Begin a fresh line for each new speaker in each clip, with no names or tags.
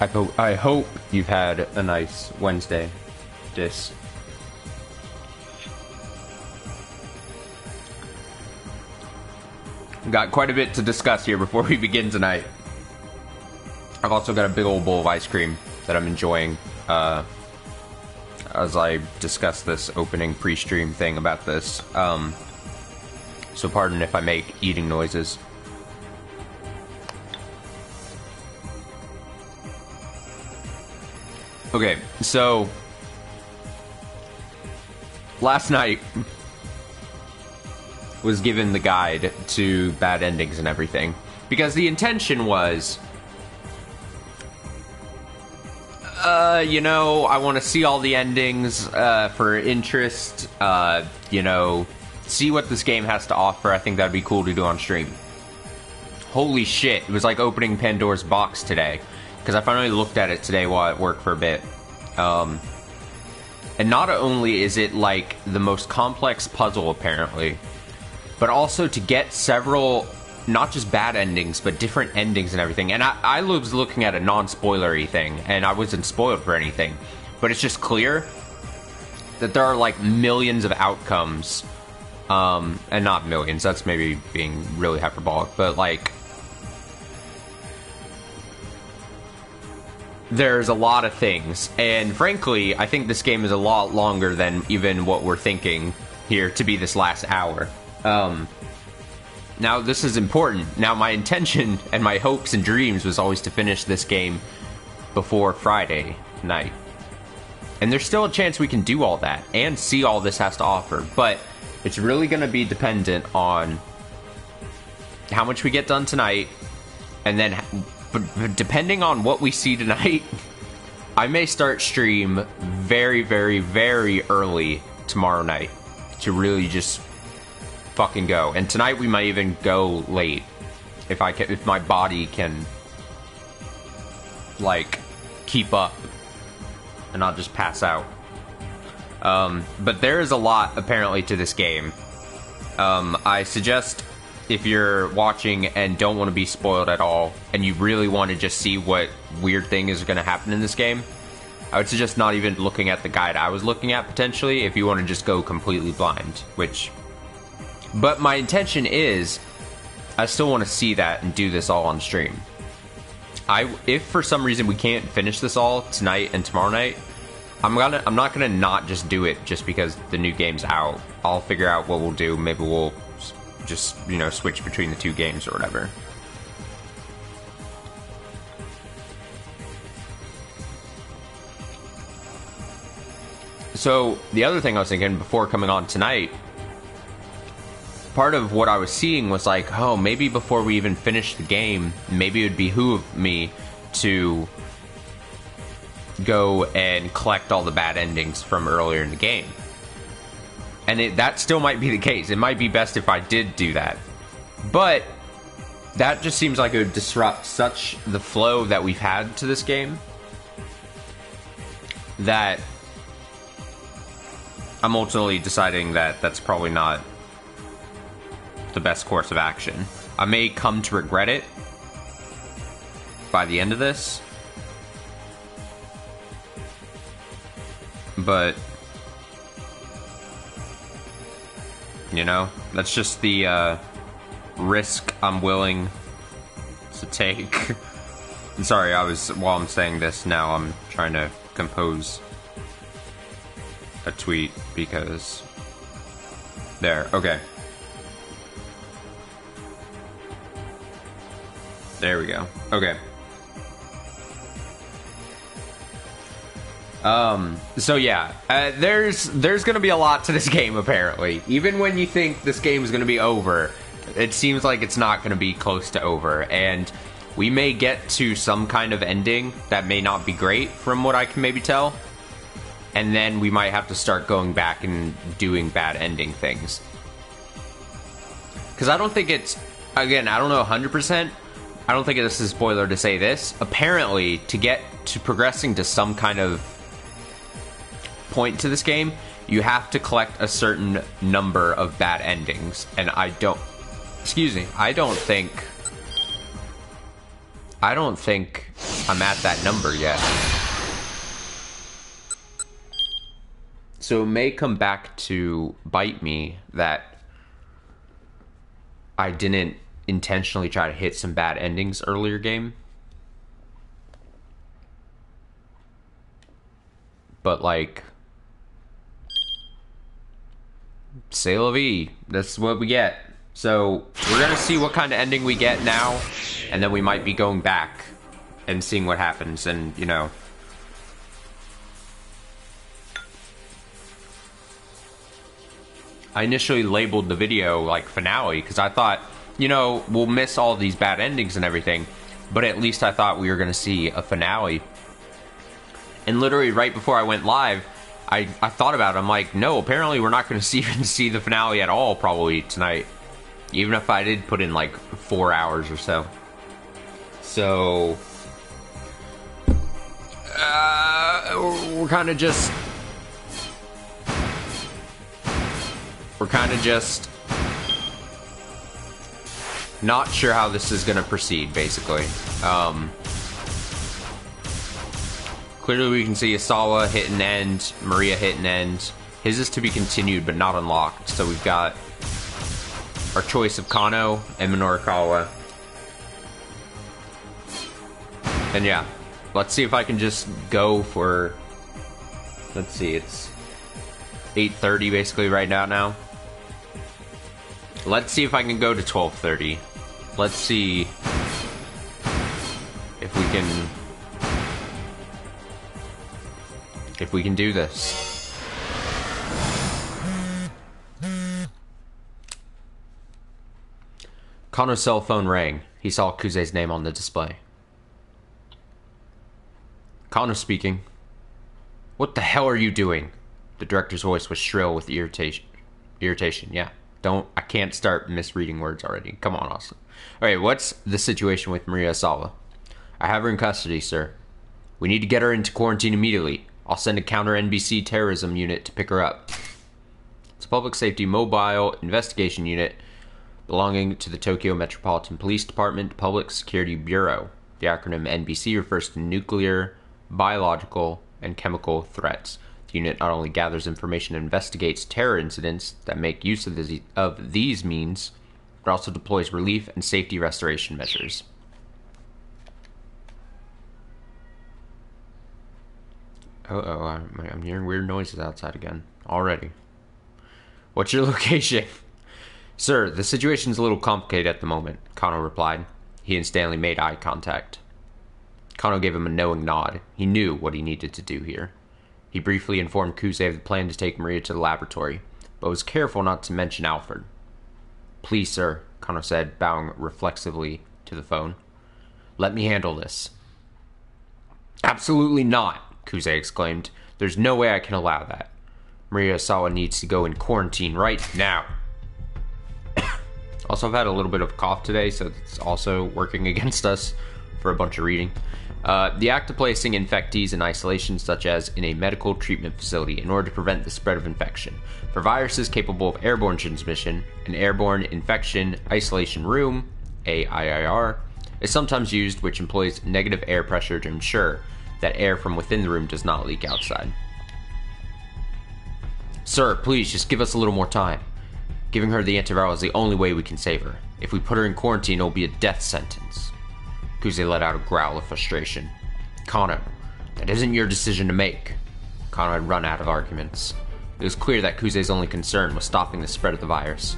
I hope you've had a nice Wednesday. Got quite a bit to discuss here before we begin tonight. I've also got a big old bowl of ice cream that I'm enjoying as I discuss this opening pre-stream thing about this. So pardon if I make eating noises. Okay, so last night was given the guide to bad endings and everything, because the intention was, you know, I want to see all the endings for interest, you know, see what this game has to offer. I think that'd be cool to do on stream. Holy shit, it was like opening Pandora's box today, because I finally looked at it today while at work for a bit. And not only is it like the most complex puzzle apparently, but also to get several, not just bad endings, but different endings and everything. And I was looking at a non-spoilery thing, and I wasn't spoiled for anything, but it's just clear that there are like millions of outcomes, and not millions, that's maybe being really hyperbolic, but like, there's a lot of things, and frankly, I think this game is a lot longer than even what we're thinking here to be this last hour. Now, this is important. Now, my intention and my hopes and dreams was always to finish this game before Friday night. And there's still a chance we can do all that and see all this has to offer, but it's really going to be dependent on how much we get done tonight, and then, but depending on what we see tonight, I may start stream very, very, very early tomorrow night to really just fucking go. And tonight we might even go late if my body can like keep up and not just pass out. But there is a lot apparently to this game. I suggest, if you're watching and don't want to be spoiled at all, and you really want to just see what weird thing is going to happen in this game, I would suggest not even looking at the guide I was looking at potentially, if you want to just go completely blind, but my intention is, I still want to see that and do this all on stream. If for some reason we can't finish this all tonight and tomorrow night, I'm not gonna not just do it just because the new game's out. I'll figure out what we'll do. Maybe we'll just, you know, switch between the two games or whatever. So the other thing I was thinking before coming on tonight, part of what I was seeing was like, oh, maybe before we even finish the game, maybe it would behoove me to go and collect all the bad endings from earlier in the game. And that still might be the case. It might be best if I did do that. But that just seems like it would disrupt such the flow that we've had to this game that I'm ultimately deciding that that's probably not the best course of action. I may come to regret it by the end of this, but you know, that's just the risk I'm willing to take. I'm sorry, while I'm saying this now, I'm trying to compose a tweet because there, okay. There we go. Okay. So yeah, there's gonna be a lot to this game apparently. Even when you think this game is gonna be over, it seems like it's not gonna be close to over, and we may get to some kind of ending that may not be great from what I can maybe tell, and then we might have to start going back and doing bad ending things. Because I don't think it's, again, I don't know 100%, I don't think this is a spoiler to say this. Apparently, to get to progressing to some kind of point to this game, you have to collect a certain number of bad endings. And I don't think I'm at that number yet. So it may come back to bite me that I didn't intentionally try to hit some bad endings earlier game. But like, c'est la vie. That's what we get. So we're gonna see what kind of ending we get now, and then we might be going back and seeing what happens. And you know, I initially labeled the video like finale because I thought, you know, we'll miss all these bad endings and everything, but at least I thought we were gonna see a finale. And literally right before I went live, I thought about it. I'm like, no, apparently we're not going to even see the finale at all probably tonight. Even if I did put in like 4 hours or so. So, we're kind of just not sure how this is going to proceed, basically. Clearly we can see Asawa hit an end, Maria hit an end. His is to be continued but not unlocked. So we've got our choice of Kano and Minorikawa. And yeah, let's see if I can just go for, let's see, it's 8:30 basically right now. Let's see if I can go to 12:30. Let's see if we can do this. Kano's cell phone rang. He saw Kuze's name on the display. Kano speaking. What the hell are you doing? The director's voice was shrill with irritation. Yeah. I can't start misreading words already. Come on, Austin. Alright, what's the situation with Maria Asawa? I have her in custody, sir. We need to get her into quarantine immediately. I'll send a counter-NBC terrorism unit to pick her up. It's a public safety mobile investigation unit belonging to the Tokyo Metropolitan Police Department Public Security Bureau. The acronym NBC refers to nuclear, biological, and chemical threats. The unit not only gathers information and investigates terror incidents that make use of these means, but also deploys relief and safety restoration measures. I'm hearing weird noises outside again. Already. What's your location? Sir, the situation's a little complicated at the moment, Kano replied. He and Stanley made eye contact. Kano gave him a knowing nod. He knew what he needed to do here. He briefly informed Kuze of the plan to take Maria to the laboratory, but was careful not to mention Alfred. Please, sir, Kano said, bowing reflexively to the phone. Let me handle this. Absolutely not, Kuze exclaimed. There's no way I can allow that. Maria Asawa needs to go in quarantine right now. Also, I've had a little bit of cough today, so it's also working against us for a bunch of reading. The act of placing infectees in isolation, such as in a medical treatment facility, in order to prevent the spread of infection. For viruses capable of airborne transmission, an airborne infection isolation room, AIIR, is sometimes used, which employs negative air pressure to ensure that air from within the room does not leak outside. Sir, please, just give us a little more time. Giving her the antiviral is the only way we can save her. If we put her in quarantine, it will be a death sentence. Kuze let out a growl of frustration. Kano, that isn't your decision to make. Kano had run out of arguments. It was clear that Kuze's only concern was stopping the spread of the virus.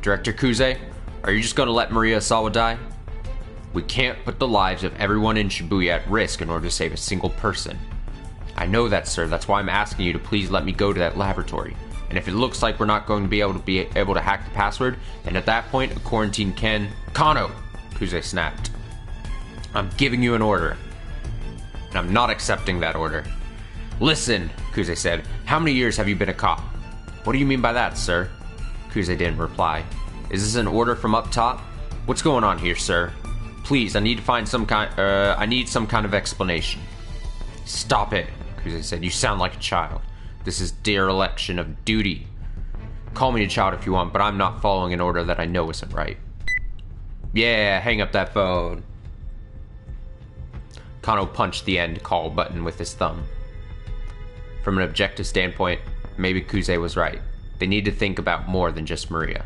Director Kuze, are you just going to let Maria Asawa die? We can't put the lives of everyone in Shibuya at risk in order to save a single person. I know that, sir. That's why I'm asking you to please let me go to that laboratory. And if it looks like we're not going to be able to hack the password, then at that point, a quarantine can... Kano! Kuze snapped. I'm giving you an order. And I'm not accepting that order. Listen, Kuze said. How many years have you been a cop? What do you mean by that, sir? Kuze didn't reply. Is this an order from up top? What's going on here, sir? Please, I need to find some kind of explanation. Stop it, Kuze said. You sound like a child. This is dereliction of duty. Call me a child if you want, but I'm not following an order that I know isn't right. Yeah, hang up that phone. Kano punched the end call button with his thumb. From an objective standpoint, maybe Kuze was right. They need to think about more than just Maria.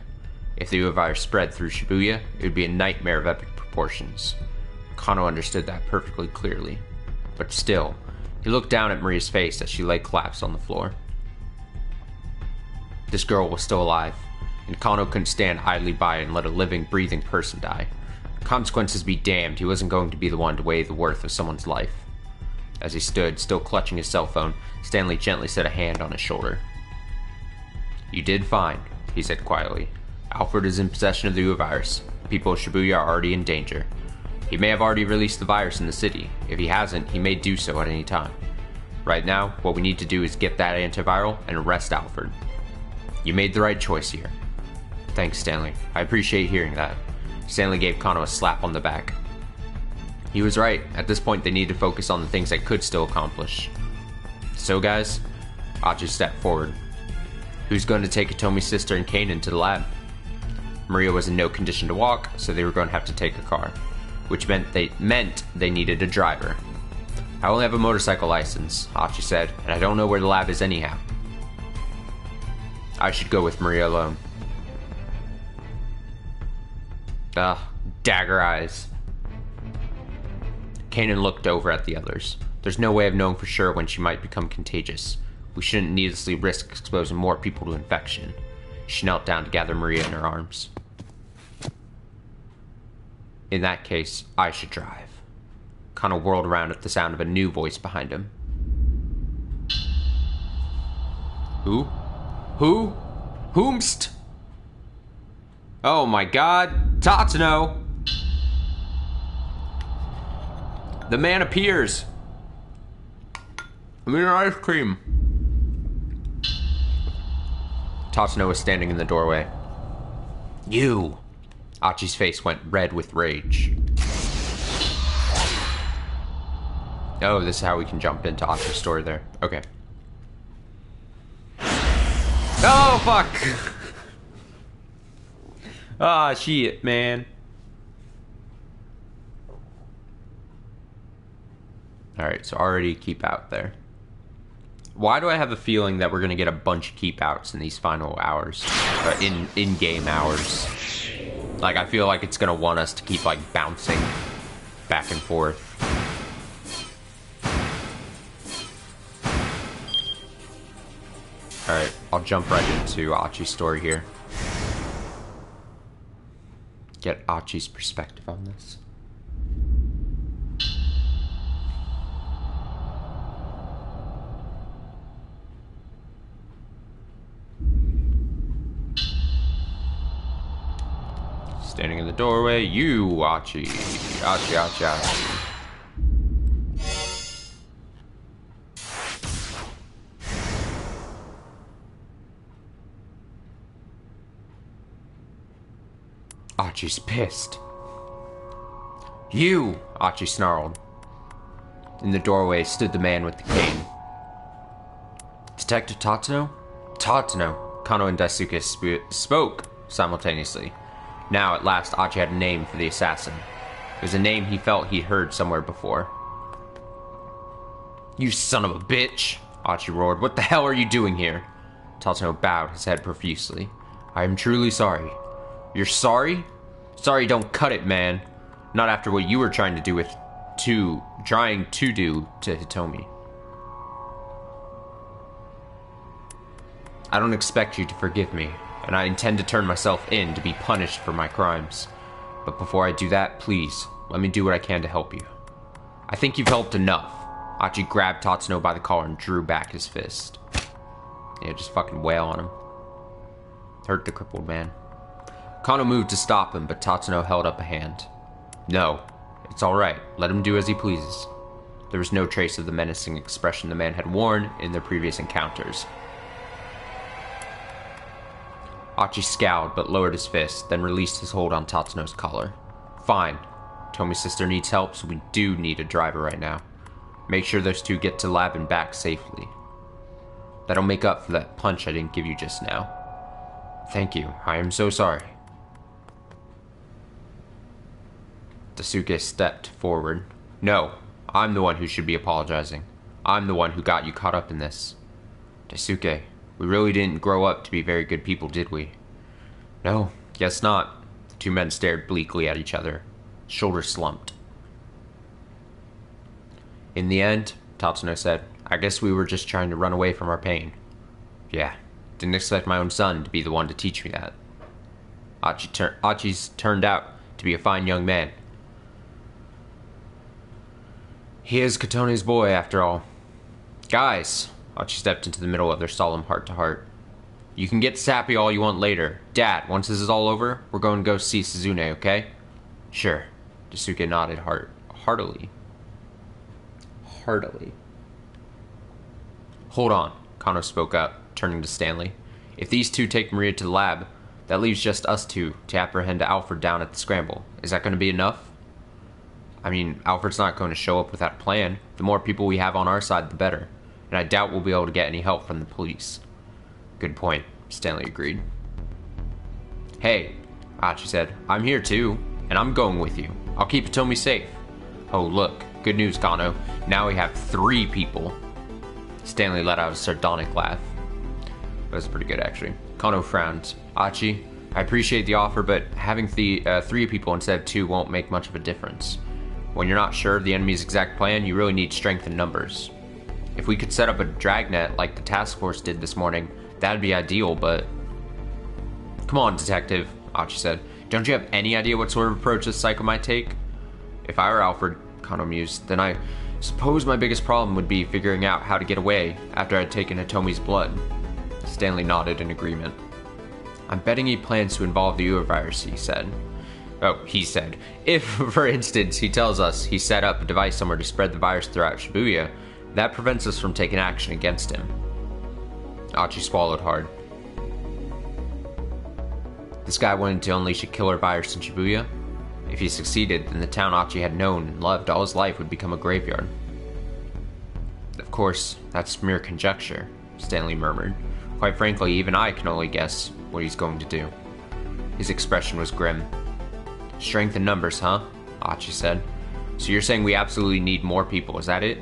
If the virus spread through Shibuya, it would be a nightmare of epic proportions. Kano understood that perfectly clearly. But still, he looked down at Maria's face as she lay collapsed on the floor. This girl was still alive, and Kano couldn't stand idly by and let a living, breathing person die. Consequences be damned, he wasn't going to be the one to weigh the worth of someone's life. As he stood, still clutching his cell phone, Stanley gently set a hand on his shoulder. "You did fine," he said quietly. "Alfred is in possession of the virus. People of Shibuya are already in danger. He may have already released the virus in the city. If he hasn't, he may do so at any time. Right now, what we need to do is get that antiviral and arrest Alfred. You made the right choice here." "Thanks, Stanley. I appreciate hearing that." Stanley gave Kano a slap on the back. He was right. At this point, they needed to focus on the things they could still accomplish. "So, guys," Achi stepped forward. "Who's going to take Hitomi's sister and Kanan to the lab?" Maria was in no condition to walk, so they were going to have to take a car, which meant they needed a driver. "I only have a motorcycle license," Achi said, "and I don't know where the lab is anyhow." "I should go with Maria alone." Dagger eyes. Kanan looked over at the others. "There's no way of knowing for sure when she might become contagious. We shouldn't needlessly risk exposing more people to infection." She knelt down to gather Maria in her arms. "In that case, I should drive." Kano whirled around at the sound of a new voice behind him. "Who? Who? Whomst?" "Oh my god, Tatsuno!" "The man appears!" "I mean, ice cream." Tatsuno was standing in the doorway. "You!" Achi's face went red with rage. Oh, this is how we can jump into Achi's story there. Okay. Oh, fuck! Ah, shit, man. Alright, so already keep out there. Why do I have a feeling that we're going to get a bunch of keep outs in these final hours? In-game hours. Like, I feel like it's going to want us to keep, like, bouncing back and forth. Alright, I'll jump right into Achi's story here. Get Achi's perspective on this. Standing in the doorway, you, Achi. Achi. Achi's pissed. "You!" Achi snarled. In the doorway stood the man with the cane. "Detective Tatsuno?" "Tatsuno." Kano and Daisuke spoke simultaneously. Now, at last, Achi had a name for the assassin. It was a name he felt he'd heard somewhere before. "You son of a bitch!" Achi roared. "What the hell are you doing here?" Tatsuno bowed his head profusely. "I am truly sorry." "You're sorry?" "Sorry don't cut it, man. Not after what you were trying to do to Hitomi. I don't expect you to forgive me, and I intend to turn myself in to be punished for my crimes. But before I do that, please, let me do what I can to help you." "I think you've helped enough." Achi grabbed Tatsuno by the collar and drew back his fist. Yeah, just fucking wail on him. Hurt the crippled man. Kano moved to stop him, but Tatsuno held up a hand. "No, it's alright. Let him do as he pleases." There was no trace of the menacing expression the man had worn in their previous encounters. Achi scowled, but lowered his fist, then released his hold on Tatsuno's collar. "Fine. Tomi's sister needs help, so we do need a driver right now. Make sure those two get to lab and back safely. That'll make up for that punch I didn't give you just now." "Thank you. I am so sorry." Daisuke stepped forward. "No, I'm the one who should be apologizing. I'm the one who got you caught up in this. Daisuke, we really didn't grow up to be very good people, did we? No, guess not. The two men stared bleakly at each other. Shoulders slumped. In the end, Tatsuno said, I guess we were just trying to run away from our pain. Yeah, didn't expect my own son to be the one to teach me that. Achi's turned out to be a fine young man. He is Kotone's boy, after all. Guys, Achi stepped into the middle of their solemn heart-to-heart. You can get sappy all you want later. Dad, once this is all over, we're going to go see Suzune, okay? Sure. Daisuke nodded heartily. Hold on, Kano spoke up, turning to Stanley. If these two take Maria to the lab, that leaves just us two to apprehend Alfred down at the Scramble. Is that going to be enough? I mean, Alfred's not going to show up without a plan. The more people we have on our side, the better. And I doubt we'll be able to get any help from the police. Good point, Stanley agreed. Hey, Achi said, I'm here too, and I'm going with you. I'll keep Hitomi safe. Oh, look, good news, Kano. Now we have 3 people. Stanley let out a sardonic laugh. That was pretty good, actually. Kano frowned. Achi, I appreciate the offer, but having 3 people instead of 2 won't make much of a difference. When you're not sure of the enemy's exact plan, you really need strength in numbers. If we could set up a dragnet like the task force did this morning, that'd be ideal, but... Come on, detective, Achi said. Don't you have any idea what sort of approach this cycle might take? If I were Alfred, Kano mused, then I suppose my biggest problem would be figuring out how to get away after I'd taken Hitomi's blood. Stanley nodded in agreement. I'm betting he plans to involve the Ua virus, he said. Oh, he said. If, for instance, he tells us he set up a device somewhere to spread the virus throughout Shibuya, that prevents us from taking action against him. Achi swallowed hard. This guy wanted to unleash a killer virus in Shibuya? If he succeeded, then the town Achi had known and loved all his life would become a graveyard. Of course, that's mere conjecture, Stanley murmured. Quite frankly, even I can only guess what he's going to do. His expression was grim. Strength in numbers, huh? Achi said. So you're saying we absolutely need more people, is that it?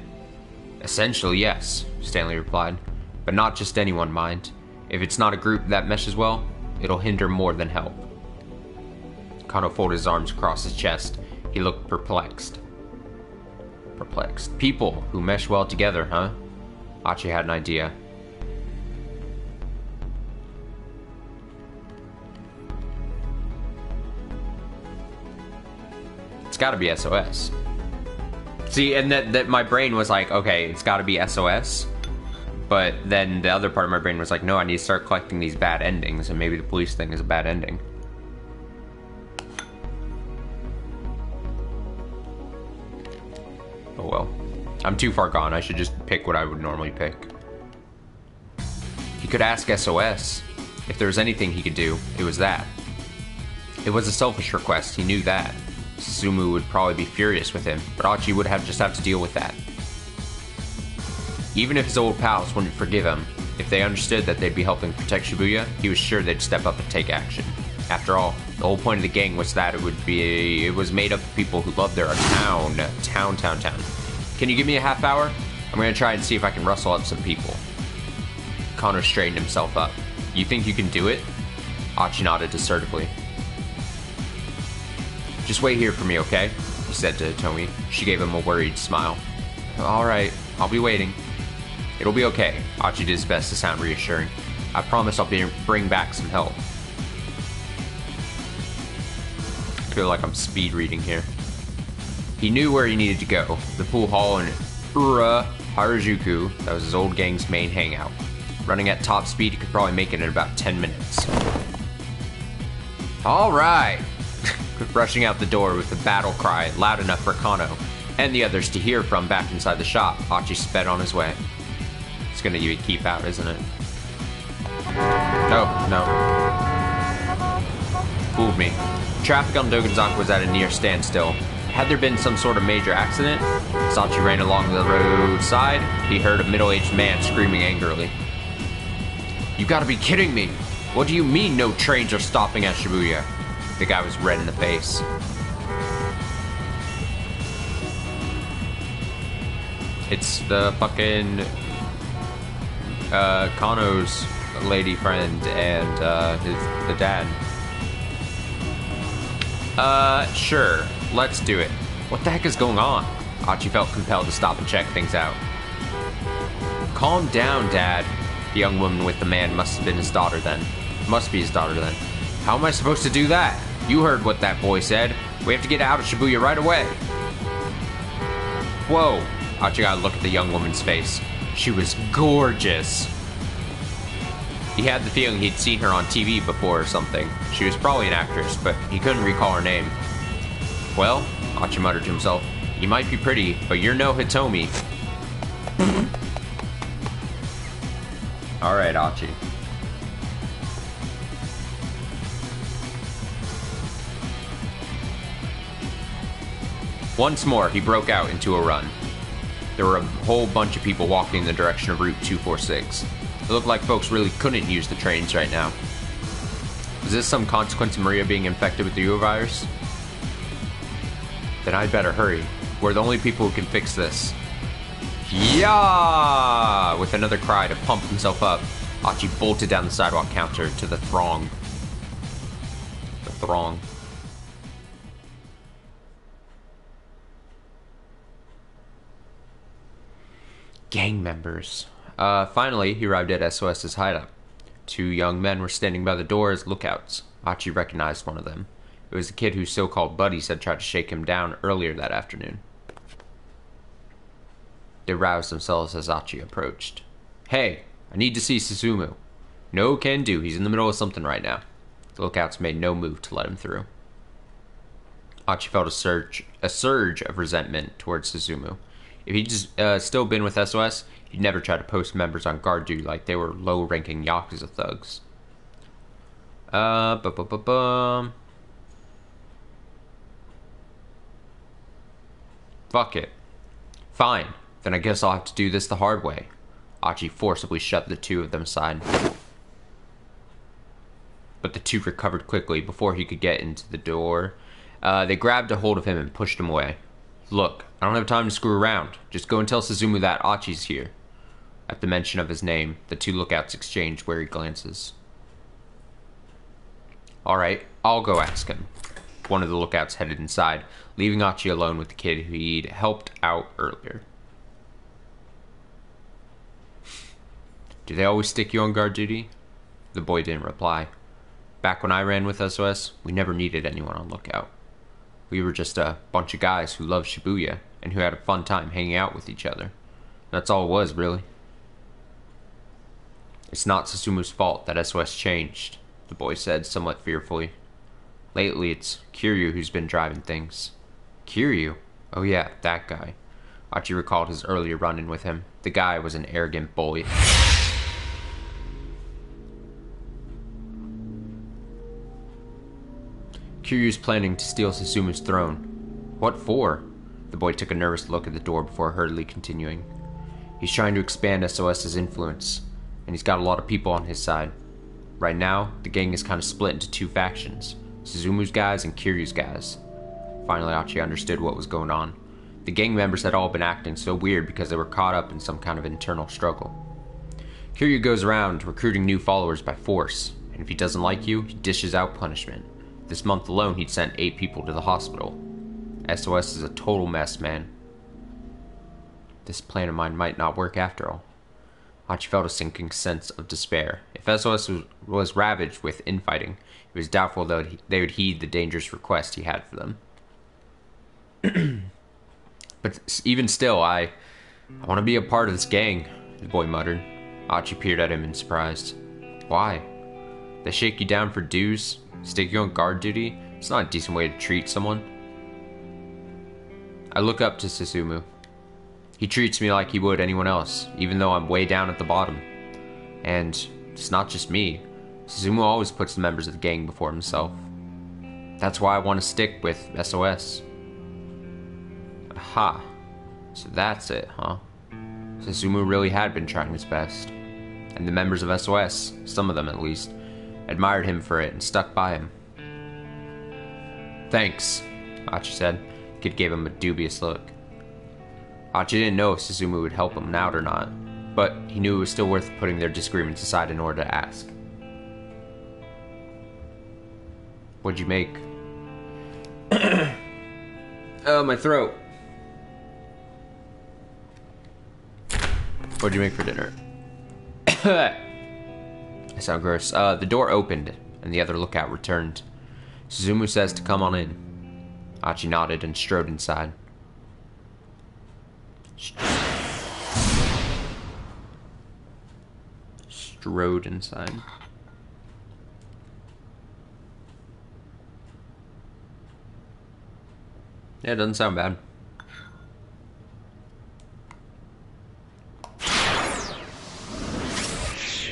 Essentially, yes, Stanley replied. But not just anyone, mind. If it's not a group that meshes well, it'll hinder more than help. Kano folded his arms across his chest. He looked perplexed. People who mesh well together, huh? Achi had an idea. It's gotta be SOS. See, and that my brain was like, okay, it's gotta be SOS. But then the other part of my brain was like, no, I need to start collecting these bad endings, and maybe the police thing is a bad ending. Oh well. I'm too far gone. I should just pick what I would normally pick. He could ask SOS. If there was anything he could do, it was that. It was a selfish request, he knew that. Susumu would probably be furious with him, but Achi would just have to deal with that. Even if his old pals wouldn't forgive him, if they understood that they'd be helping protect Shibuya, he was sure they'd step up and take action. After all, the whole point of the gang was that it was made up of people who loved their town. Can you give me a half hour? I'm gonna try and see if I can rustle up some people. Connor straightened himself up. You think you can do it? Achi nodded assertively. Just wait here for me, okay? He said to Hitomi. She gave him a worried smile. Alright, I'll be waiting. It'll be okay. Achi did his best to sound reassuring. I promise I'll bring back some help. I feel like I'm speed reading here. He knew where he needed to go. The pool hall in Ura Harajuku. That was his old gang's main hangout. Running at top speed, he could probably make it in about 10 minutes. Alright! Rushing out the door with a battle cry loud enough for Kano and the others to hear from back inside the shop, Achi sped on his way. It's gonna give you a keep out, isn't it? Oh, no. Fooled me. Traffic on Dogenzaku was at a near standstill. Had there been some sort of major accident? As Achi ran along the roadside, he heard a middle-aged man screaming angrily. You gotta be kidding me! What do you mean no trains are stopping at Shibuya? The guy was red in the face. It's the fucking Kano's lady friend and the dad. Sure. Let's do it. What the heck is going on? Achi felt compelled to stop and check things out. Calm down, Dad. The young woman with the man must have been his daughter then. Must be his daughter then. How am I supposed to do that? You heard what that boy said. We have to get out of Shibuya right away. Whoa. Achi got a look at the young woman's face. She was gorgeous. He had the feeling he'd seen her on TV before or something. She was probably an actress, but he couldn't recall her name. Well, Achi muttered to himself, you might be pretty, but you're no Hitomi. Alright, Achi. Once more, he broke out into a run. There were a whole bunch of people walking in the direction of Route 246. It looked like folks really couldn't use the trains right now. Was this some consequence of Maria being infected with the Uvirus? Then I'd better hurry. We're the only people who can fix this. Yeah! With another cry to pump himself up, Achi bolted down the sidewalk counter to the throng. The throng. Gang members. Finally, he arrived at SOS's hideout. Two young men were standing by the door as lookouts. Achi recognized one of them. It was the kid whose so-called buddies had tried to shake him down earlier that afternoon. They roused themselves as Achi approached. Hey, I need to see Susumu. No can do, he's in the middle of something right now. The lookouts made no move to let him through. Achi felt a surge of resentment towards Susumu. If he'd still been with SOS, he'd never try to post members on guard duty like they were low-ranking Yakuza thugs. Fuck it. Fine, then I guess I'll have to do this the hard way. Achi forcibly shoved the two of them aside. But the two recovered quickly before he could get into the door. They grabbed a hold of him and pushed him away. Look, I don't have time to screw around. Just go and tell Susumu that Achi's here. At the mention of his name, the two lookouts exchanged wary glances. Alright, I'll go ask him. One of the lookouts headed inside, leaving Achi alone with the kid who he'd helped out earlier. Do they always stick you on guard duty? The boy didn't reply. Back when I ran with SOS, we never needed anyone on lookout. We were just a bunch of guys who loved Shibuya and who had a fun time hanging out with each other. That's all it was, really. It's not Susumu's fault that SOS changed, the boy said somewhat fearfully. Lately, it's Kiryu who's been driving things. Kiryu? Oh yeah, that guy. Achi recalled his earlier run-in with him. The guy was an arrogant bully. Kiryu's planning to steal Susumu's throne. What for? The boy took a nervous look at the door before hurriedly continuing. He's trying to expand SOS's influence, and he's got a lot of people on his side. Right now, the gang is kind of split into two factions, Susumu's guys and Kiryu's guys. Finally, Achi understood what was going on. The gang members had all been acting so weird because they were caught up in some kind of internal struggle. Kiryu goes around recruiting new followers by force, and if he doesn't like you, he dishes out punishment. This month alone, he'd sent 8 people to the hospital. SOS is a total mess, man. This plan of mine might not work after all. Achi felt a sinking sense of despair. If SOS was ravaged with infighting, it was doubtful that they would heed the dangerous request he had for them. But even still, I want to be a part of this gang, the boy muttered. Achi peered at him in surprise. Why? They shake you down for dues? Stick you on guard duty? It's not a decent way to treat someone. I look up to Susumu. He treats me like he would anyone else, even though I'm way down at the bottom. And it's not just me. Susumu always puts the members of the gang before himself. That's why I want to stick with SOS. Aha. So that's it, huh? Susumu really had been trying his best. And the members of SOS, some of them at least, admired him for it and stuck by him. Thanks, Achi said. The kid gave him a dubious look. Hachi didn't know if Suzumu would help him out or not, but he knew it was still worth putting their disagreements aside in order to ask. What'd you make? Oh, my throat. What'd you make for dinner? I sound gross. The door opened, and the other lookout returned. Suzumu says to come on in. Hachi nodded and strode inside. Strode inside. Yeah, it doesn't sound bad.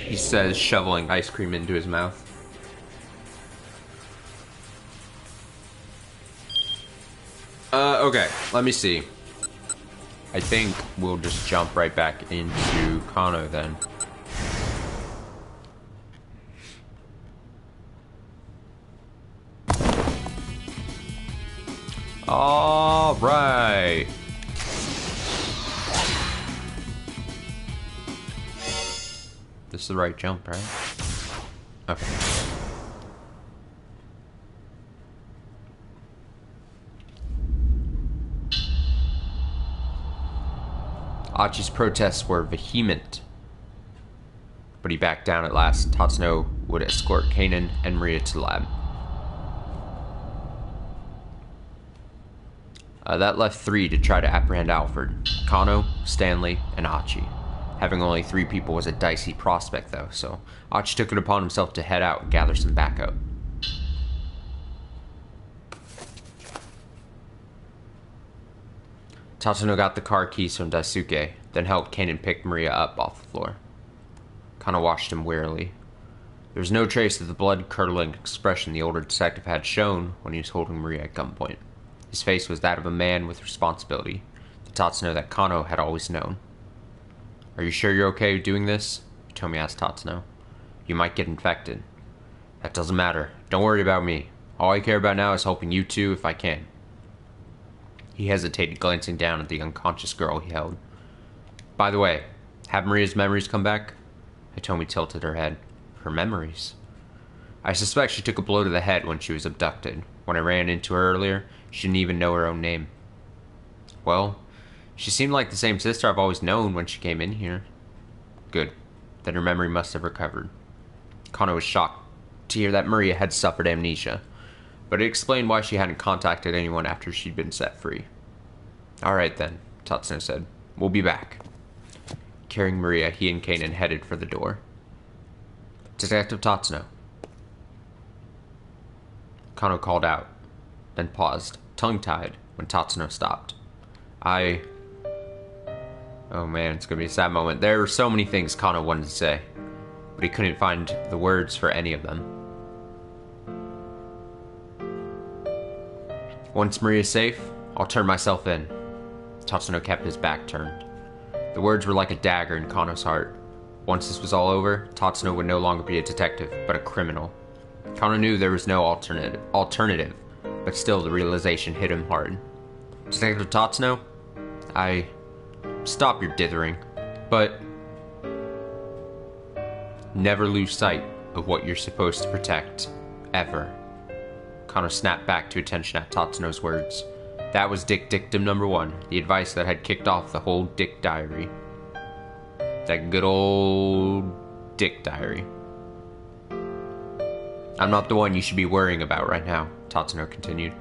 He says, shoveling ice cream into his mouth. Okay, let me see. I think we'll just jump right back into Kano then. All right. This is the right jump, right? Okay. Hachi's protests were vehement, but he backed down at last. Tatsuno would escort Kanan and Maria to the lab. That left 3 to try to apprehend Alfred. Kano, Stanley, and Hachi. Having only 3 people was a dicey prospect, though, so Hachi took it upon himself to head out and gather some backup. Tatsuno got the car keys from Daisuke, then helped Kanan pick Maria up off the floor. Kano watched him wearily. There was no trace of the blood-curdling expression the older detective had shown when he was holding Maria at gunpoint. His face was that of a man with responsibility, the Tatsuno that Kano had always known. "Are you sure you're okay doing this?" Hitomi asked Tatsuno. "You might get infected." "That doesn't matter. Don't worry about me. All I care about now is helping you two if I can." He hesitated, glancing down at the unconscious girl he held. "By the way, have Maria's memories come back?" Hitomi tilted her head. "Her memories?" "I suspect she took a blow to the head when she was abducted. When I ran into her earlier, she didn't even know her own name." "Well, she seemed like the same sister I've always known when she came in here." "Good. Then her memory must have recovered." Kano was shocked to hear that Maria had suffered amnesia, but it explained why she hadn't contacted anyone after she'd been set free. "All right then," Tatsuno said. "We'll be back." Carrying Maria, he and Kanan headed for the door. "Detective Tatsuno." Kano called out, then paused, tongue-tied, when Tatsuno stopped. Oh man, it's gonna be a sad moment. There were so many things Kano wanted to say, but he couldn't find the words for any of them. "Once Maria's safe, I'll turn myself in." Tatsuno kept his back turned. The words were like a dagger in Kano's heart. Once this was all over, Tatsuno would no longer be a detective, but a criminal. Kano knew there was no alternative, but still the realization hit him hard. "Detective Tatsuno, stop your dithering, but never lose sight of what you're supposed to protect, ever." Kano snapped back to attention at Tatsuno's words. That was Dick Dictum number 1, the advice that had kicked off the whole Dick Diary. That good old Dick Diary. "I'm not the one you should be worrying about right now," Tatsuno continued.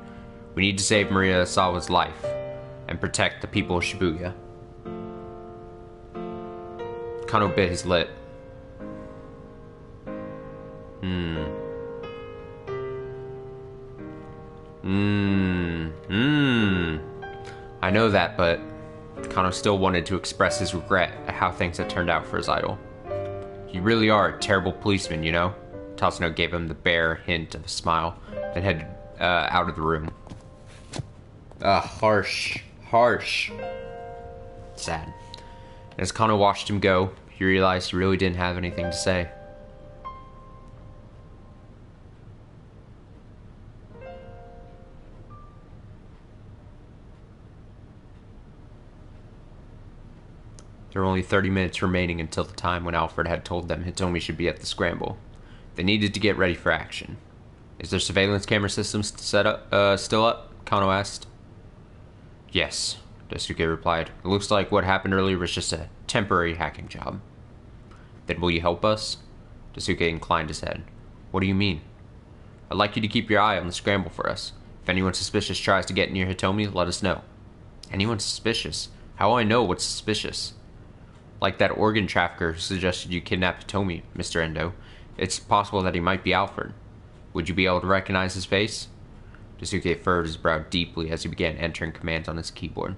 "We need to save Maria Asawa's life, and protect the people of Shibuya." Kano bit his lip. I know that, but Kano still wanted to express his regret at how things had turned out for his idol. "You really are a terrible policeman, you know?" Tatsuno gave him the bare hint of a smile, then headed out of the room. Harsh. Sad. As Kano watched him go, he realized he really didn't have anything to say. There were only 30 minutes remaining until the time when Alfred had told them Hitomi should be at the scramble. They needed to get ready for action. Is their surveillance camera system still up? Kano asked. Yes, Daisuke replied. It looks like what happened earlier was just a temporary hacking job. Then will you help us? Daisuke inclined his head. What do you mean? I'd like you to keep your eye on the scramble for us. If anyone suspicious tries to get near Hitomi, let us know. Anyone suspicious? How will I know what's suspicious? Like that organ trafficker who suggested you kidnap Hitomi, Mr. Endo. It's possible that he might be Alfred. Would you be able to recognize his face? Daisuke furrowed his brow deeply as he began entering commands on his keyboard.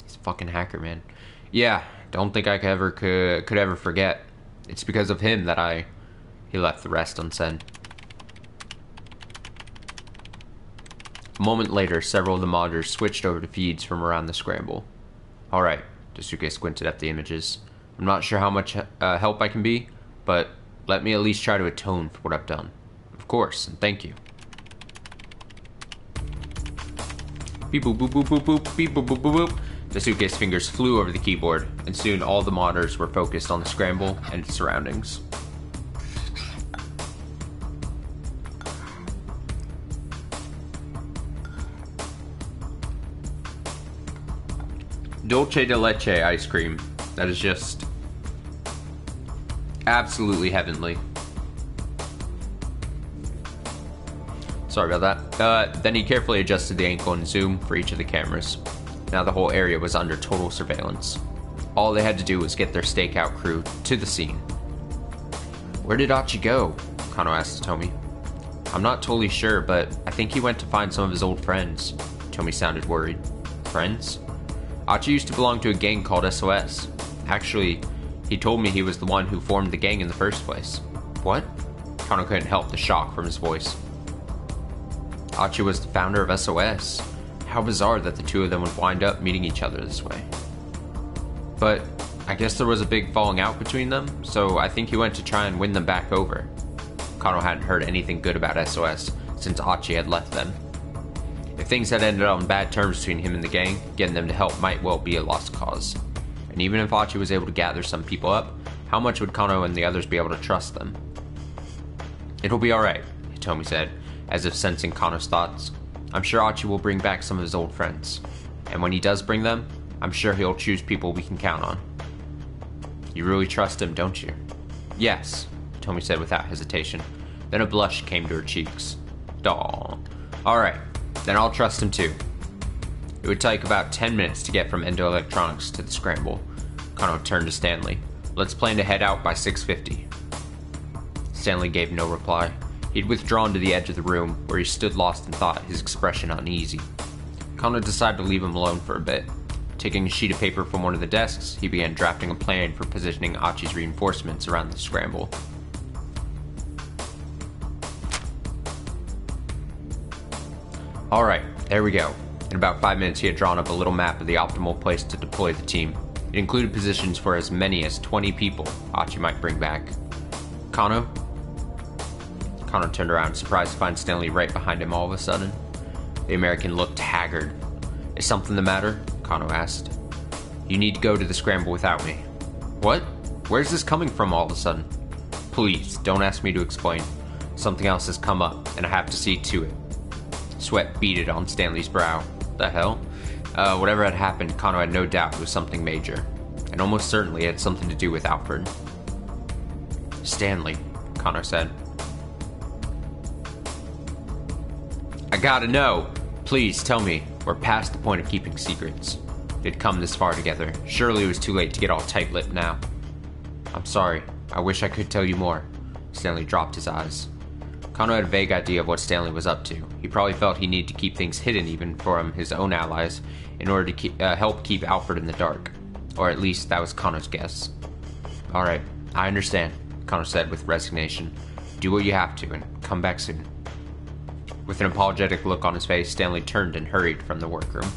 He's a fucking hacker, man. Yeah, don't think I could ever forget. It's because of him that He left the rest unsaid. A moment later, several of the monitors switched over to feeds from around the scramble. Alright, Daisuke squinted at the images. I'm not sure how much help I can be, but let me at least try to atone for what I've done. Of course, and thank you. Beep boop boop boop boop boop, beep boop boop boop boop. Daisuke's fingers flew over the keyboard, and soon all the monitors were focused on the scramble and its surroundings. Dulce de leche ice cream. That is just absolutely heavenly. Sorry about that. Then he carefully adjusted the angle and zoom for each of the cameras. Now the whole area was under total surveillance. All they had to do was get their stakeout crew to the scene. Where did Achi go? Kano asked Tomi. I'm not totally sure, but I think he went to find some of his old friends. Tomi sounded worried. Friends? Achi used to belong to a gang called SOS. Actually, he told me he was the one who formed the gang in the first place. What? Kano couldn't help the shock from his voice. Achi was the founder of SOS. How bizarre that the two of them would wind up meeting each other this way. But I guess there was a big falling out between them, so I think he went to try and win them back over. Kano hadn't heard anything good about SOS since Achi had left them. If things had ended on bad terms between him and the gang, getting them to help might well be a lost cause. And even if Achi was able to gather some people up, how much would Kano and the others be able to trust them? It'll be alright, Hitomi said, as if sensing Kano's thoughts. I'm sure Achi will bring back some of his old friends. And when he does bring them, I'm sure he'll choose people we can count on. You really trust him, don't you? Yes, Hitomi said without hesitation. Then a blush came to her cheeks. Daw. Alright, then I'll trust him too. It would take about 10 minutes to get from Endo Electronics to the scramble. Kano turned to Stanley. Let's plan to head out by 6:50. Stanley gave no reply. He'd withdrawn to the edge of the room, where he stood lost in thought, his expression uneasy. Kano decided to leave him alone for a bit. Taking a sheet of paper from one of the desks, he began drafting a plan for positioning Achi's reinforcements around the scramble. Alright, there we go. In about 5 minutes he had drawn up a little map of the optimal place to deploy the team. It included positions for as many as 20 people Achi might bring back. Kano? Kano turned around, surprised to find Stanley right behind him all of a sudden. The American looked haggard. Is something the matter? Kano asked. You need to go to the scramble without me. What? Where's this coming from all of a sudden? Please, don't ask me to explain. Something else has come up, and I have to see to it. Sweat beaded on Stanley's brow. The hell? Whatever had happened, Kano had no doubt it was something major. And almost certainly it had something to do with Alfred. Stanley, Kano said. I gotta know. Please, tell me. We're past the point of keeping secrets. They'd come this far together. Surely it was too late to get all tight-lipped now. I'm sorry. I wish I could tell you more. Stanley dropped his eyes. Kano had a vague idea of what Stanley was up to. He probably felt he needed to keep things hidden even from his own allies in order to help keep Alfred in the dark. Or at least that was Kano's guess. Alright, I understand, Kano said with resignation. Do what you have to and come back soon. With an apologetic look on his face, Stanley turned and hurried from the workroom.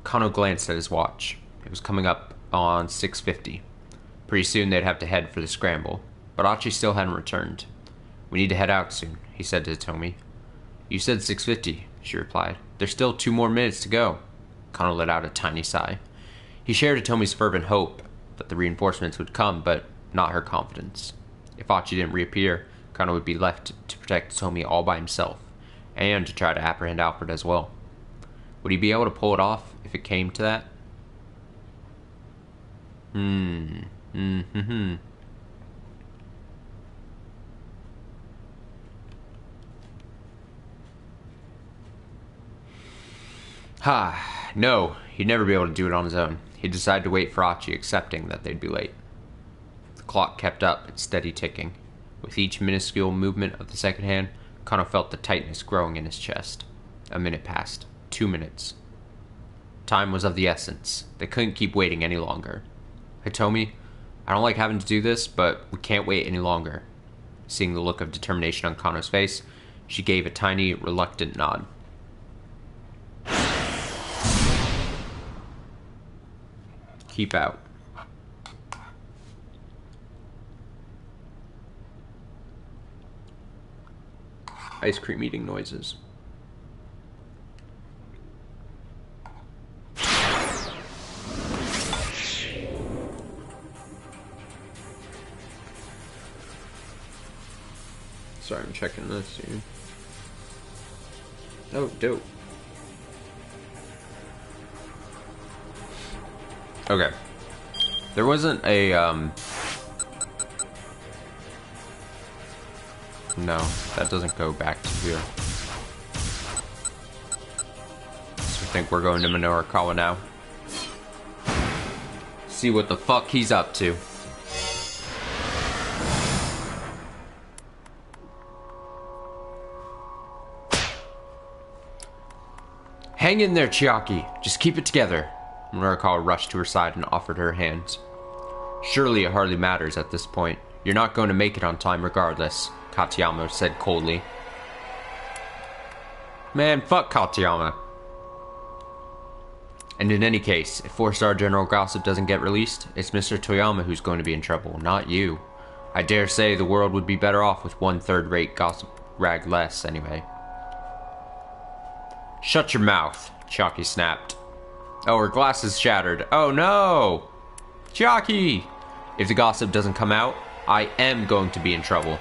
Kano glanced at his watch. It was coming up on 6:50. Pretty soon they'd have to head for the scramble, but Achi still hadn't returned. We need to head out soon, he said to Tomi. You said 6:50, she replied. There's still 2 more minutes to go. Kano let out a tiny sigh. He shared Hitomi's fervent hope that the reinforcements would come, but not her confidence. If Achi didn't reappear, Kano would be left to protect Hitomi all by himself, and to try to apprehend Alfred as well. Would he be able to pull it off if it came to that? No, he'd never be able to do it on his own. He decided to wait for Achi, accepting that they'd be late. The clock kept up, its steady ticking. With each minuscule movement of the second hand, Kano felt the tightness growing in his chest. A minute passed. 2 minutes. Time was of the essence. They couldn't keep waiting any longer. Hitomi, I don't like having to do this, but we can't wait any longer. Seeing the look of determination on Kano's face, she gave a tiny, reluctant nod. Keep out. Ice cream eating noises. Sorry, I'm checking this, dude. Oh, dope. Okay. There wasn't a, no, that doesn't go back to here. So I think we're going to Minorikawa now. See what the fuck he's up to. Hang in there, Chiaki. Just keep it together. Minorikawa rushed to her side and offered her hands. Surely it hardly matters at this point. You're not going to make it on time regardless, Katayama said coldly. Man, fuck Katayama. And in any case, if 4-star General Gossip doesn't get released, it's Mr. Toyama who's going to be in trouble, not you. I dare say the world would be better off with 1 third-rate gossip rag less, anyway. Shut your mouth, Chiaki snapped. Oh, her glass is shattered. Oh no! Chiaki! If the gossip doesn't come out, I am going to be in trouble.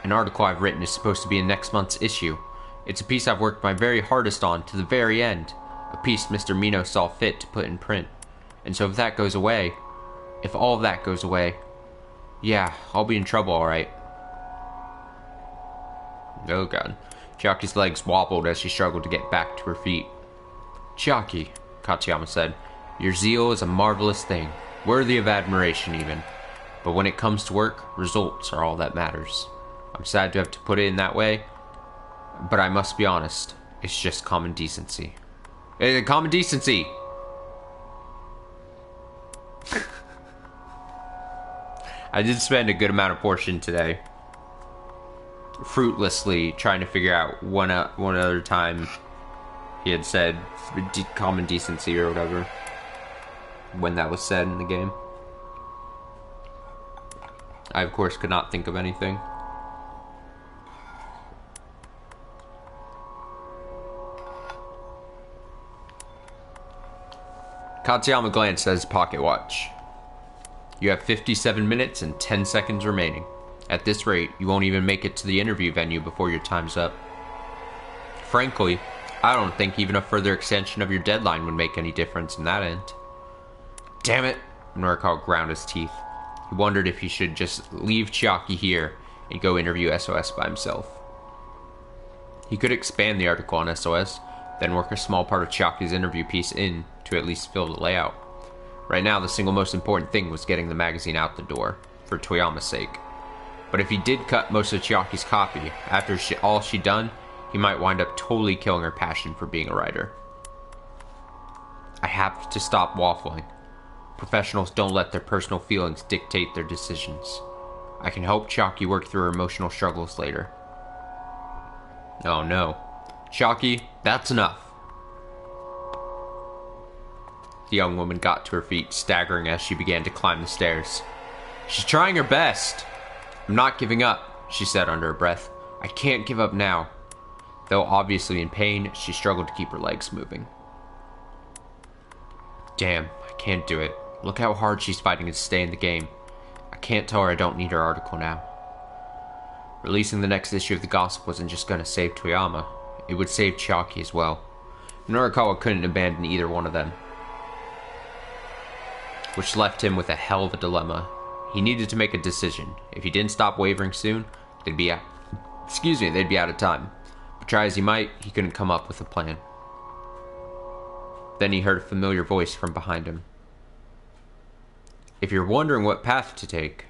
An article I've written is supposed to be in next month's issue. It's a piece I've worked my very hardest on to the very end. A piece Mr. Mino saw fit to put in print. And so if that goes away, if all of that goes away, yeah, I'll be in trouble, alright. Oh god. Chiaki's legs wobbled as she struggled to get back to her feet. Chiaki, Katayama said, your zeal is a marvelous thing, worthy of admiration even. But when it comes to work, results are all that matters. I'm sad to have to put it in that way, but I must be honest, it's just common decency. Common decency! I did spend a good amount of portion today fruitlessly trying to figure out one other time he had said common decency or whatever when that was said in the game. I of course could not think of anything. Katayama glanced at his pocket watch. You have 57 minutes and 10 seconds remaining. At this rate, you won't even make it to the interview venue before your time's up. Frankly, I don't think even a further extension of your deadline would make any difference in that end. Damn it! Minorikawa ground his teeth. He wondered if he should just leave Chiaki here and go interview SOS by himself. He could expand the article on SOS, then work a small part of Chiaki's interview piece in to at least fill the layout. Right now, the single most important thing was getting the magazine out the door, for Toyama's sake. But if he did cut most of Chiaki's copy, after all she'd done, he might wind up totally killing her passion for being a writer. I have to stop waffling. Professionals don't let their personal feelings dictate their decisions. I can help Chiaki work through her emotional struggles later. Oh no. Chiaki, that's enough. The young woman got to her feet, staggering as she began to climb the stairs. She's trying her best. I'm not giving up, she said under her breath. I can't give up now. Though obviously in pain, she struggled to keep her legs moving. Damn, I can't do it. Look how hard she's fighting to stay in the game. I can't tell her I don't need her article now. Releasing the next issue of the Gossip wasn't just going to save Toyama. It would save Chiaki as well. Norikawa couldn't abandon either one of them, which left him with a hell of a dilemma. He needed to make a decision. If he didn't stop wavering soon, they'd be out of time. But try as he might, he couldn't come up with a plan. Then he heard a familiar voice from behind him. If you're wondering what path to take,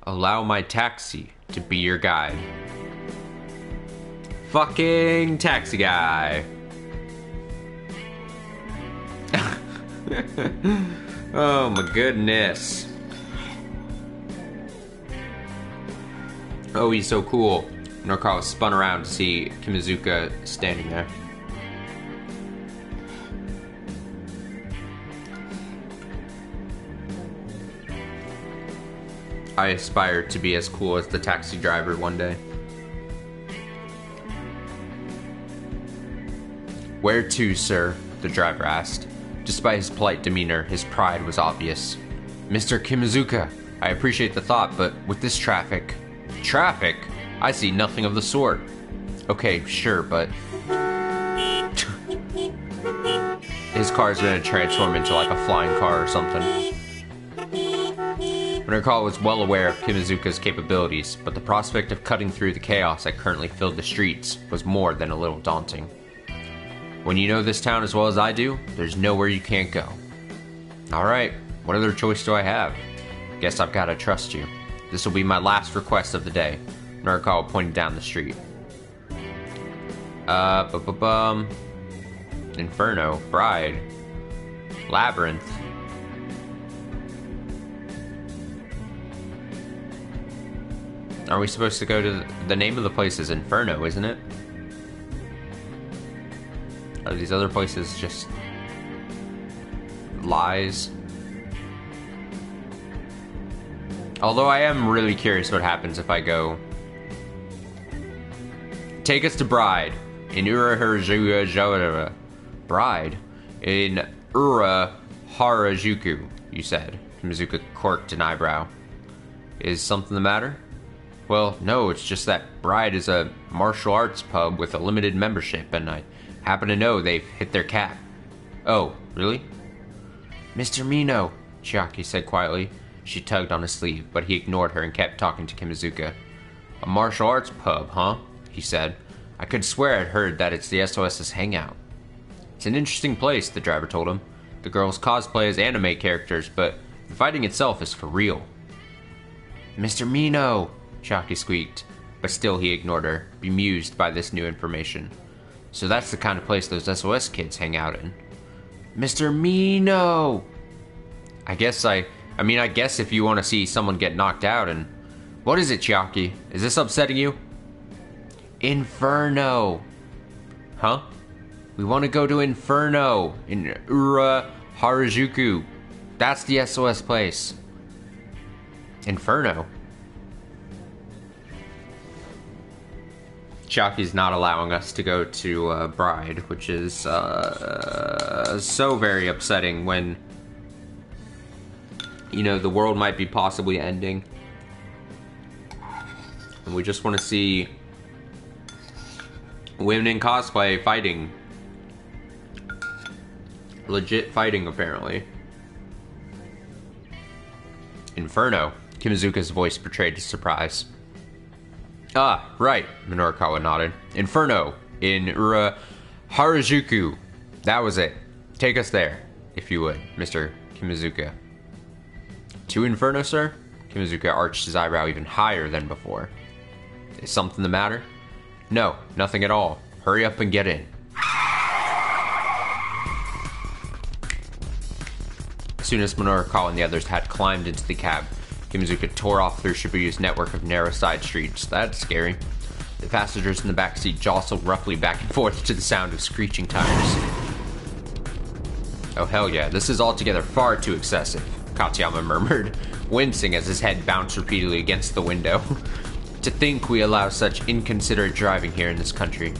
allow my taxi to be your guide. Fucking taxi guy. Oh my goodness. Oh, he's so cool. Norikawa spun around to see Kimizuka standing there. I aspire to be as cool as the taxi driver one day. Where to, sir? The driver asked. Despite his polite demeanor, his pride was obvious. Mr. Kimizuka, I appreciate the thought, but with this traffic... Traffic? I see nothing of the sort. Okay, sure, but... His car's gonna transform into like a flying car or something. Norikawa was well aware of Kimizuka's capabilities, but the prospect of cutting through the chaos that currently filled the streets was more than a little daunting. When you know this town as well as I do, there's nowhere you can't go. Alright, what other choice do I have? Guess I've gotta trust you. This will be my last request of the day. Norikawa pointed down the street. Inferno, Bride, Labyrinth. Are we supposed to go to the name of the place is Inferno, isn't it? Are these other places just lies? Although I am really curious what happens if I go. Take us to Bride in Ura Bride in Ura Harajuku, you said. Mizuka quirked an eyebrow. Is something the matter? Well, no, it's just that Bride is a martial arts pub with a limited membership, and I happen to know they've hit their cap. Oh, really? Mr. Mino, Chiaki said quietly. She tugged on his sleeve, but he ignored her and kept talking to Kimizuka. A martial arts pub, huh? He said. I could swear I'd heard that it's the SOS's hangout. It's an interesting place, the driver told him. The girls cosplay as anime characters, but the fighting itself is for real. Mr. Mino, Chiaki squeaked, but still he ignored her, bemused by this new information. So that's the kind of place those SOS kids hang out in. Mr. Mino! I guess if you want to see someone get knocked out and... What is it, Chiaki? Is this upsetting you? Inferno! Huh? We want to go to Inferno in Ura Harajuku. That's the SOS place. Inferno? Chiaki's not allowing us to go to Bride, which is so very upsetting when, you know, the world might be possibly ending. And we just want to see women in cosplay fighting. Legit fighting, apparently. Inferno. Kimizuka's voice betrayed his surprise. Ah, right, Norikawa nodded. Inferno, in Ura Harajuku. That was it. Take us there, if you would, Mr. Kimizuka. To Inferno, sir? Kimizuka arched his eyebrow even higher than before. Is something the matter? No, nothing at all. Hurry up and get in. As soon as Norikawa and the others had climbed into the cab, Kimizuka tore off through Shibuya's network of narrow side streets. That's scary. The passengers in the backseat jostled roughly back and forth to the sound of screeching tires. Oh hell yeah, this is altogether far too excessive, Katsuyama murmured, wincing as his head bounced repeatedly against the window. To think we allow such inconsiderate driving here in this country.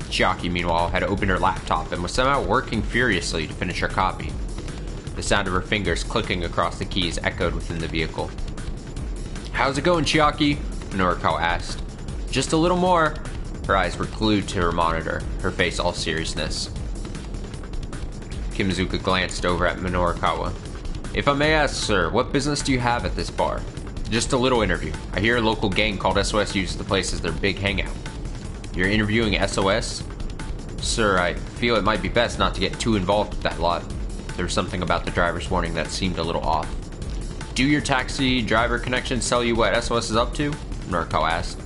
Chiaki, meanwhile, had opened her laptop and was somehow working furiously to finish her copy. The sound of her fingers clicking across the keys echoed within the vehicle. "How's it going, Chiaki?" Norikawa asked. "Just a little more." Her eyes were glued to her monitor, her face all seriousness. Kimazuka glanced over at Minorikawa. "If I may ask, sir, what business do you have at this bar?" "Just a little interview. I hear a local gang called SOS uses the place as their big hangout." "You're interviewing SOS?" "Sir, I feel it might be best not to get too involved with that lot." There was something about the driver's warning that seemed a little off. "Do your taxi driver connections tell you what SOS is up to?" Norikawa asked.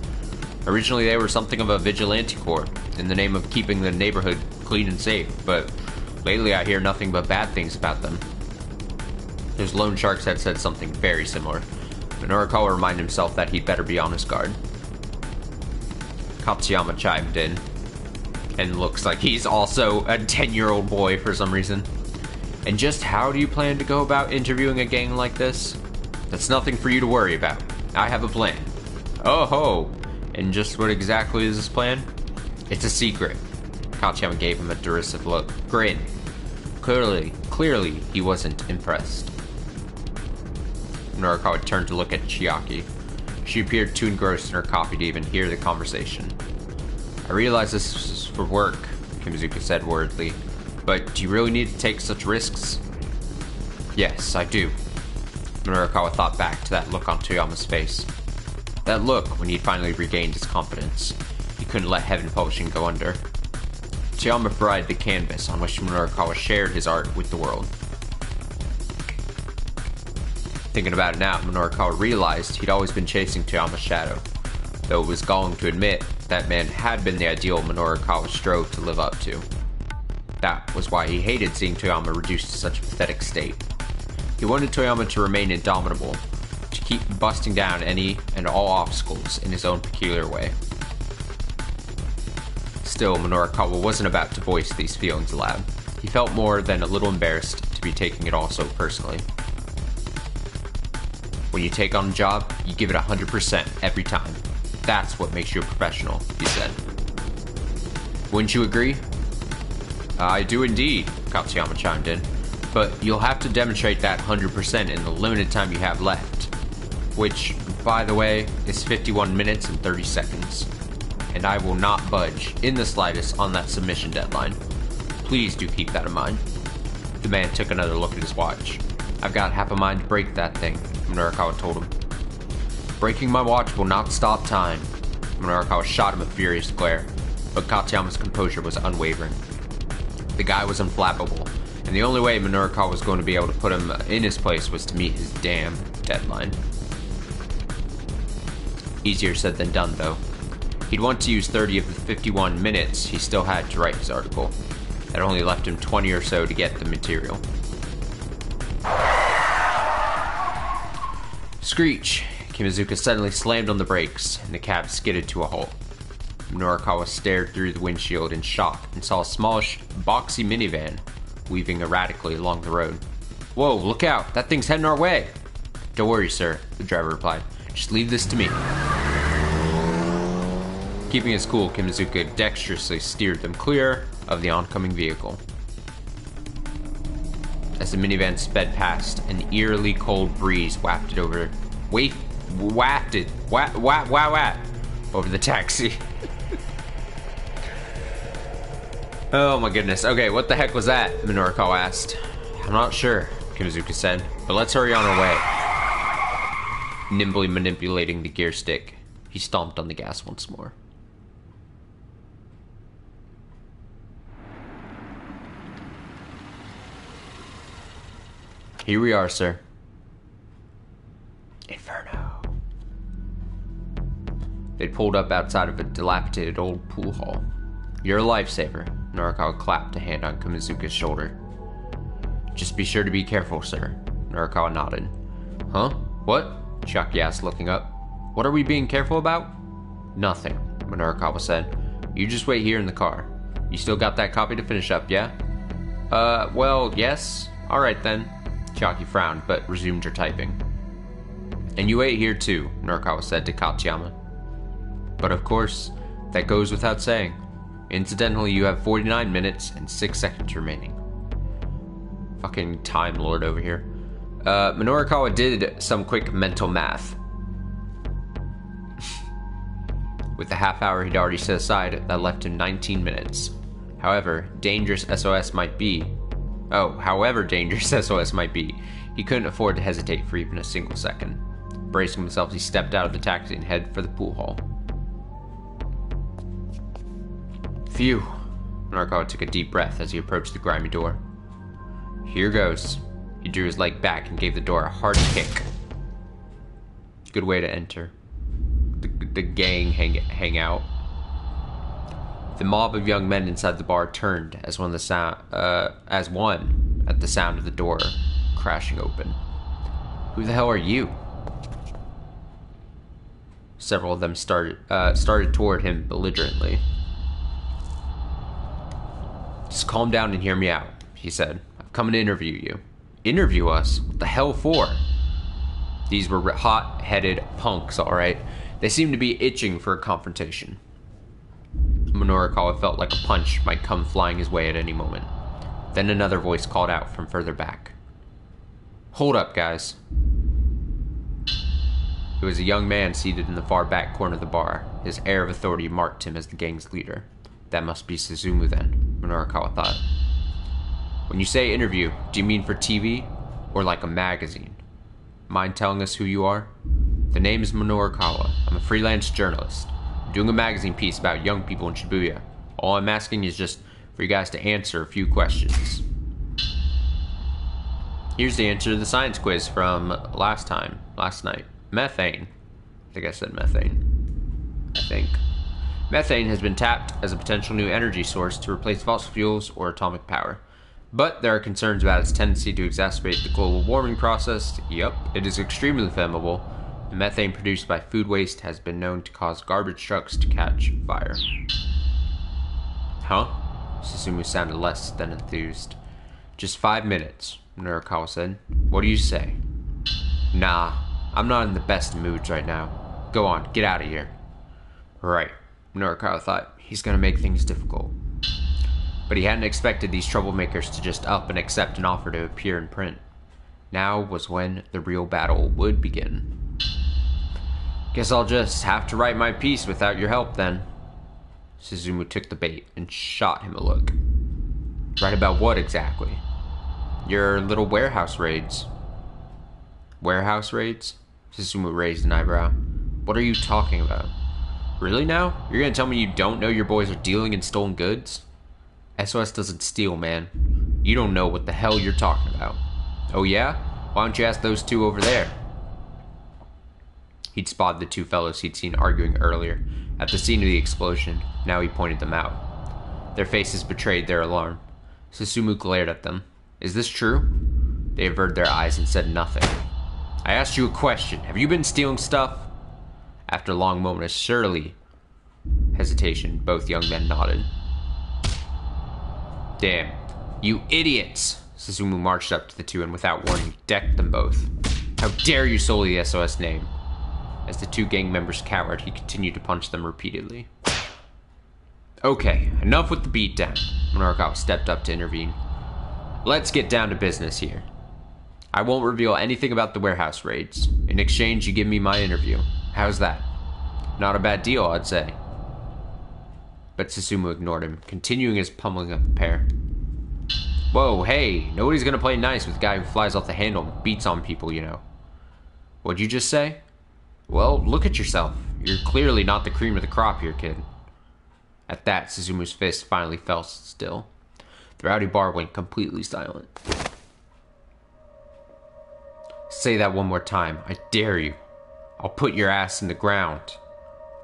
"Originally they were something of a vigilante corps, in the name of keeping the neighborhood clean and safe, but lately I hear nothing but bad things about them." His loan sharks had said something very similar, but Norikawa reminded himself that he'd better be on his guard. Katsuyama chimed in, and looks like he's also a 10-year-old boy for some reason. "And just how do you plan to go about interviewing a gang like this?" "That's nothing for you to worry about. I have a plan." "Oh ho! And just what exactly is this plan?" "It's a secret." Katsuyama gave him a derisive look. Grin. Clearly, he wasn't impressed. Norikawa turned to look at Chiaki. She appeared too engrossed in her copy to even hear the conversation. "I realize this is for work," Kimazuka said worriedly, "but do you really need to take such risks?" "Yes, I do." Norikawa thought back to that look on Toyama's face. That look when he'd finally regained his confidence. He couldn't let Heaven Publishing go under. Toyama provided the canvas on which Norikawa shared his art with the world. Thinking about it now, Norikawa realized he'd always been chasing Toyama's shadow, though it was galling to admit that man had been the ideal Norikawa strove to live up to. That was why he hated seeing Toyama reduced to such a pathetic state. He wanted Toyama to remain indomitable, to keep busting down any and all obstacles in his own peculiar way. Still, Norikawa wasn't about to voice these feelings aloud. He felt more than a little embarrassed to be taking it all so personally. "When you take on a job, you give it 100% every time. That's what makes you a professional," he said. "Wouldn't you agree?" "I do indeed," Katsuyama chimed in. "But you'll have to demonstrate that 100% in the limited time you have left. Which, by the way, is 51 minutes and 30 seconds. And I will not budge, in the slightest, on that submission deadline. Please do keep that in mind." The man took another look at his watch. "I've got half a mind to break that thing," Norikawa told him. "Breaking my watch will not stop time." Norikawa shot him a furious glare, but Katsuyama's composure was unwavering. The guy was unflappable, and the only way Norikawa was going to be able to put him in his place was to meet his damn deadline. Easier said than done, though. He'd want to use 30 of the 51 minutes he still had to write his article. That only left him 20 or so to get the material. Screech! Kimazuka suddenly slammed on the brakes, and the cab skidded to a halt. Norikawa stared through the windshield in shock and saw a smallish, boxy minivan weaving erratically along the road. "Whoa, look out! That thing's heading our way!" "Don't worry, sir," the driver replied. "Just leave this to me." Keeping his cool, Kimazuka dexterously steered them clear of the oncoming vehicle. As the minivan sped past, an eerily cold breeze wafted over over the taxi. Oh my goodness. Okay, what the heck was that? Norikawa asked. "I'm not sure," Kimazuka said, "but let's hurry on our way." Nimbly manipulating the gear stick, he stomped on the gas once more. "Here we are, sir." Inferno. They pulled up outside of a dilapidated old pool hall. "You're a lifesaver." Norikawa clapped a hand on Kimazuka's shoulder. "Just be sure to be careful, sir." Norikawa nodded. "Huh? What?" Chiaki asked, looking up. "What are we being careful about?" "Nothing," Norikawa said. "You just wait here in the car. You still got that copy to finish up, yeah?" Well, yes. Alright then." Chiaki frowned, but resumed her typing. "And you wait here too," Norikawa said to Katsuyama. But of course, that goes without saying. Incidentally, you have 49 minutes and 6 seconds remaining. Fucking Time Lord over here. Minorikawa did some quick mental math. With the half hour he'd already set aside, that left him 19 minutes. However dangerous SOS might be, he couldn't afford to hesitate for even a single second. Bracing himself, he stepped out of the taxi and headed for the pool hall. Phew. Minorikawa took a deep breath as he approached the grimy door. Here goes. He drew his leg back and gave the door a hard kick. Good way to enter. The gang hang out. The mob of young men inside the bar turned as one at the sound of the door crashing open. Who the hell are you? Several of them started toward him belligerently. Just calm down and hear me out, he said. I've come to interview you. Interview us? What the hell for? These were hot-headed punks, alright? They seemed to be itching for a confrontation. Minorikawa felt like a punch might come flying his way at any moment. Then another voice called out from further back. Hold up, guys. It was a young man seated in the far back corner of the bar. His air of authority marked him as the gang's leader. That must be Suzumu then, Minorikawa thought. When you say interview, do you mean for TV or like a magazine? Mind telling us who you are? The name is Minorikawa. I'm a freelance journalist. I'm doing a magazine piece about young people in Shibuya. All I'm asking is just for you guys to answer a few questions. Here's the answer to the science quiz from last night. Methane. I think I said methane. Methane has been tapped as a potential new energy source to replace fossil fuels or atomic power. But there are concerns about its tendency to exacerbate the global warming process. Yup, it is extremely flammable. The methane produced by food waste has been known to cause garbage trucks to catch fire. Huh? Suzumu sounded less than enthused. Just 5 minutes, Minorikawa said. What do you say? Nah, I'm not in the best of moods right now. Go on, get out of here. Right, Minorikawa thought. He's gonna make things difficult. But he hadn't expected these troublemakers to just up and accept an offer to appear in print. Now was when the real battle would begin. Guess I'll just have to write my piece without your help then. Suzumu took the bait and shot him a look. Write about what exactly? Your little warehouse raids. Warehouse raids? Suzumu raised an eyebrow. What are you talking about? Really now? You're gonna tell me you don't know your boys are dealing in stolen goods? SOS doesn't steal, man. You don't know what the hell you're talking about. Oh yeah? Why don't you ask those two over there? He'd spotted the two fellows he'd seen arguing earlier at the scene of the explosion. Now he pointed them out. Their faces betrayed their alarm. Suzumu glared at them. Is this true? They averted their eyes and said nothing. I asked you a question. Have you been stealing stuff? After a long moment of surly hesitation, both young men nodded. Damn. You idiots! Suzumu marched up to the two and without warning decked them both. How dare you sully the SOS name? As the two gang members cowered, he continued to punch them repeatedly. Okay, enough with the beatdown. Minorikawa stepped up to intervene. Let's get down to business here. I won't reveal anything about the warehouse raids. In exchange, you give me my interview. How's that? Not a bad deal, I'd say. But Suzumu ignored him, continuing his pummeling of the pair. Whoa, hey, nobody's gonna play nice with a guy who flies off the handle and beats on people, you know. What'd you just say? Well, look at yourself. You're clearly not the cream of the crop here, kid. At that, Suzumu's fist finally fell still. The rowdy bar went completely silent. Say that one more time. I dare you. I'll put your ass in the ground.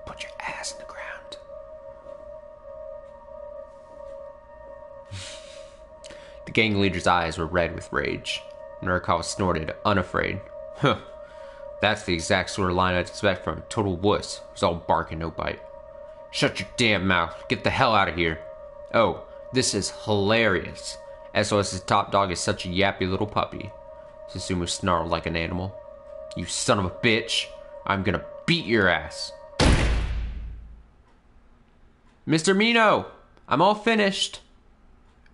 Put your ass in the ground. The gang leader's eyes were red with rage. Minorikawa snorted, unafraid. Huh. That's the exact sort of line I'd expect from a total wuss who's all bark and no bite. Shut your damn mouth. Get the hell out of here. Oh, this is hilarious. SOS's top dog is such a yappy little puppy. Suzumu snarled like an animal. You son of a bitch. I'm gonna beat your ass. Mr. Mino, I'm all finished.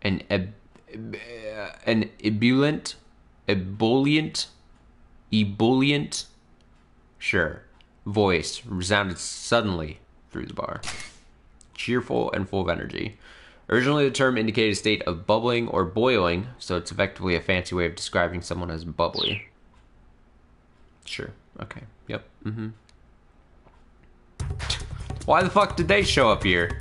An ebullient, sure, voice resounded suddenly through the bar. Cheerful and full of energy. Originally, the term indicated a state of bubbling or boiling, so it's effectively a fancy way of describing someone as bubbly. Sure. Okay. Yep. Mm-hmm. Why the fuck did they show up here?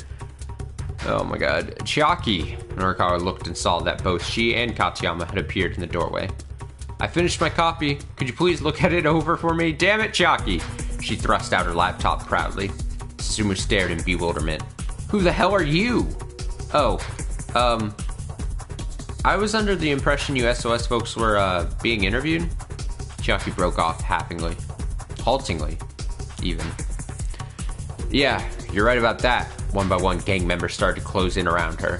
Oh my god. Chiaki. Norikawa looked and saw that both she and Katayama had appeared in the doorway. I finished my copy. Could you please look at it over for me? Damn it, Chiaki! She thrust out her laptop proudly. Susumu stared in bewilderment. Who the hell are you? Oh, I was under the impression you SOS folks were, being interviewed? Chiaki broke off haltingly, even. Yeah, you're right about that. One by one, gang members started to close in around her.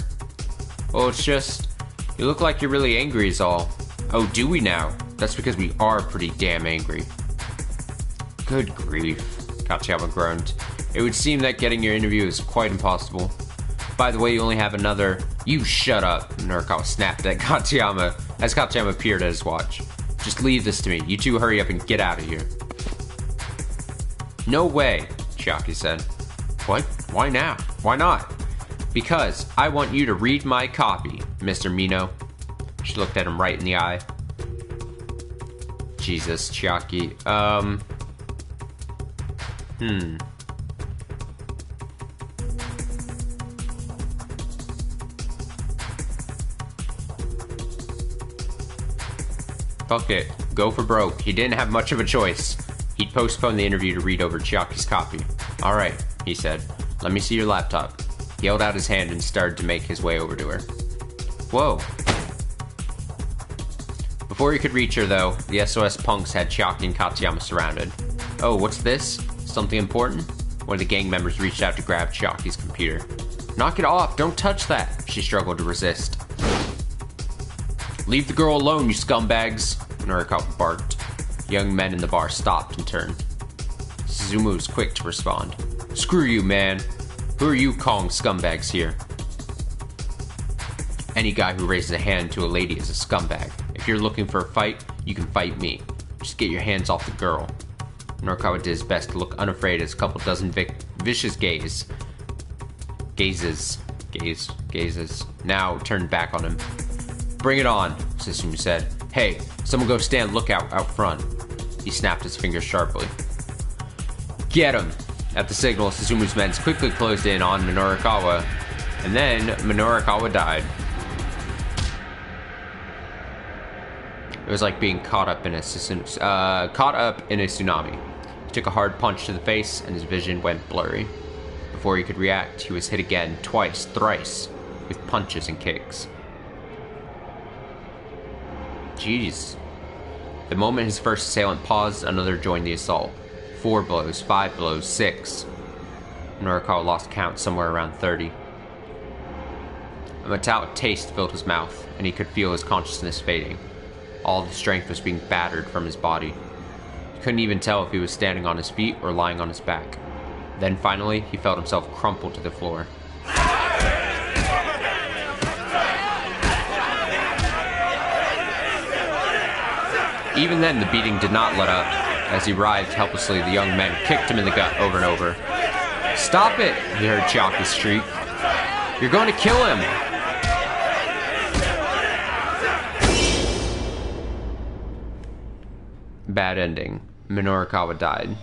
Well, it's just, you look like you're really angry is all. Oh, do we now? That's because we are pretty damn angry. Good grief, Katayama groaned. It would seem that getting your interview is quite impossible. By the way, you only have another... You shut up, Norikawa snapped at Katayama as Katayama peered at his watch. Just leave this to me. You two hurry up and get out of here. No way, Chiaki said. What? Why now? Why not? Because I want you to read my copy, Mr. Mino. She looked at him right in the eye. Jesus, Chiaki. Fuck it. Go for broke. He didn't have much of a choice. He'd postponed the interview to read over Chiaki's copy. Alright, he said. Let me see your laptop. He held out his hand and started to make his way over to her. Whoa. Before he could reach her, though, the SOS punks had Chiaki and Katayama surrounded. Oh, what's this? Something important? One of the gang members reached out to grab Chiaki's computer. Knock it off! Don't touch that! She struggled to resist. Leave the girl alone, you scumbags! Norikawa barked. Young men in the bar stopped and turned. Susumu was quick to respond. Screw you, man. Who are you calling scumbags here? Any guy who raises a hand to a lady is a scumbag. If you're looking for a fight, you can fight me. Just get your hands off the girl. Norikawa did his best to look unafraid as a couple dozen vicious gazes now turned back on him. Bring it on, Susumu said. Hey, someone go stand lookout out front. He snapped his fingers sharply. Get him! At the signal, Susumu's men quickly closed in on Minorikawa, and then Minorikawa died. It was like being caught up in a tsunami. He took a hard punch to the face, and his vision went blurry. Before he could react, he was hit again, twice, thrice, with punches and kicks. Jeez. The moment his first assailant paused, another joined the assault. 4 blows, 5 blows, 6. Norikawa lost count somewhere around 30. A metallic taste filled his mouth, and he could feel his consciousness fading. All the strength was being battered from his body. He couldn't even tell if he was standing on his feet or lying on his back. Then finally, he felt himself crumple to the floor. Even then, the beating did not let up. As he writhed helplessly, the young men kicked him in the gut over and over. Stop it! He heard Chiaki shriek. You're going to kill him! Bad ending. Minorikawa died.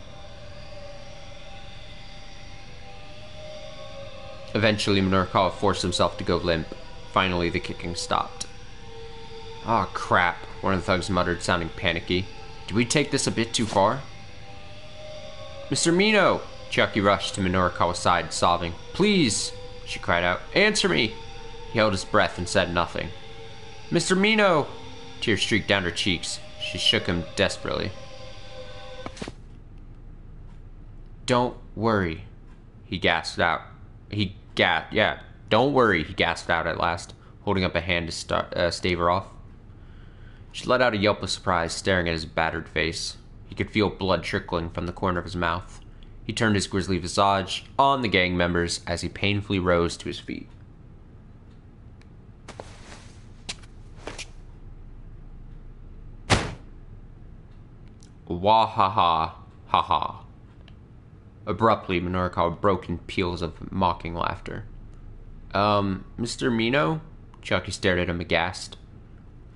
Eventually, Minorikawa forced himself to go limp. Finally, the kicking stopped. Oh, crap, one of the thugs muttered, sounding panicky. Did we take this a bit too far? Mr. Mino! Chiaki rushed to Minorikawa's side, sobbing. Please! She cried out. Answer me! He held his breath and said nothing. Mr. Mino! Tears streaked down her cheeks. She shook him desperately. Don't worry, he gasped out. Don't worry, he gasped out at last, holding up a hand to stave her off. She let out a yelp of surprise, staring at his battered face. He could feel blood trickling from the corner of his mouth. He turned his grisly visage on the gang members as he painfully rose to his feet. Wah-ha-ha, ha-ha. Abruptly, Minorikawa broke in peals of mocking laughter. Mr. Mino? Chucky stared at him aghast.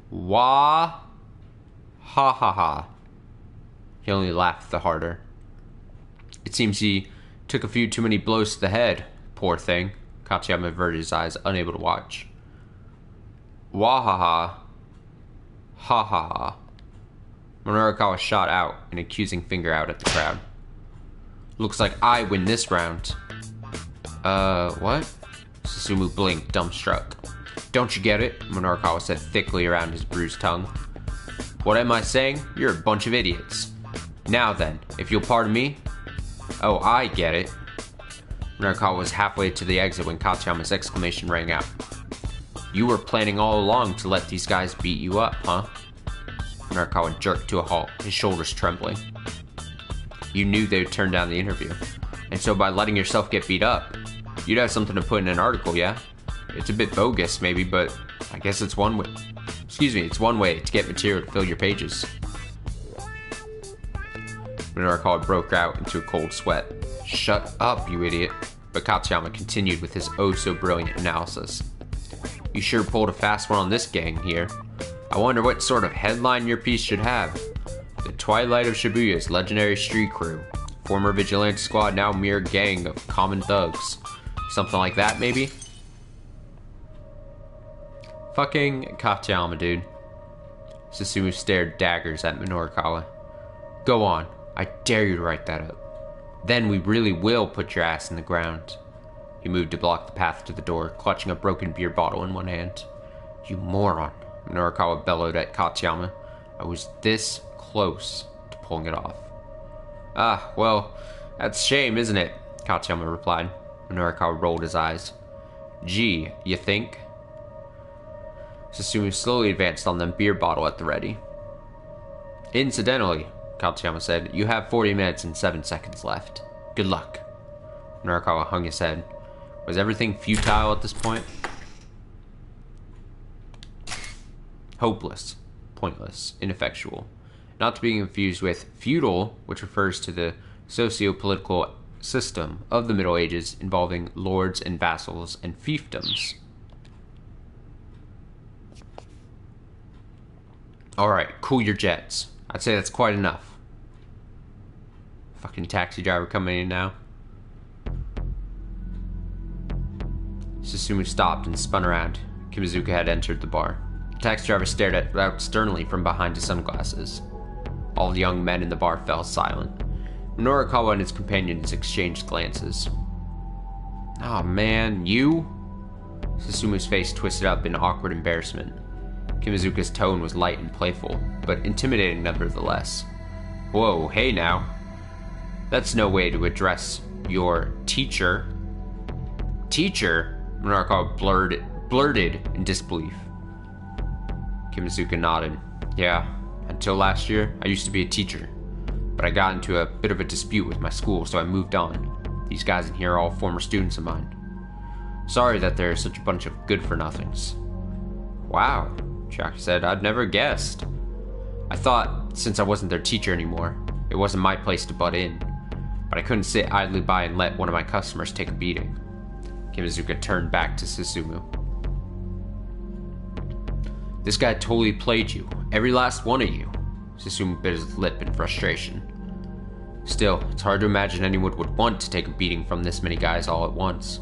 Wah, ha ha ha. He only laughed the harder. It seems he took a few too many blows to the head, poor thing. Kachiyama averted his eyes, unable to watch. Wah ha ha. Ha ha ha. Minorikawa shot out, an accusing finger out at the crowd. Looks like I win this round. What? Susumu blinked, dumbstruck. Don't you get it? Minorikawa said thickly around his bruised tongue. What am I saying? You're a bunch of idiots. Now then, if you'll pardon me. Oh, I get it. Minorikawa was halfway to the exit when Kachiyama's exclamation rang out. You were planning all along to let these guys beat you up, huh? Minorikawa jerked to a halt, his shoulders trembling. You knew they would turn down the interview, and so by letting yourself get beat up, you'd have something to put in an article, yeah? It's a bit bogus, maybe, but I guess it's one way. It's one way to get material to fill your pages. Minorikawa broke out into a cold sweat. Shut up, you idiot. But Kachiyama continued with his oh-so-brilliant analysis. You sure pulled a fast one on this gang here. I wonder what sort of headline your piece should have. The Twilight of Shibuya's legendary street crew. Former vigilante squad, now mere gang of common thugs. Something like that, maybe? Fucking Kachiyama, dude. Susumu stared daggers at Minorikawa. Go on. I dare you to write that up. Then we really will put your ass in the ground. He moved to block the path to the door, clutching a broken beer bottle in one hand. You moron, Minorikawa bellowed at Kachiyama. I was this close to pulling it off. Ah, well, that's a shame, isn't it? Kachiyama replied. Minorikawa rolled his eyes. Gee, you think? Susumu slowly advanced on the beer bottle at the ready. Incidentally, Kachiyama said, you have 40 minutes and 7 seconds left. Good luck. Minorikawa hung his head. Was everything futile at this point? Hopeless, pointless, ineffectual. Not to be confused with feudal, which refers to the socio-political system of the Middle Ages involving lords and vassals and fiefdoms. Alright, cool your jets. I'd say that's quite enough. Fucking taxi driver coming in now. Susumu stopped and spun around. Kimazuka had entered the bar. The taxi driver stared out sternly from behind his sunglasses. All the young men in the bar fell silent. Minorikawa and his companions exchanged glances. Oh man, you? Susumu's face twisted up in awkward embarrassment. Kimazuka's tone was light and playful, but intimidating nevertheless. Whoa, hey now. That's no way to address your teacher. Teacher? Minorikawa blurted in disbelief. Kimazuka nodded. Yeah, until last year, I used to be a teacher. But I got into a bit of a dispute with my school, so I moved on. These guys in here are all former students of mine. Sorry that they're such a bunch of good-for-nothings. Wow, Chuck said. I'd never guessed. I thought, since I wasn't their teacher anymore, it wasn't my place to butt in. But I couldn't sit idly by and let one of my customers take a beating. Kimazuka turned back to Susumu. This guy totally played you. Every last one of you. Susumu bit his lip in frustration. Still, it's hard to imagine anyone would want to take a beating from this many guys all at once.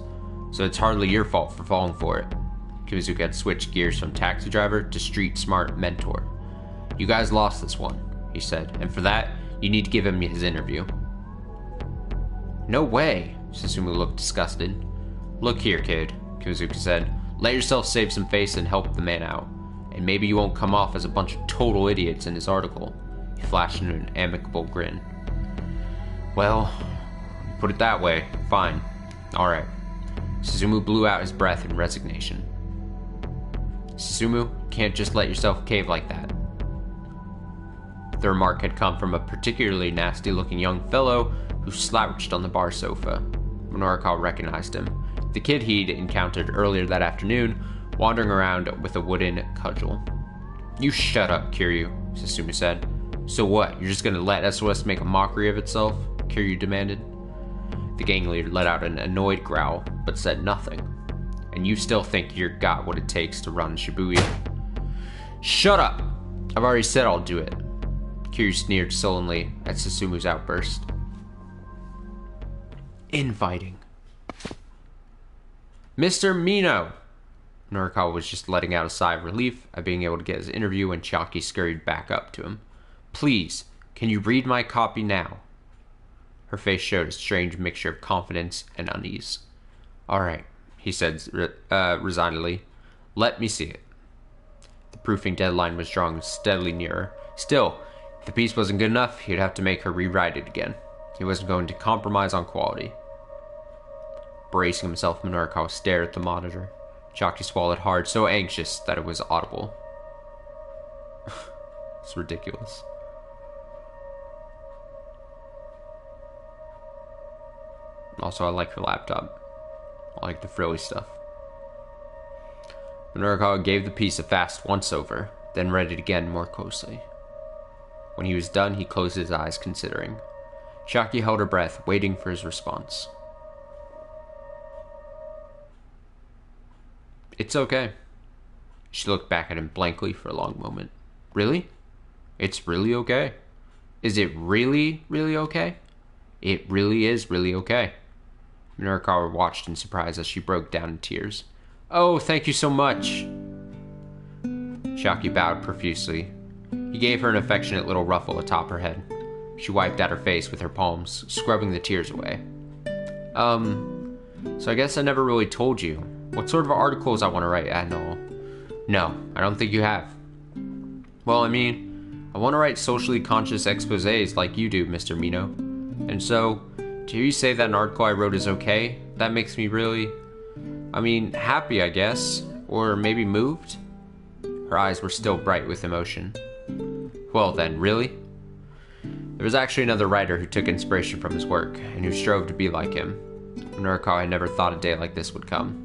So it's hardly your fault for falling for it. Kimazuka had switched gears from taxi driver to street smart mentor. You guys lost this one, he said, and for that, you need to give him his interview. No way, Susumu looked disgusted. Look here, kid, Kimazuka said. Let yourself save some face and help the man out. And maybe you won't come off as a bunch of total idiots in his article. He flashed into an amicable grin. Well, put it that way, fine. Alright. Susumu blew out his breath in resignation. Susumu, can't just let yourself cave like that. The remark had come from a particularly nasty-looking young fellow who slouched on the bar sofa. Minorikawa recognized him. The kid he'd encountered earlier that afternoon, wandering around with a wooden cudgel. "You shut up, Kiryu," Susumu said. "So what, you're just gonna let SOS make a mockery of itself?" Kiryu demanded. The gang leader let out an annoyed growl, but said nothing. "And you still think you've got what it takes to run Shibuya?" "Shut up! I've already said I'll do it." Kiryu sneered sullenly at Susumu's outburst. Infighting. "Mr. Mino!" Minorikawa was just letting out a sigh of relief at being able to get his interview when Chiaki scurried back up to him. "Please, can you read my copy now?" Her face showed a strange mixture of confidence and unease. "All right," he said resignedly. "Let me see it." The proofing deadline was drawing steadily nearer. Still, if the piece wasn't good enough, he'd have to make her rewrite it again. He wasn't going to compromise on quality. Bracing himself, Minorikawa stared at the monitor. Chiaki swallowed hard, so anxious that it was audible. It's ridiculous. Also, I like her laptop. I like the frilly stuff. Minorikawa gave the piece a fast once-over, then read it again more closely. When he was done, he closed his eyes, considering. Chiaki held her breath, waiting for his response. "It's okay." She looked back at him blankly for a long moment. "Really? It's really okay? Is it really, really okay?" "It really is really okay." Minorikawa watched in surprise as she broke down in tears. "Oh, thank you so much." Chiaki bowed profusely. He gave her an affectionate little ruffle atop her head. She wiped at her face with her palms, scrubbing the tears away. So I guess I never really told you what sort of articles I want to write and all." "No, I don't think you have." "Well, I mean, I want to write socially conscious exposés like you do, Mr. Mino. And so, to hear you say that an article I wrote is okay, that makes me really, happy, I guess. Or maybe moved?" Her eyes were still bright with emotion. "Well then, really?" There was actually another writer who took inspiration from his work, and who strove to be like him. Minorikawa had never thought a day like this would come.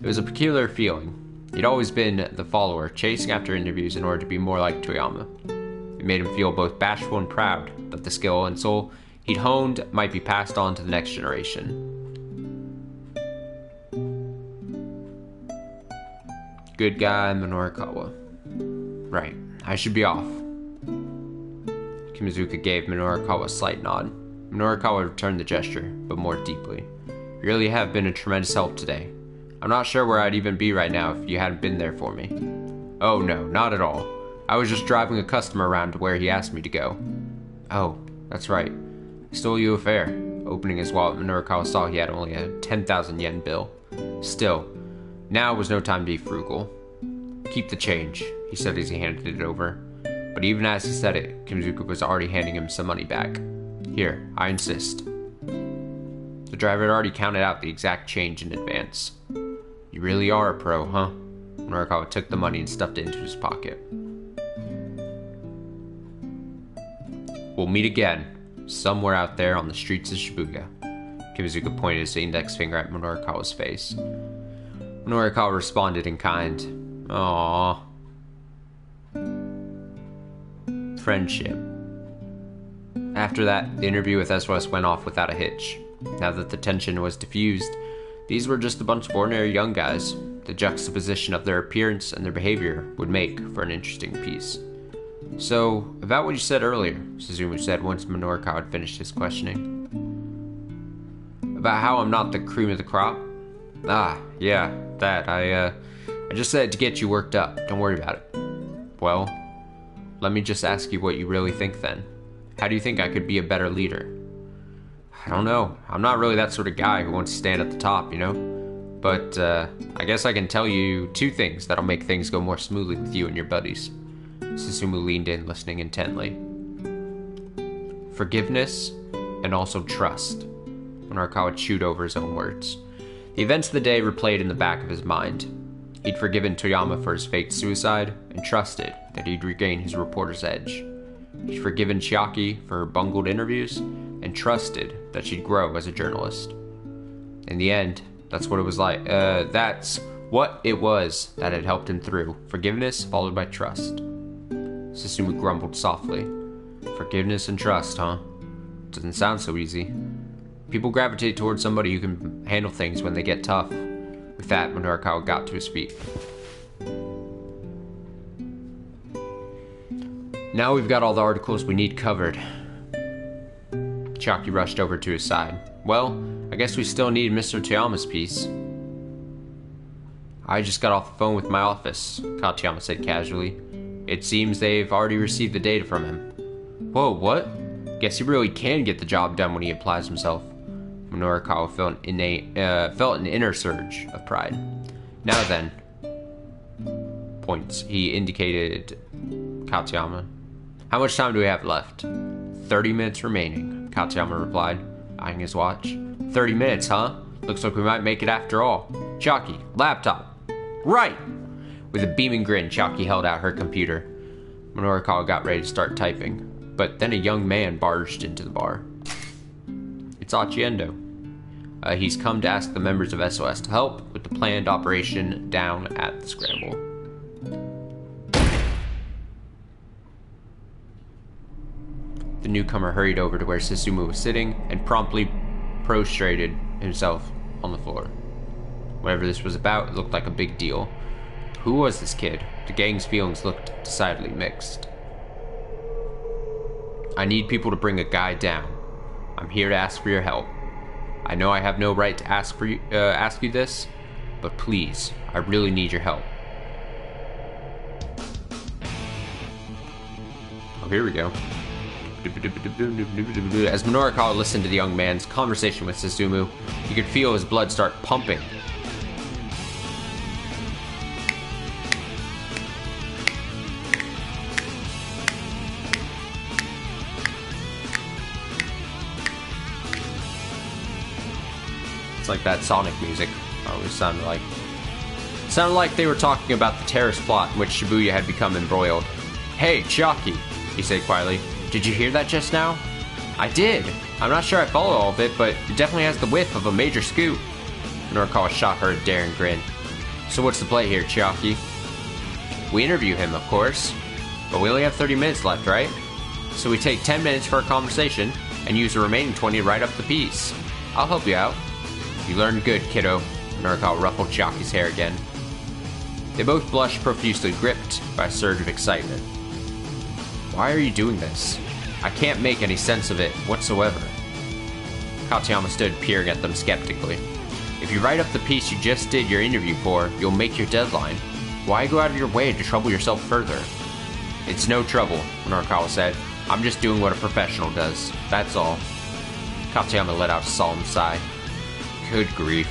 It was a peculiar feeling. He'd always been the follower, chasing after interviews in order to be more like Toyama. It made him feel both bashful and proud that the skill and soul he'd honed might be passed on to the next generation. Good guy Minorikawa. Right, I should be off. Kimizuka gave Minorikawa a slight nod. Minorikawa returned the gesture, but more deeply. "You really have been a tremendous help today. I'm not sure where I'd even be right now if you hadn't been there for me." "Oh no, not at all. I was just driving a customer around to where he asked me to go." "Oh, that's right. I stole you a fare." Opening his wallet, Minorikawa saw he had only a 10,000 yen bill. Still, now was no time to be frugal. "Keep the change," he said as he handed it over. But even as he said it, Kimizuka was already handing him some money back. "Here, I insist." The driver had already counted out the exact change in advance. "You really are a pro, huh?" Minorikawa took the money and stuffed it into his pocket. "We'll meet again, somewhere out there on the streets of Shibuya." Kimizuka pointed his index finger at Minorikawa's face. Minorikawa responded in kind. "Aww." Friendship. After that, the interview with SOS went off without a hitch. Now that the tension was diffused, these were just a bunch of ordinary young guys. The juxtaposition of their appearance and their behavior would make for an interesting piece. "So, about what you said earlier," Susumu said once Minorikawa had finished his questioning. "About how I'm not the cream of the crop?" "Ah, yeah, that. I just said it to get you worked up. Don't worry about it." "Well, let me just ask you what you really think then. How do you think I could be a better leader?" "I don't know. I'm not really that sort of guy who wants to stand at the top, you know? But, I guess I can tell you 2 things that'll make things go more smoothly with you and your buddies." Susumu leaned in, listening intently. "Forgiveness, and also trust." Minorikawa chewed over his own words. The events of the day replayed in the back of his mind. He'd forgiven Toyama for his faked suicide, and trusted that he'd regain his reporter's edge. He'd forgiven Chiaki for her bungled interviews, and trusted that she'd grow as a journalist. In the end, that's what it was like. That's what it was that had helped him through. Forgiveness followed by trust. Susumu grumbled softly. Forgiveness and trust, huh? Doesn't sound so easy. People gravitate towards somebody who can handle things when they get tough. With that, Minorukawa got to his feet. Now we've got all the articles we need covered. Chiaki rushed over to his side. Well, I guess we still need Mr. Toyama's piece. I just got off the phone with my office, Katayama said casually. It seems they've already received the data from him. Whoa, what? Guess he really can get the job done when he applies himself. Minorukawa felt an inner surge of pride. Now then. Points. He indicated Katayama. How much time do we have left? 30 minutes remaining, Katayama replied, eyeing his watch. 30 minutes, huh? Looks like we might make it after all. Chiaki, laptop. Right! With a beaming grin, Chiaki held out her computer. Minorukawa got ready to start typing, but then a young man barged into the bar. It's Achiendo. He's come to ask the members of SOS to help with the planned operation down at the Scramble. The newcomer hurried over to where Susumu was sitting and promptly prostrated himself on the floor. Whatever this was about, it looked like a big deal. Who was this kid? The gang's feelings looked decidedly mixed. I need people to bring a guy down. I'm here to ask for your help. I know I have no right to ask you this, but please, I really need your help. Oh, here we go. As Minorukawa listened to the young man's conversation with Susumu, he could feel his blood start pumping. It's like that Sonic music always sounded like. It sounded like they were talking about the terrorist plot in which Shibuya had become embroiled. Hey, Chiaki, he said quietly. Did you hear that just now? I did. I'm not sure I follow all of it, but it definitely has the whiff of a major scoop. Minorukawa shot her a daring grin. So what's the play here, Chiaki? We interview him, of course. But we only have 30 minutes left, right? So we take 10 minutes for a conversation, and use the remaining 20 to write up the piece. I'll help you out. You learned good, kiddo. Minorukawa ruffled Chiaki's hair again. They both blushed profusely, gripped by a surge of excitement. Why are you doing this? I can't make any sense of it whatsoever. Katayama stood peering at them skeptically. If you write up the piece you just did your interview for, you'll make your deadline. Why go out of your way to trouble yourself further? It's no trouble, Minorukawa said. I'm just doing what a professional does. That's all. Katayama let out a solemn sigh. Good grief.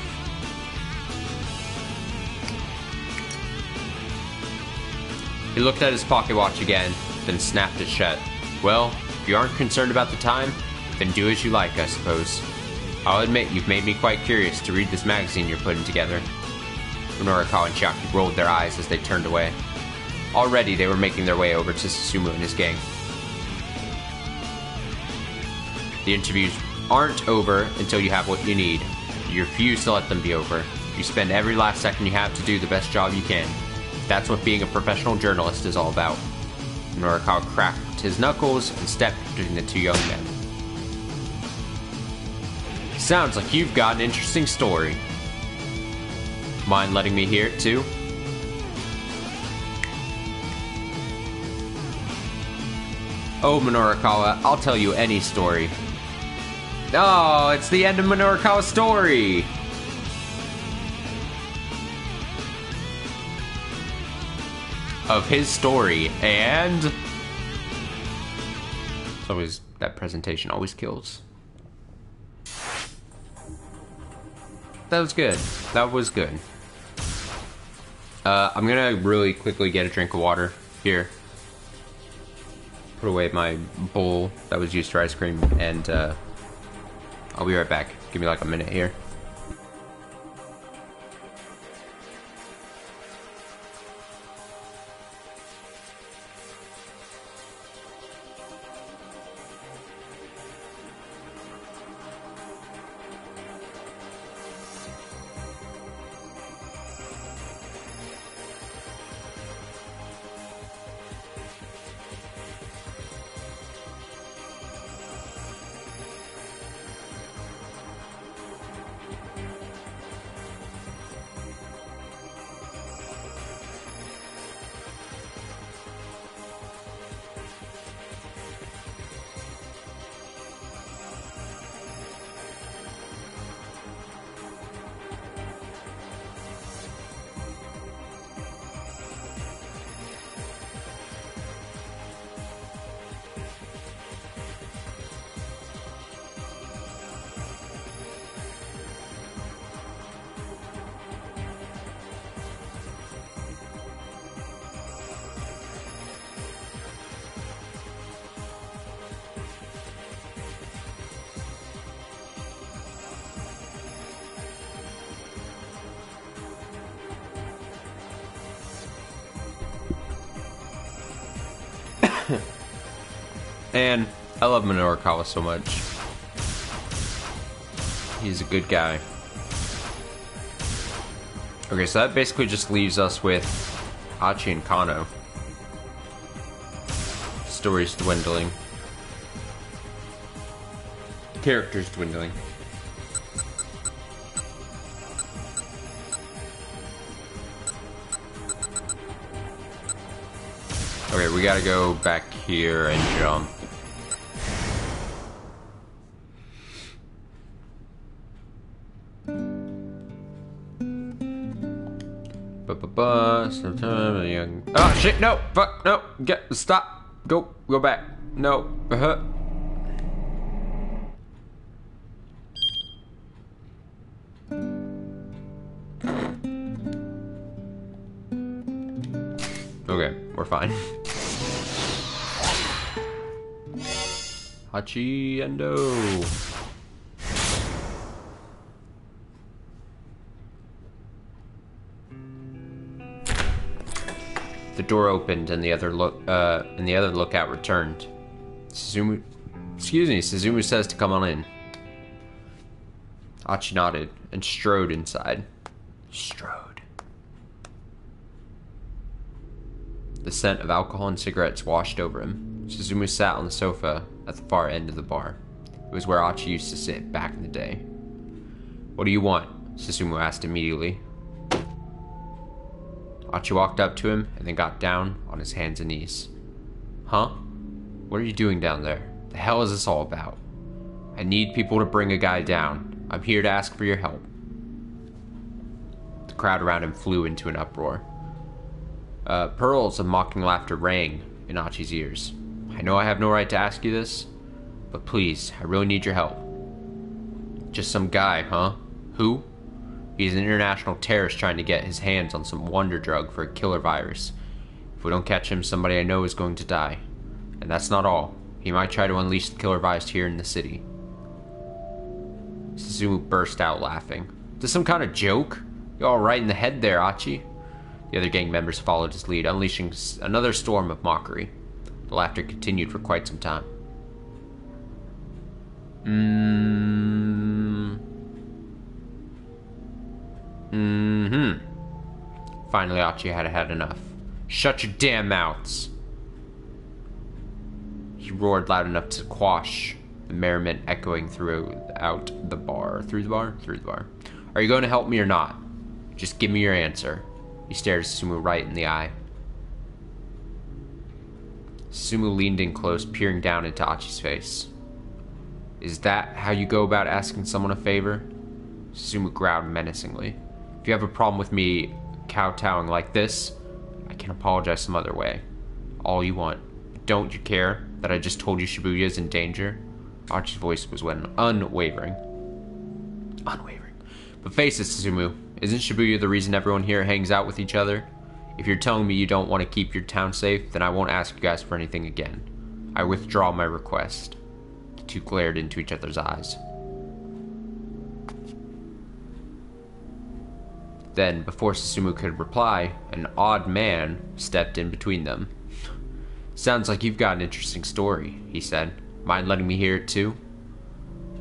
He looked at his pocket watch again, then snapped it shut. Well, if you aren't concerned about the time, then do as you like, I suppose. I'll admit you've made me quite curious to read this magazine you're putting together. Minorukawa and Chiaki rolled their eyes as they turned away. Already they were making their way over to Susumu and his gang. The interviews aren't over until you have what you need. You refuse to let them be over. You spend every last second you have to do the best job you can. That's what being a professional journalist is all about. Minorukawa cracked his knuckles and stepped between the two young men. Sounds like you've got an interesting story. Mind letting me hear it too? Oh, Minorukawa, I'll tell you any story. Oh, it's the end of Minorukawa's story! Of his story, and... It's always, that presentation always kills. That was good. That was good. I'm gonna really quickly get a drink of water. Here. Put away my bowl that was used for ice cream, and I'll be right back. Give me like a minute here. And I love Minorikawa so much. He's a good guy. Okay, so that basically just leaves us with Hachi and Kano. Story's dwindling. Characters dwindling. Okay, we gotta go back here and jump. Sometime young. Oh shit! No! Fuck! No! Stop! Go back! No! Okay, we're fine. Hachi Endo. The door opened and the other lookout returned. Suzumu says to come on in. Hachi nodded and strode inside. The scent of alcohol and cigarettes washed over him. Suzumu sat on the sofa at the far end of the bar. It was where Hachi used to sit back in the day. What do you want? Suzumu asked immediately. Hachi walked up to him and then got down on his hands and knees. Huh? What are you doing down there? The hell is this all about? I need people to bring a guy down. I'm here to ask for your help. The crowd around him flew into an uproar. Pearls of mocking laughter rang in Hachi's ears. I know I have no right to ask you this, but please, I really need your help. Just some guy, huh? Who? He's an international terrorist trying to get his hands on some wonder drug for a killer virus. If we don't catch him, somebody I know is going to die. And that's not all. He might try to unleash the killer virus here in the city. Suzumu burst out laughing. Is this some kind of joke? You're all right in the head there, Hachi. The other gang members followed his lead, unleashing another storm of mockery. The laughter continued for quite some time. Finally, Hachi had enough. Shut your damn mouths! He roared loud enough to quash the merriment echoing throughout the bar. Through the bar? Are you going to help me or not? Just give me your answer. He stared Suzumu right in the eye. Suzumu leaned in close, peering down into Hachi's face. Is that how you go about asking someone a favor? Suzumu growled menacingly. If you have a problem with me kowtowing like this, I can apologize some other way. All you want. But don't you care that I just told you Shibuya is in danger? Hachi's voice was unwavering. But face it, Suzumu, isn't Shibuya the reason everyone here hangs out with each other? If you're telling me you don't want to keep your town safe, then I won't ask you guys for anything again. I withdraw my request. The two glared into each other's eyes. Then, before Suzumu could reply, an odd man stepped in between them. Sounds like you've got an interesting story, he said. Mind letting me hear it too?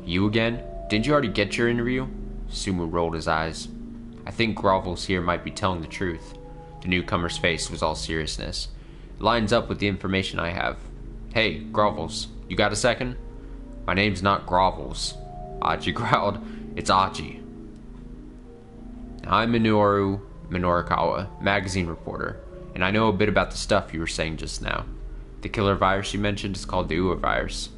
You again? Didn't you already get your interview? Suzumu rolled his eyes. I think Grovels here might be telling the truth. The newcomer's face was all seriousness. It lines up with the information I have. Hey, Grovels, you got a second? My name's not Grovels. Hachi growled. It's Hachi. I'm Minoru Minorikawa, magazine reporter, and I know a bit about the stuff you were saying just now. The killer virus you mentioned is called the Uwa virus.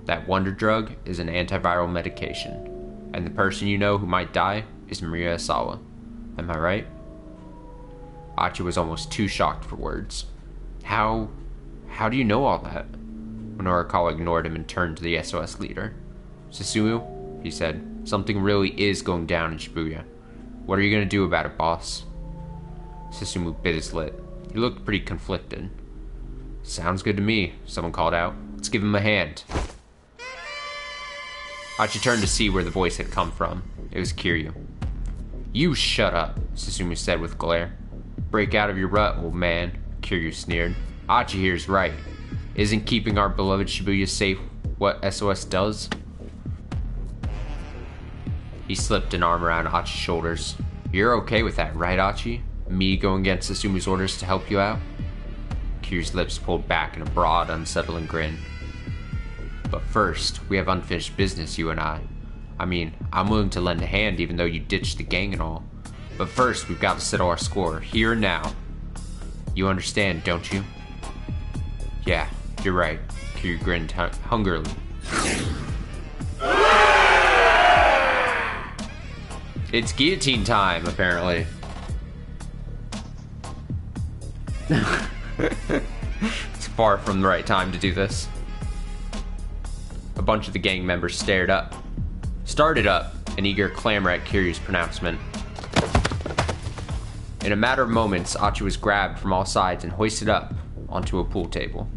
That wonder drug is an antiviral medication, and the person you know who might die is Maria Asawa. Am I right? Hachi was almost too shocked for words. How do you know all that? Minorikawa ignored him and turned to the SOS leader. Suzumu, he said, something really is going down in Shibuya. What are you going to do about it, boss? Suzumu bit his lip. He looked pretty conflicted. Sounds good to me, someone called out. Let's give him a hand. Hachi turned to see where the voice had come from. It was Kiryu. You shut up, Suzumu said with glare. Break out of your rut, old man, Kiryu sneered. Hachi here's right. Isn't keeping our beloved Shibuya safe what SOS does? He slipped an arm around Achi's shoulders. You're okay with that, right, Achi? Me going against Susumu's orders to help you out? Kiryu's lips pulled back in a broad, unsettling grin. But first, we have unfinished business, you and I. I mean, I'm willing to lend a hand even though you ditched the gang and all. But first, we've got to settle our score, here and now. You understand, don't you? Yeah, you're right. Kiryu grinned hungrily. It's guillotine time, apparently. It's far from the right time to do this. A bunch of the gang members started up, an eager clamor at Kiryu's pronouncement. In a matter of moments, Achi was grabbed from all sides and hoisted up onto a pool table.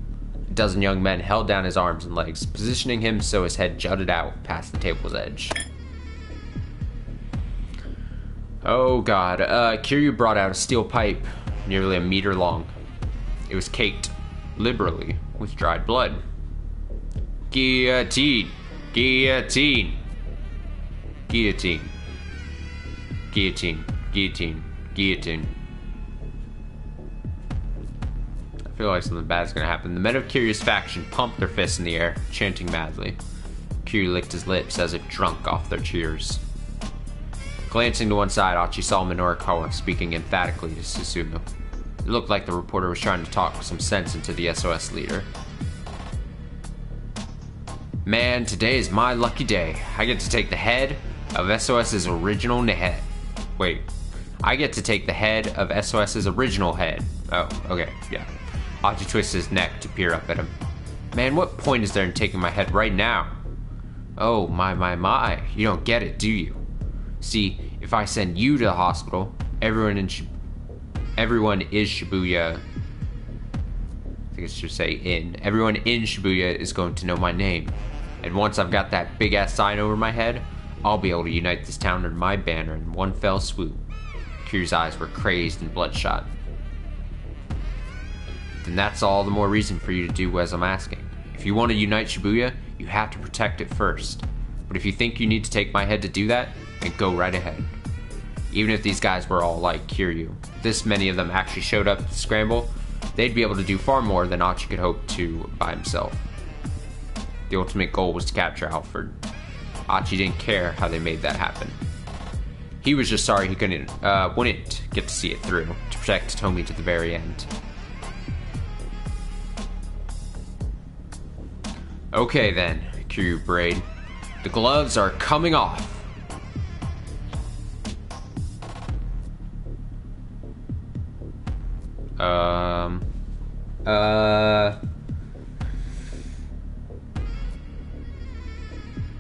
A dozen young men held down his arms and legs, positioning him so his head jutted out past the table's edge. Oh god, Kiryu brought out a steel pipe, nearly a meter long. It was caked liberally with dried blood. Guillotine! Guillotine! Guillotine. Guillotine. Guillotine. Guillotine. I feel like something bad is going to happen. The men of Kiryu's faction pumped their fists in the air, chanting madly. Kiryu licked his lips as if drunk off their cheers. Glancing to one side, Achi saw Minorikawa speaking emphatically to Susumu. It looked like the reporter was trying to talk some sense into the SOS leader. Man, today is my lucky day. I get to take the head of SOS's original head. Wait. I get to take the head of SOS's original head. Oh, okay, yeah. Achi twisted his neck to peer up at him. Man, what point is there in taking my head right now? Oh, my. You don't get it, do you? See, if I send you to the hospital, everyone is Shibuya. I think it should say in. Everyone in Shibuya is going to know my name. And once I've got that big ass sign over my head, I'll be able to unite this town under my banner in one fell swoop. Kiryu's eyes were crazed and bloodshot. Then that's all the more reason for you to do as I'm asking. If you want to unite Shibuya, you have to protect it first. But if you think you need to take my head to do that, then go right ahead. Even if these guys were all like Kiryu, this many of them actually showed up at the scramble, they'd be able to do far more than Achi could hope to by himself. The ultimate goal was to capture Alfred. Achi didn't care how they made that happen. He was just sorry he wouldn't get to see it through, to protect Tomi to the very end. Okay then, Kiryu brayed. The gloves are coming off.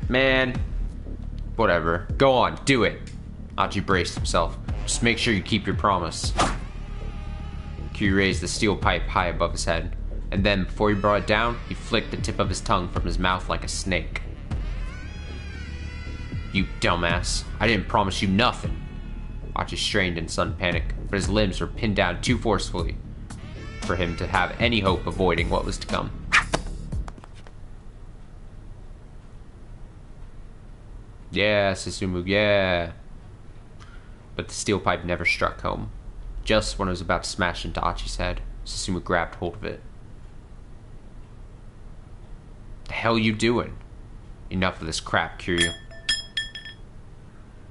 Man. Whatever. Go on, do it. Achi braced himself. Just make sure you keep your promise. Kiryu raised the steel pipe high above his head, and then, before he brought it down, he flicked the tip of his tongue from his mouth like a snake. You dumbass. I didn't promise you nothing. Achi strained in sudden panic, but his limbs were pinned down too forcefully for him to have any hope of avoiding what was to come. Yeah, Susumu, yeah. But the steel pipe never struck home. Just when it was about to smash into Achi's head, Susumu grabbed hold of it. The hell you doing? Enough of this crap, Kiryu.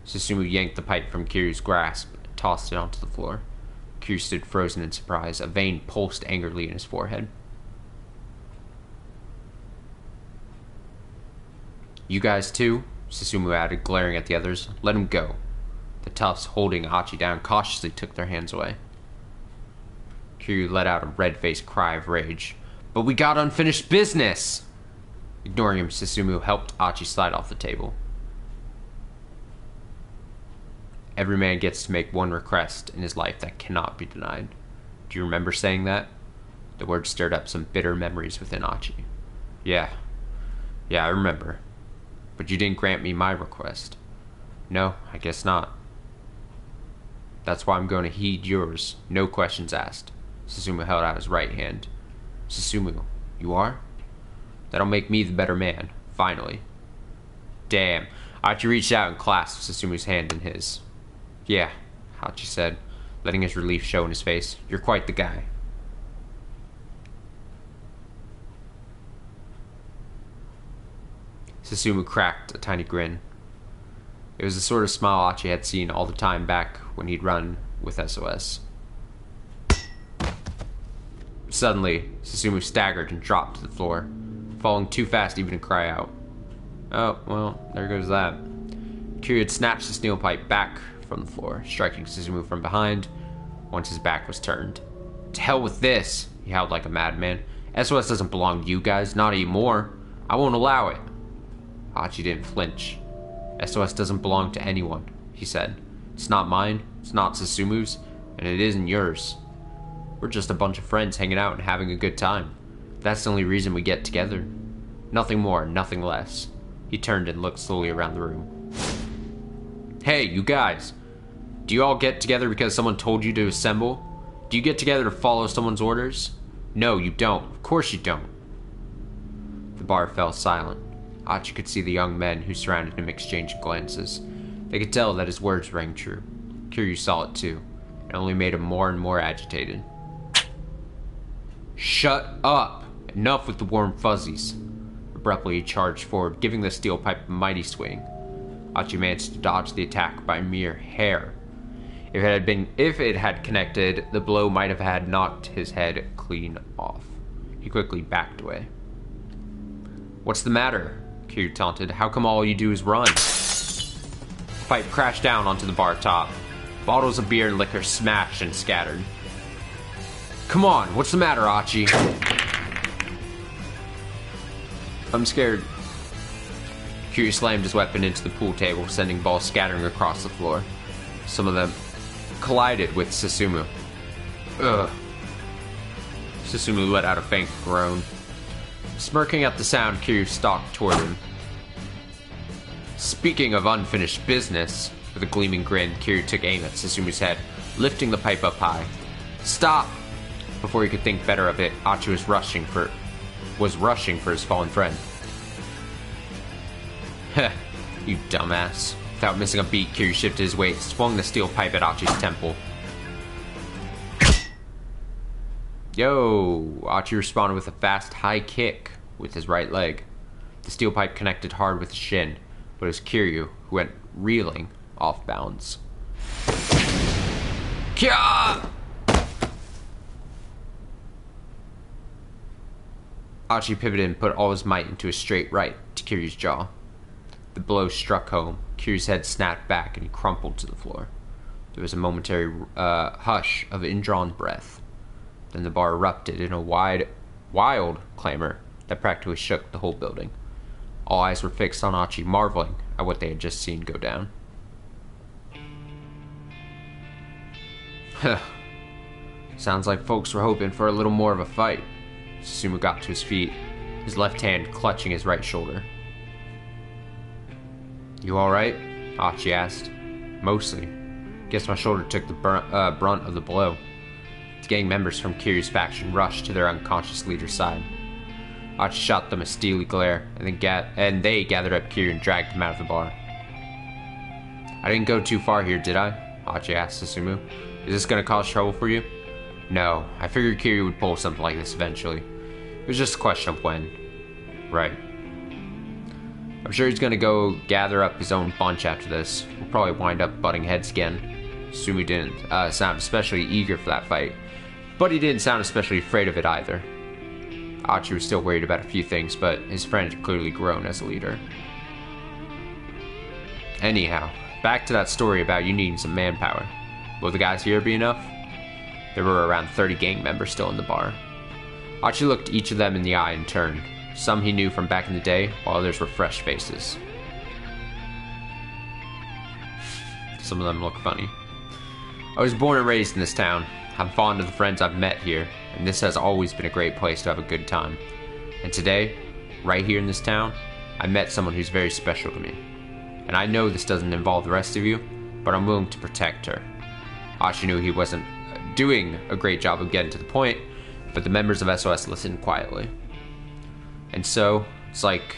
Susumu yanked the pipe from Kiryu's grasp and tossed it onto the floor. Kiryu stood frozen in surprise. A vein pulsed angrily in his forehead. You guys too? Susumu added, glaring at the others. Let him go. The toughs holding Achi down cautiously took their hands away. Kiryu let out a red-faced cry of rage. But we got unfinished business! Ignoring him, Susumu helped Achi slide off the table. Every man gets to make one request in his life that cannot be denied. Do you remember saying that? The words stirred up some bitter memories within Achi. Yeah, I remember. But you didn't grant me my request. No, I guess not. That's why I'm going to heed yours. No questions asked. Susumu held out his right hand. Susumu, You are? That'll make me the better man, finally. Damn. Hachi reached out and clasped Susumu's hand in his. Yeah, Hachi said, letting his relief show in his face. You're quite the guy. Susumu cracked a tiny grin. It was the sort of smile Hachi had seen all the time back when he'd run with SOS. Suddenly, Susumu staggered and dropped to the floor, falling too fast even to cry out. Oh, well, there goes that. Kiryu had snatched the steel pipe back from the floor, striking Susumu from behind once his back was turned. To hell with this, he howled like a madman. SOS doesn't belong to you guys, not anymore. I won't allow it. Hachi didn't flinch. SOS doesn't belong to anyone, he said. It's not mine, it's not Susumu's, and it isn't yours. We're just a bunch of friends hanging out and having a good time. That's the only reason we get together. Nothing more, nothing less. He turned and looked slowly around the room. Hey, you guys! Do you all get together because someone told you to assemble? Do you get together to follow someone's orders? No, you don't. Of course you don't. The bar fell silent. Hachi could see the young men who surrounded him exchanging glances. They could tell that his words rang true. Kiryu saw it too. It only made him more and more agitated. Shut up! Enough with the warm fuzzies. Abruptly he charged forward, giving the steel pipe a mighty swing. Hachi managed to dodge the attack by a mere hair. If it had connected, the blow might have had knocked his head clean off. He quickly backed away. What's the matter? Kiryu taunted. How come all you do is run? The pipe crashed down onto the bar top. Bottles of beer and liquor smashed and scattered. Come on, what's the matter, Hachi? I'm scared. Kiryu slammed his weapon into the pool table, sending balls scattering across the floor. Some of them collided with Susumu. Ugh. Susumu let out a faint groan. Smirking at the sound, Kiryu stalked toward him. Speaking of unfinished business, with a gleaming grin, Kiryu took aim at Susumu's head, lifting the pipe up high. Stop! Before he could think better of it, Hachi was rushing for his fallen friend. Heh, you dumbass. Without missing a beat, Kiryu shifted his weight and swung the steel pipe at Hachi's temple. Yo! Hachi responded with a fast, high kick with his right leg. The steel pipe connected hard with his shin, but it was Kiryu who went reeling off bounds. Kya! Hachi pivoted and put all his might into a straight right to Kiryu's jaw. The blow struck home. Kiryu's head snapped back and he crumpled to the floor. There was a momentary hush of indrawn breath. Then the bar erupted in a wild clamor that practically shook the whole building. All eyes were fixed on Hachi, marveling at what they had just seen go down. Sounds like folks were hoping for a little more of a fight. Susumu got to his feet, his left hand clutching his right shoulder. You alright? Hachi asked. Mostly. Guess my shoulder took the brunt of the blow. The gang members from Kiryu's faction rushed to their unconscious leader's side. Hachi shot them a steely glare, and they gathered up Kiryu and dragged him out of the bar. I didn't go too far here, did I? Hachi asked Susumu. Is this gonna cause trouble for you? No, I figured Kiryu would pull something like this eventually. It was just a question of when. Right. I'm sure he's gonna go gather up his own bunch after this. We'll probably wind up butting heads again. Susumu didn't sound especially eager for that fight, but he didn't sound especially afraid of it either. Hachi was still worried about a few things, but his friend had clearly grown as a leader. Anyhow, back to that story about you needing some manpower. Will the guys here be enough? There were around 30 gang members still in the bar. Hachi looked each of them in the eye and turned. Some he knew from back in the day, while others were fresh faces. Some of them look funny. I was born and raised in this town. I'm fond of the friends I've met here, and this has always been a great place to have a good time. And today, right here in this town, I met someone who's very special to me. And I know this doesn't involve the rest of you, but I'm willing to protect her. Hachi knew he wasn't doing a great job of getting to the point, but the members of SOS listened quietly. And so, it's like,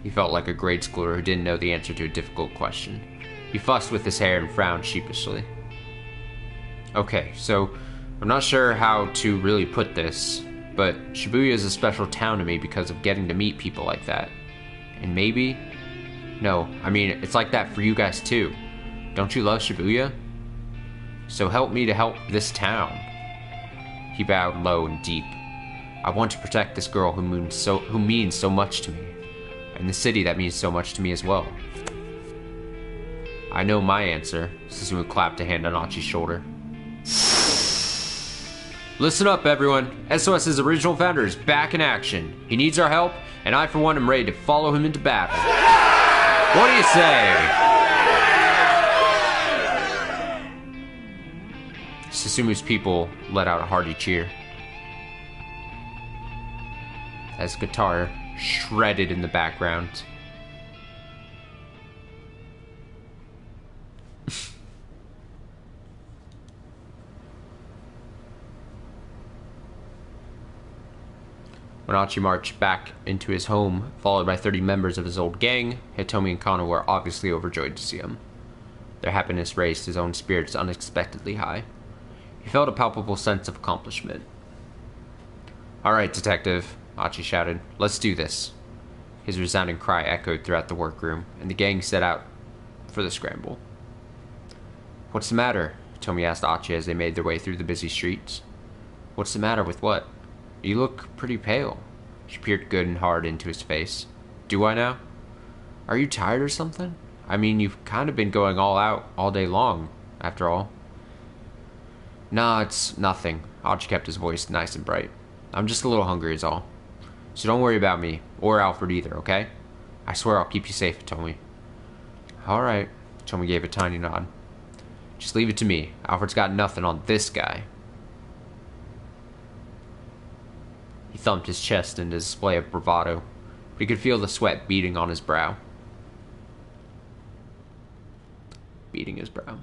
he felt like a grade schooler who didn't know the answer to a difficult question. He fussed with his hair and frowned sheepishly. Okay, so I'm not sure how to really put this, but Shibuya is a special town to me because of getting to meet people like that. And maybe... No, I mean, it's like that for you guys too. Don't you love Shibuya? So help me to help this town. He bowed low and deep. I want to protect this girl who means so much to me, and the city that means so much to me as well. I know my answer. Susumu clapped a hand on Achi's shoulder. Listen up, everyone. SOS's original founder is back in action. He needs our help, and I, for one, am ready to follow him into battle. What do you say? Susumu's people let out a hearty cheer as guitar shredded in the background. When Achi marched back into his home, followed by 30 members of his old gang, Hitomi and Kano were obviously overjoyed to see him. Their happiness raised his own spirits unexpectedly high. He felt a palpable sense of accomplishment. "All right, detective," Achi shouted. "Let's do this." His resounding cry echoed throughout the workroom, and the gang set out for the scramble. "What's the matter?" Hitomi asked Achi as they made their way through the busy streets. "What's the matter with what? You look pretty pale." She peered good and hard into his face. "Do I now? Are you tired or something? I mean, you've kind of been going all out all day long, after all." "Nah, it's nothing." Achi kept his voice nice and bright. "I'm just a little hungry is all. So don't worry about me, or Alfred either, okay? I swear I'll keep you safe, Hitomi." "All right." Hitomi gave a tiny nod. "Just leave it to me. Alfred's got nothing on this guy." He thumped his chest in a display of bravado, but he could feel the sweat beading on his brow. Beating his brow.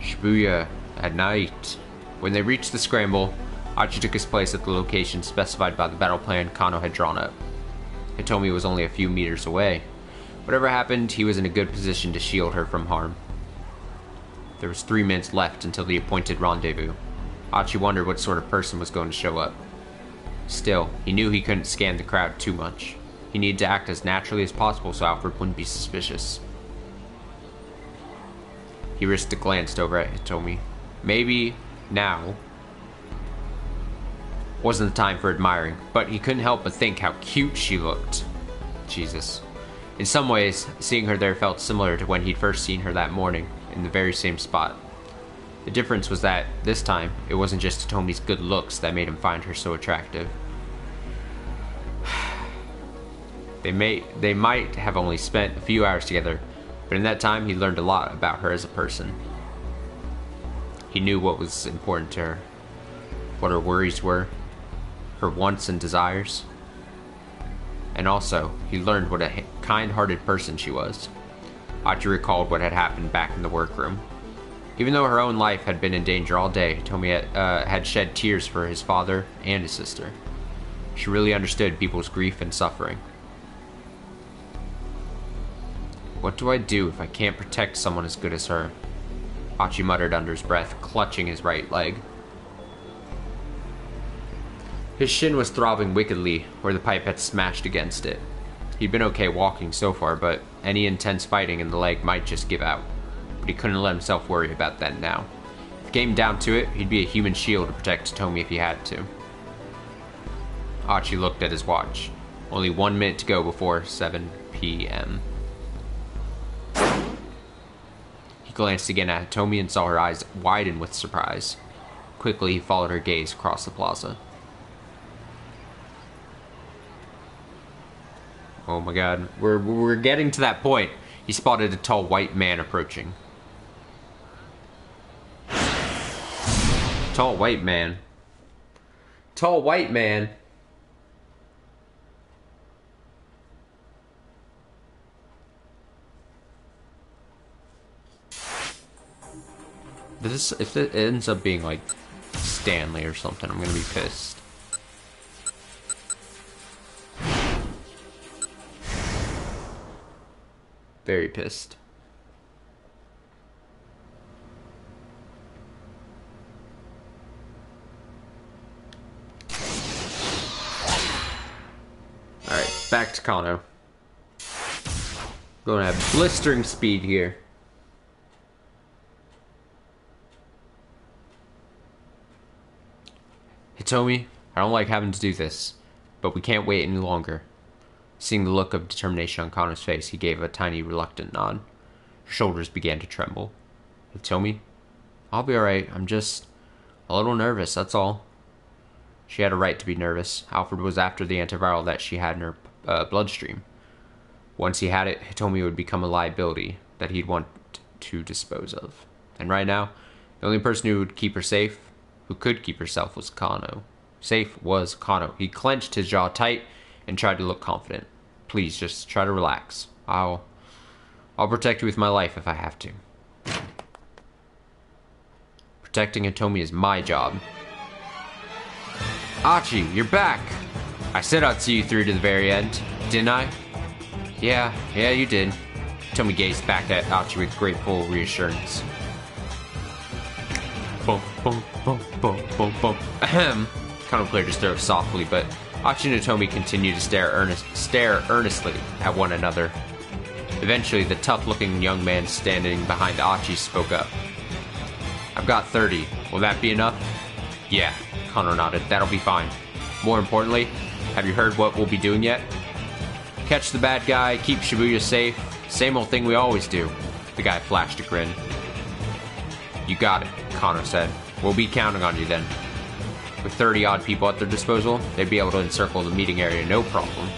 Shibuya at night. When they reached the scramble, Achi took his place at the location specified by the battle plan Kano had drawn up. Hitomi was only a few meters away. Whatever happened, he was in a good position to shield her from harm. There was 3 minutes left until the appointed rendezvous. Achi wondered what sort of person was going to show up. Still, he knew he couldn't scan the crowd too much. He needed to act as naturally as possible so Alfred wouldn't be suspicious. He risked a glance over at Hitomi. Maybe now wasn't the time for admiring, but he couldn't help but think how cute she looked. Jesus. In some ways, seeing her there felt similar to when he'd first seen her that morning, in the very same spot. The difference was that, this time, it wasn't just Hitomi's good looks that made him find her so attractive. They might have only spent a few hours together, but in that time he learned a lot about her as a person. He knew what was important to her, what her worries were, her wants and desires. And also, he learned what a kind-hearted person she was. Achi recalled what had happened back in the workroom. Even though her own life had been in danger all day, Hitomi had shed tears for his father and his sister. She really understood people's grief and suffering. What do I do if I can't protect someone as good as her? Achi muttered under his breath, clutching his right leg. His shin was throbbing wickedly where the pipe had smashed against it. He'd been okay walking so far, but any intense fighting in the leg might just give out. But he couldn't let himself worry about that now. If it came down to it, he'd be a human shield to protect Hitomi if he had to. Achi looked at his watch. Only 1 minute to go before 7 p.m. He glanced again at Hitomi and saw her eyes widen with surprise. Quickly, he followed her gaze across the plaza. Oh my god, we're getting to that point. He spotted a tall white man approaching. Tall white man. Tall white man. If it ends up being like Stanley or something, I'm gonna be pissed. Very pissed. Alright, back to Kano. Going at blistering speed here. Hitomi, I don't like having to do this, but we can't wait any longer. Seeing the look of determination on Kano's face, he gave a tiny, reluctant nod. Her shoulders began to tremble. Hitomi, I'll be alright. I'm just a little nervous, that's all. She had a right to be nervous. Alfred was after the antiviral that she had in her bloodstream. Once he had it, Hitomi would become a liability that he'd want to dispose of. And right now, the only person who would keep her safe, who could keep herself, was Kano. Safe was Kano. He clenched his jaw tight and tried to look confident. Please, just try to relax. I'll protect you with my life if I have to. Protecting Hitomi is my job. Achi, you're back! I said I'd see you through to the very end, didn't I? Yeah, you did. Hitomi gazed back at Achi with grateful reassurance. Boom, boom, boom, boom, boom, boom. Ahem. Kano cleared his throat softly, but Achi and Hitomi continued to stare earnestly at one another. Eventually, the tough-looking young man standing behind Achi spoke up. I've got 30. Will that be enough? Yeah, Kano nodded. That'll be fine. More importantly, have you heard what we'll be doing yet? Catch the bad guy, keep Shibuya safe. Same old thing we always do. The guy flashed a grin. You got it, Kano said. We'll be counting on you then. With 30-odd people at their disposal, they'd be able to encircle the meeting area no problem.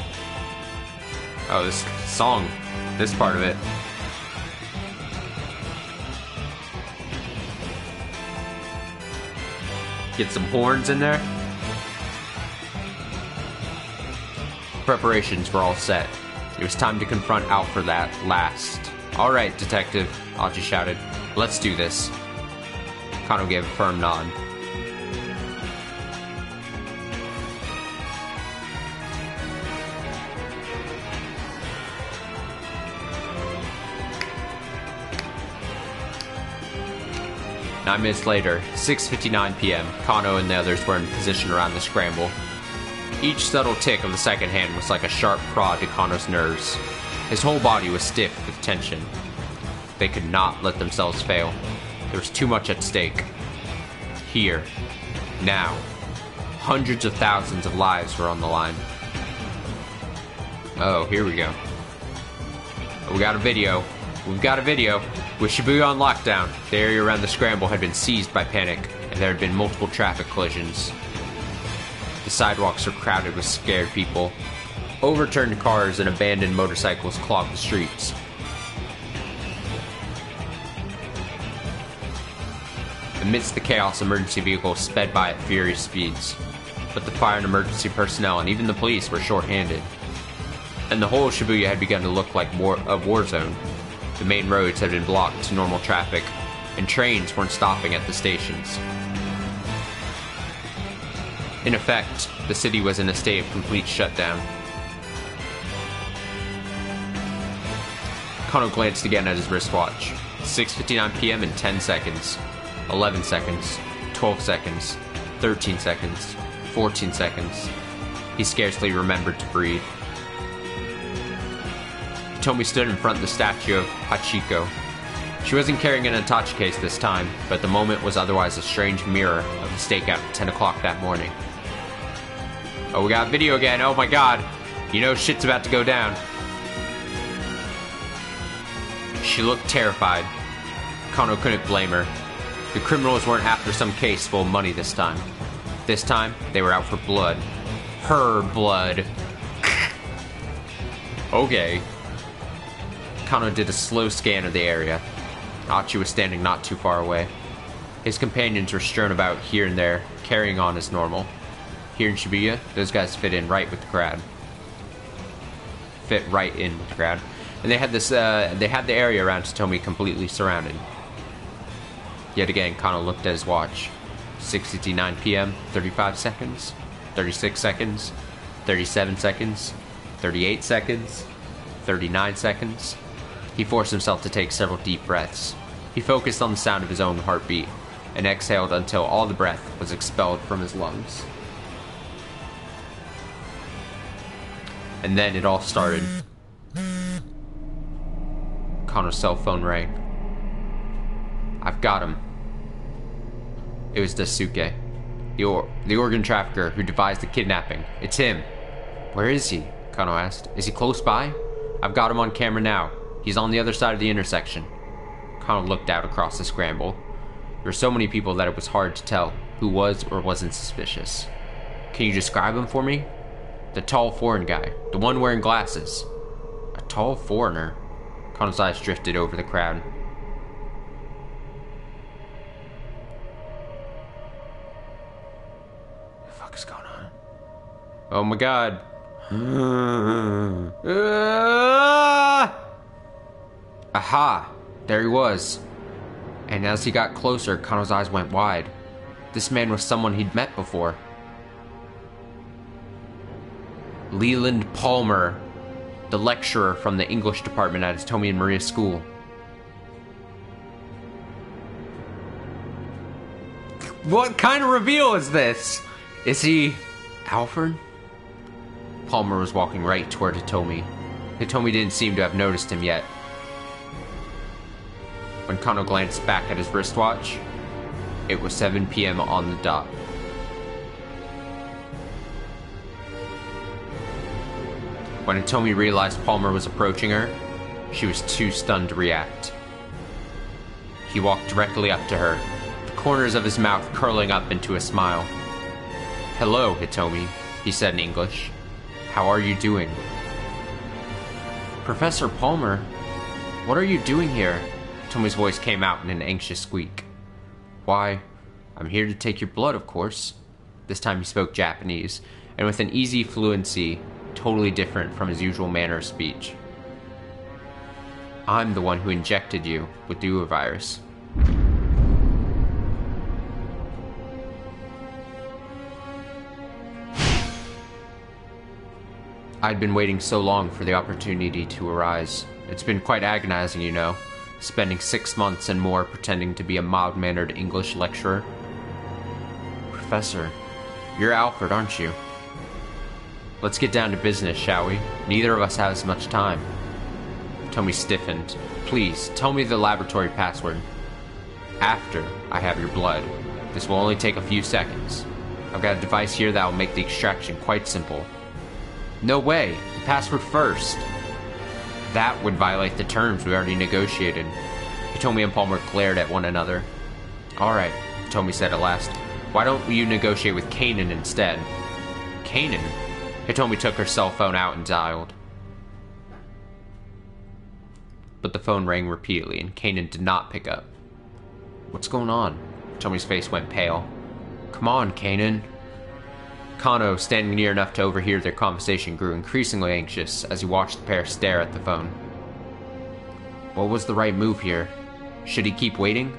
Oh, this song. This part of it. Get some horns in there. Preparations were all set. It was time to confront Alfred at last. Alright, detective, Achi shouted. Let's do this. Kano gave a firm nod. Nine minutes later, 6:59 p.m., Kano and the others were in position around the scramble. Each subtle tick of the second hand was like a sharp prod to Kano's nerves. His whole body was stiff with tension. They could not let themselves fail. There was too much at stake. Here. Now. Hundreds of thousands of lives were on the line. Oh, here we go. We got a video. We've got a video. With Shibuya on lockdown, the area around the scramble had been seized by panic, and there had been multiple traffic collisions. The sidewalks were crowded with scared people. Overturned cars and abandoned motorcycles clogged the streets. Amidst the chaos, emergency vehicles sped by at furious speeds. But the fire and emergency personnel and even the police were short-handed. And the whole of Shibuya had begun to look like a war zone. The main roads had been blocked to normal traffic, and trains weren't stopping at the stations. In effect, the city was in a state of complete shutdown. Kano glanced again at his wristwatch. 6:59 p.m. in 10 seconds. 11 seconds. 12 seconds. 13 seconds. 14 seconds. He scarcely remembered to breathe. Hitomi stood in front of the statue of Hachiko. She wasn't carrying an attache case this time, but the moment was otherwise a strange mirror of the stakeout at 10 o'clock that morning. Oh, we got video again. Oh my god. You know shit's about to go down. She looked terrified. Kano couldn't blame her. The criminals weren't after some case full of money this time. This time, they were out for blood. Her blood. Okay. Kano did a slow scan of the area. Achi was standing not too far away. His companions were strewn about here and there, carrying on as normal. Here in Shibuya, those guys fit in right with the crowd. Fit right in with the crowd. And they had the area around Hitomi completely surrounded. Yet again, Kano looked at his watch. 6:59 p.m., 35 seconds, 36 seconds, 37 seconds, 38 seconds, 39 seconds. He forced himself to take several deep breaths. He focused on the sound of his own heartbeat and exhaled until all the breath was expelled from his lungs. And then it all started. Kano's cell phone rang. I've got him. It was Daisuke, the organ trafficker who devised the kidnapping. It's him. Where is he? Kano asked. Is he close by? I've got him on camera now. He's on the other side of the intersection. Kano looked out across the scramble. There were so many people that it was hard to tell who was or wasn't suspicious. Can you describe him for me? The tall foreign guy, the one wearing glasses. A tall foreigner? Kano's eyes drifted over the crowd. What the fuck is going on? Oh my god. Aha! There he was. And as he got closer, Kano's eyes went wide. This man was someone he'd met before. Leland Palmer, the lecturer from the English department at Hitomi and Maria's school. What kind of reveal is this? Is he Alfred? Palmer was walking right toward Hitomi. Hitomi didn't seem to have noticed him yet. When Kano glanced back at his wristwatch, it was 7 p.m. on the dot. When Hitomi realized Palmer was approaching her, she was too stunned to react. He walked directly up to her, the corners of his mouth curling up into a smile. Hello, Hitomi, he said in English. How are you doing? Professor Palmer, what are you doing here? Hitomi's voice came out in an anxious squeak. Why, I'm here to take your blood, of course. This time he spoke Japanese, and with an easy fluency, totally different from his usual manner of speech. I'm the one who injected you with the virus. I'd been waiting so long for the opportunity to arise. It's been quite agonizing, you know, spending 6 months and more pretending to be a mild-mannered English lecturer. Professor, you're Alfred, aren't you? Let's get down to business, shall we? Neither of us has much time. Hitomi stiffened. Please, tell me the laboratory password. After I have your blood. This will only take a few seconds. I've got a device here that will make the extraction quite simple. No way! The password first! That would violate the terms we already negotiated. Hitomi and Palmer glared at one another. Alright, Hitomi said at last. Why don't you negotiate with Kanan instead? Kanan? Hitomi took her cell phone out and dialed. But the phone rang repeatedly, and Kanan did not pick up. What's going on? Hitomi's face went pale. Come on, Kanan. Kano, standing near enough to overhear their conversation, grew increasingly anxious as he watched the pair stare at the phone. What was the right move here? Should he keep waiting?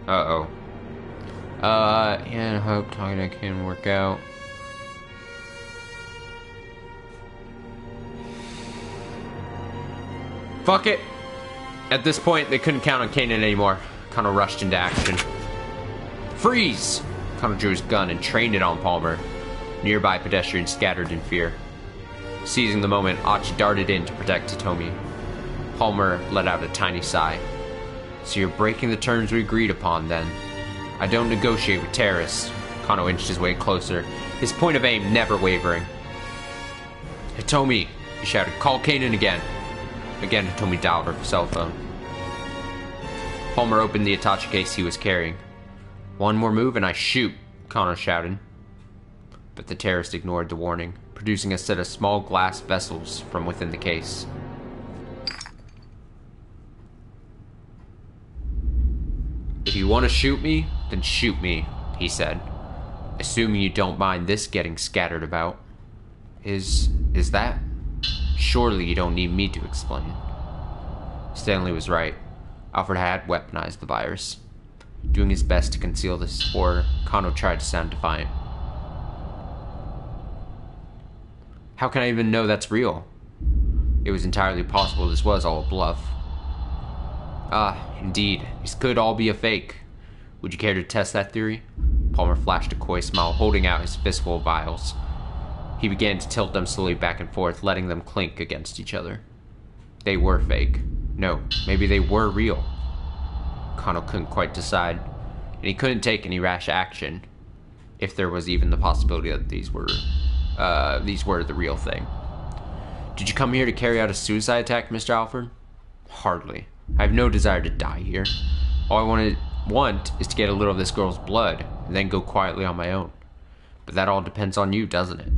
Yeah, I hope talking to can work out. Fuck it! At this point, they couldn't count on Kanan anymore. Kano rushed into action. Freeze! Kano drew his gun and trained it on Palmer. Nearby pedestrians scattered in fear. Seizing the moment, Achi darted in to protect Hitomi. Palmer let out a tiny sigh. So you're breaking the terms we agreed upon, then? I don't negotiate with terrorists. Kano inched his way closer, his point of aim never wavering. Hitomi, he shouted, call Kanan again. Again, Hitomi dialed her cell phone. Palmer opened the attaché case he was carrying. One more move and I shoot, Kano shouted. But the terrorist ignored the warning, producing a set of small glass vessels from within the case. If you want to shoot me, then shoot me, he said. Assuming you don't mind this getting scattered about. Is that? Surely you don't need me to explain. Stanley was right. Alfred had weaponized the virus. Doing his best to conceal this horror, Kano tried to sound defiant. How can I even know that's real? It was entirely possible this was all a bluff. Ah, indeed. This could all be a fake. Would you care to test that theory? Palmer flashed a coy smile, holding out his fistful of vials. He began to tilt them slowly back and forth, letting them clink against each other. They were fake. No, maybe they were real. Kano couldn't quite decide, and he couldn't take any rash action, if there was even the possibility that these were the real thing. Did you come here to carry out a suicide attack, Mr. Alfred? Hardly. I have no desire to die here. All I want is to get a little of this girl's blood, and then go quietly on my own. But that all depends on you, doesn't it?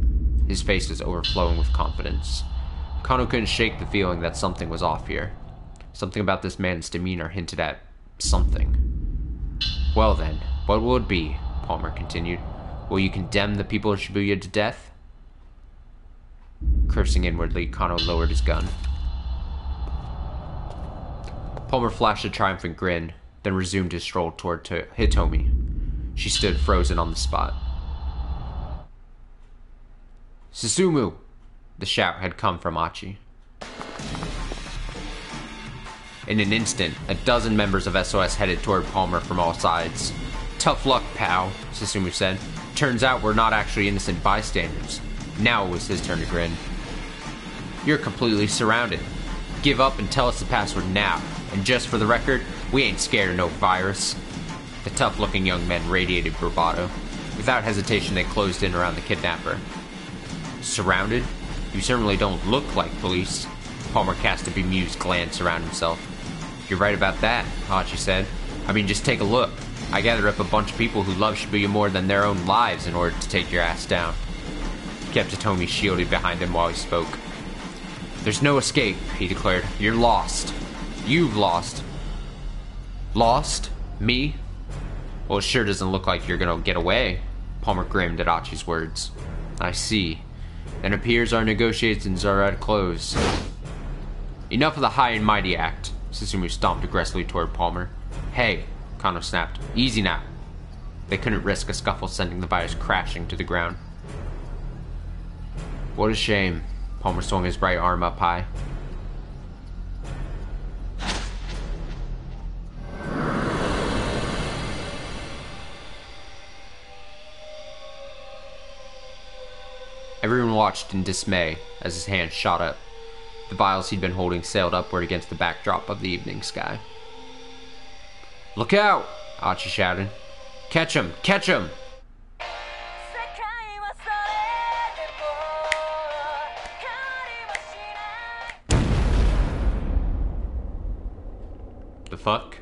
His face was overflowing with confidence. Kano couldn't shake the feeling that something was off here. Something about this man's demeanor hinted at something. Well then, what will it be? Palmer continued. Will you condemn the people of Shibuya to death? Cursing inwardly, Kano lowered his gun. Palmer flashed a triumphant grin, then resumed his stroll toward Hitomi. She stood frozen on the spot. Susumu! The shout had come from Achi. In an instant, a dozen members of SOS headed toward Palmer from all sides. Tough luck, pal, Susumu said. Turns out we're not actually innocent bystanders. Now it was his turn to grin. You're completely surrounded. Give up and tell us the password now. And just for the record, we ain't scared of no virus. The tough-looking young men radiated bravado. Without hesitation, they closed in around the kidnapper. Surrounded? You certainly don't look like police. Palmer cast a bemused glance around himself. You're right about that, Hachi said. I mean, just take a look. I gathered up a bunch of people who love Shibuya more than their own lives in order to take your ass down. He kept Hitomi shielded behind him while he spoke. There's no escape, he declared. You're lost. You've lost. Lost? Me? Well, it sure doesn't look like you're gonna get away. Palmer grinned at Achi's words. I see. Then it appears our negotiations are at a close. Enough of the high and mighty act. Susumu stomped aggressively toward Palmer. Hey, Kano snapped. Easy now. They couldn't risk a scuffle sending the virus crashing to the ground. What a shame. Palmer swung his right arm up high. Everyone watched in dismay as his hand shot up. The vials he'd been holding sailed upward against the backdrop of the evening sky. Look out! Achi shouted. Catch him! Catch him! The fuck?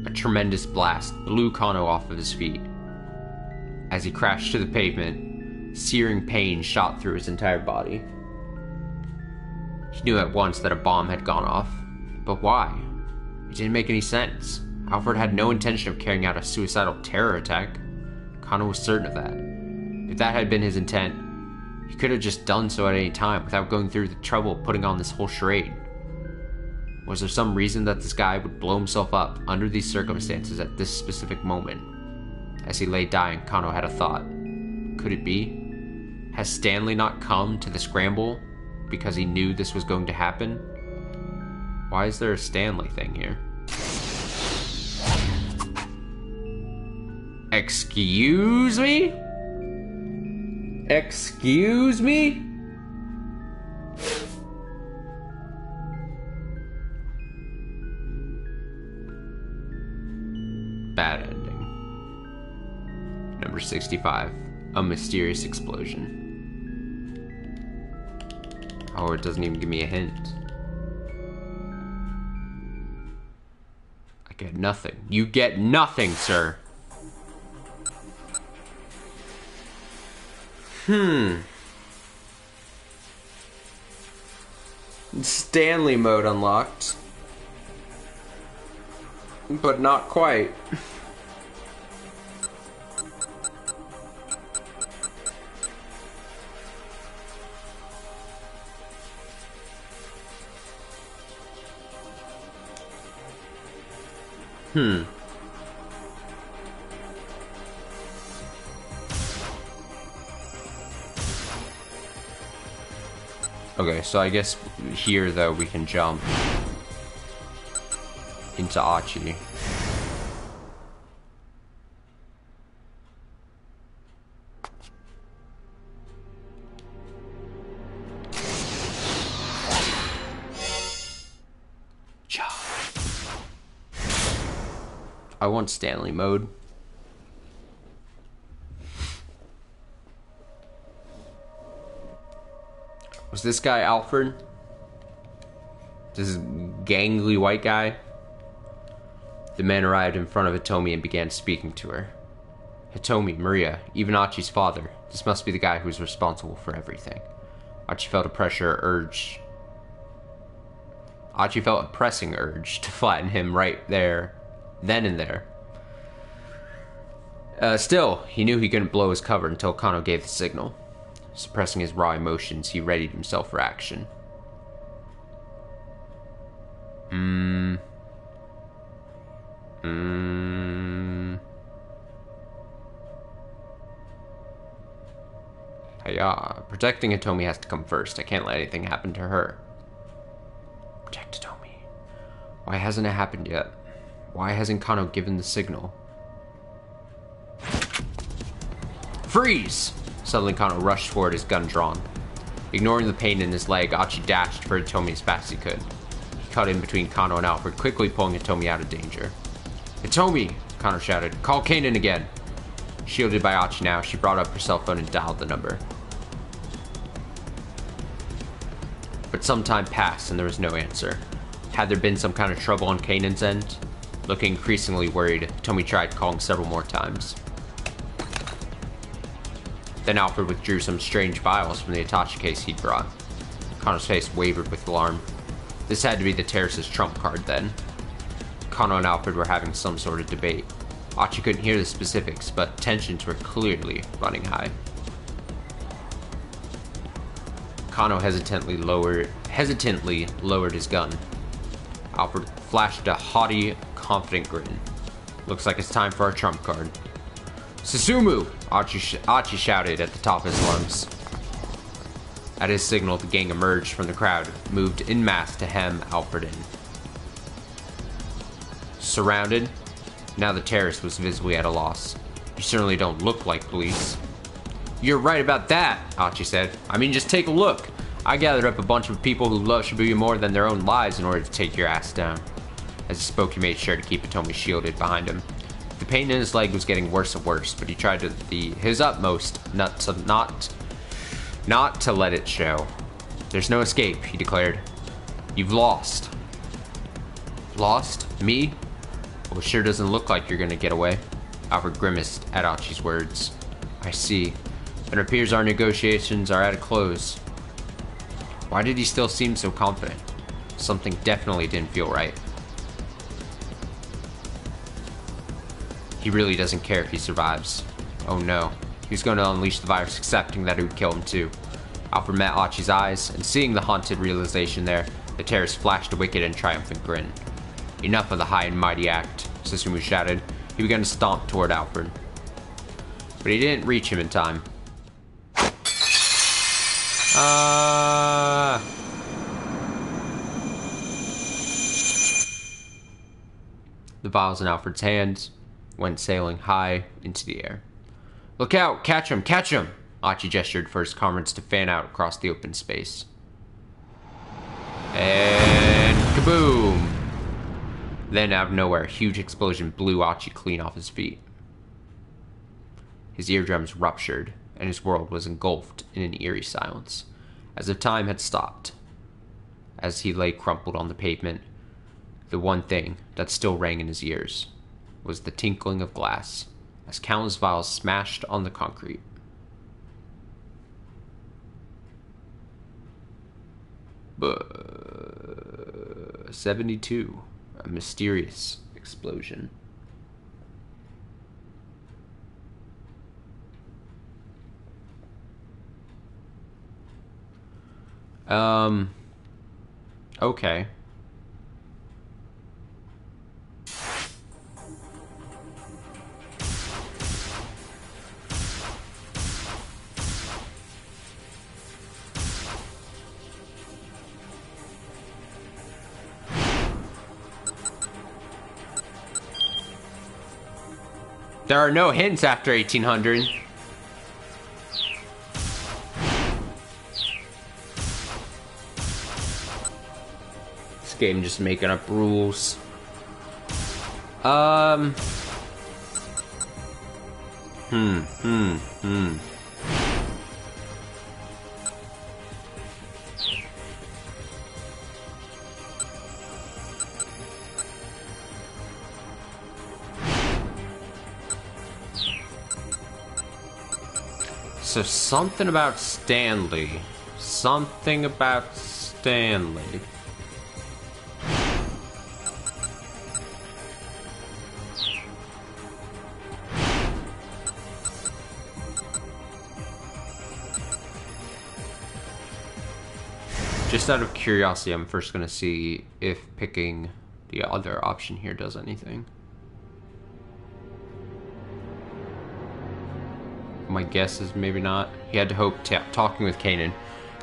A tremendous blast blew Kano off of his feet. As he crashed to the pavement, searing pain shot through his entire body. He knew at once that a bomb had gone off. But why? It didn't make any sense. Alfred had no intention of carrying out a suicidal terror attack. Kano was certain of that. If that had been his intent, he could have just done so at any time without going through the trouble of putting on this whole charade. Was there some reason that this guy would blow himself up under these circumstances at this specific moment? As he lay dying, Kano had a thought. Could it be? Has Stanley not come to the scramble because he knew this was going to happen? Why is there a Stanley thing here? Excuse me? Excuse me? Bad ending. Number 65. A mysterious explosion. Oh, it doesn't even give me a hint. I get nothing. You get nothing, sir. Stanley mode unlocked. But not quite. Okay, so I guess here, though, we can jump into Achi. I want Stanley mode. Was this guy Alfred? This gangly white guy? The man arrived in front of Hitomi and began speaking to her. Hitomi, Maria, even Achi's father. This must be the guy who's responsible for everything. Achi felt a pressing urge to flatten him right there, then and there. Still, he knew he couldn't blow his cover until Kano gave the signal. Suppressing his raw emotions, he readied himself for action. Hiya. Protecting Hitomi has to come first. I can't let anything happen to her. Protect Hitomi. Why hasn't it happened yet? Why hasn't Kano given the signal? Freeze! Suddenly Kano rushed forward, his gun drawn. Ignoring the pain in his leg, Achi dashed for Hitomi as fast as he could. He cut in between Kano and Alfred, quickly pulling Hitomi out of danger. Hitomi! Kano shouted. Call Kanan again! Shielded by Achi now, she brought up her cell phone and dialed the number. But some time passed and there was no answer. Had there been some kind of trouble on Kanan's end? Looking increasingly worried, Hitomi tried calling several more times. Then Alfred withdrew some strange vials from the attaché case he'd brought. Kano's face wavered with alarm. This had to be the terrorist's trump card then. Kano and Alfred were having some sort of debate. Achi couldn't hear the specifics, but tensions were clearly running high. Kano hesitantly lowered his gun. Alfred flashed a haughty, confident grin. Looks like it's time for our trump card. Susumu! Achi shouted at the top of his lungs. At his signal, the gang emerged from the crowd, moved en masse to hem Alfred in. Surrounded, now the terrorist was visibly at a loss. You certainly don't look like police. You're right about that, Achi said. I mean, just take a look. I gathered up a bunch of people who love Shibuya more than their own lives in order to take your ass down. As he spoke, he made sure to keep Hitomi shielded behind him. The pain in his leg was getting worse and worse, but he tried his utmost not to let it show. There's no escape, he declared. You've lost. Lost? Me? Well, it sure doesn't look like you're gonna get away. Alfred grimaced at Achi's words. I see. It appears our negotiations are at a close. Why did he still seem so confident? Something definitely didn't feel right. He really doesn't care if he survives. Oh no. He's going to unleash the virus, accepting that it would kill him too. Alfred met Achi's eyes, and seeing the haunted realization there, the terrorist flashed a wicked and triumphant grin. Enough of the high and mighty act, Susumu shouted. He began to stomp toward Alfred. But he didn't reach him in time. The vials in Alfred's hands went sailing high into the air. Look out! Catch him! Catch him! Achi gestured for his comrades to fan out across the open space. And kaboom! Then out of nowhere, a huge explosion blew Achi clean off his feet. His eardrums ruptured, and his world was engulfed in an eerie silence, as if time had stopped. As he lay crumpled on the pavement, the one thing that still rang in his ears was the tinkling of glass as countless vials smashed on the concrete. But 72, a mysterious explosion. Okay. There are no hints after 1800. This game just making up rules. So something about Stanley. Something about Stanley. Just out of curiosity, I'm first going to see if picking the other option here does anything. My guess is maybe not. He had to hope talking with Kanan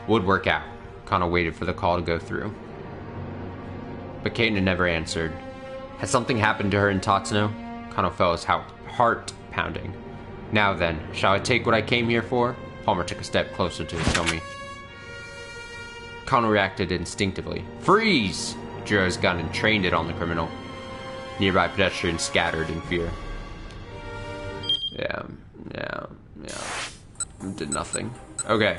would work out. Kano waited for the call to go through. But Kanan never answered. Had something happened to her in Tatsuno? Kano felt his heart pounding. Now then, shall I take what I came here for? Palmer took a step closer to his homie. Kano reacted instinctively. Freeze! Drew his gun and trained it on the criminal. Nearby pedestrians scattered in fear. Yeah. Did nothing. Okay.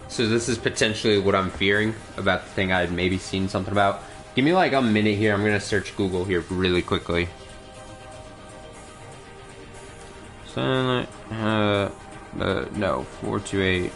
So this is potentially what I'm fearing about the thing I had maybe seen something about. Give me like a minute here. I'm gonna search Google here really quickly. No, 428.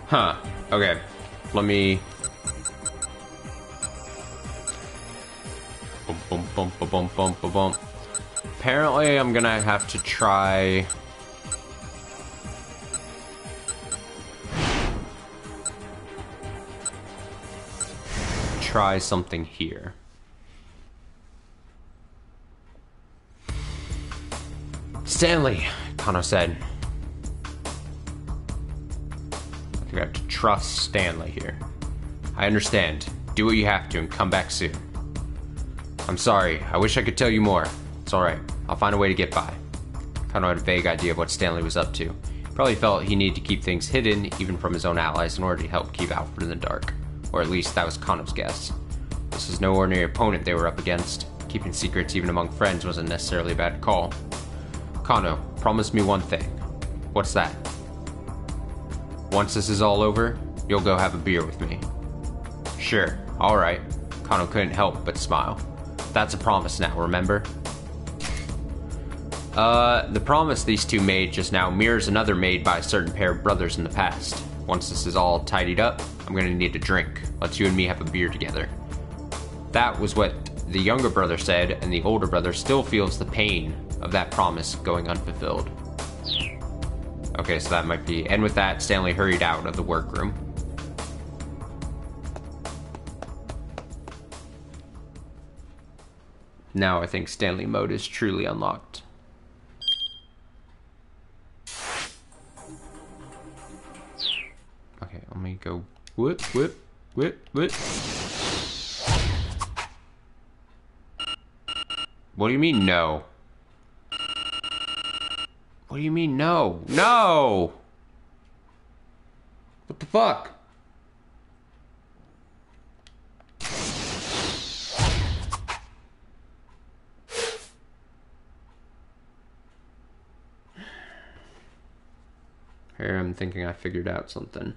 Huh. Okay. Let me... Boom. Apparently, I'm gonna have to try... something here. Stanley, Kano said. We have to trust Stanley here. I understand. Do what you have to and come back soon. I'm sorry. I wish I could tell you more. It's alright. I'll find a way to get by. Kano had a vague idea of what Stanley was up to. He probably felt he needed to keep things hidden, even from his own allies, in order to help keep Alfred in the dark. Or at least that was Kano's guess. This was no ordinary opponent they were up against. Keeping secrets even among friends wasn't necessarily a bad call. Kano, promise me one thing. What's that? Once this is all over, you'll go have a beer with me. Sure, alright. Kano couldn't help but smile. That's a promise now, remember? The promise these two made just now mirrors another made by a certain pair of brothers in the past. Once this is all tidied up, I'm gonna need a drink. Let's you and me have a beer together. That was what the younger brother said, and the older brother still feels the pain of that promise going unfulfilled. Okay, so that might be... And with that, Stanley hurried out of the workroom. Now I think Stanley mode is truly unlocked. Okay, let me go... Whip. What do you mean, no? What do you mean, no? No! What the fuck? Here I'm thinking I figured out something.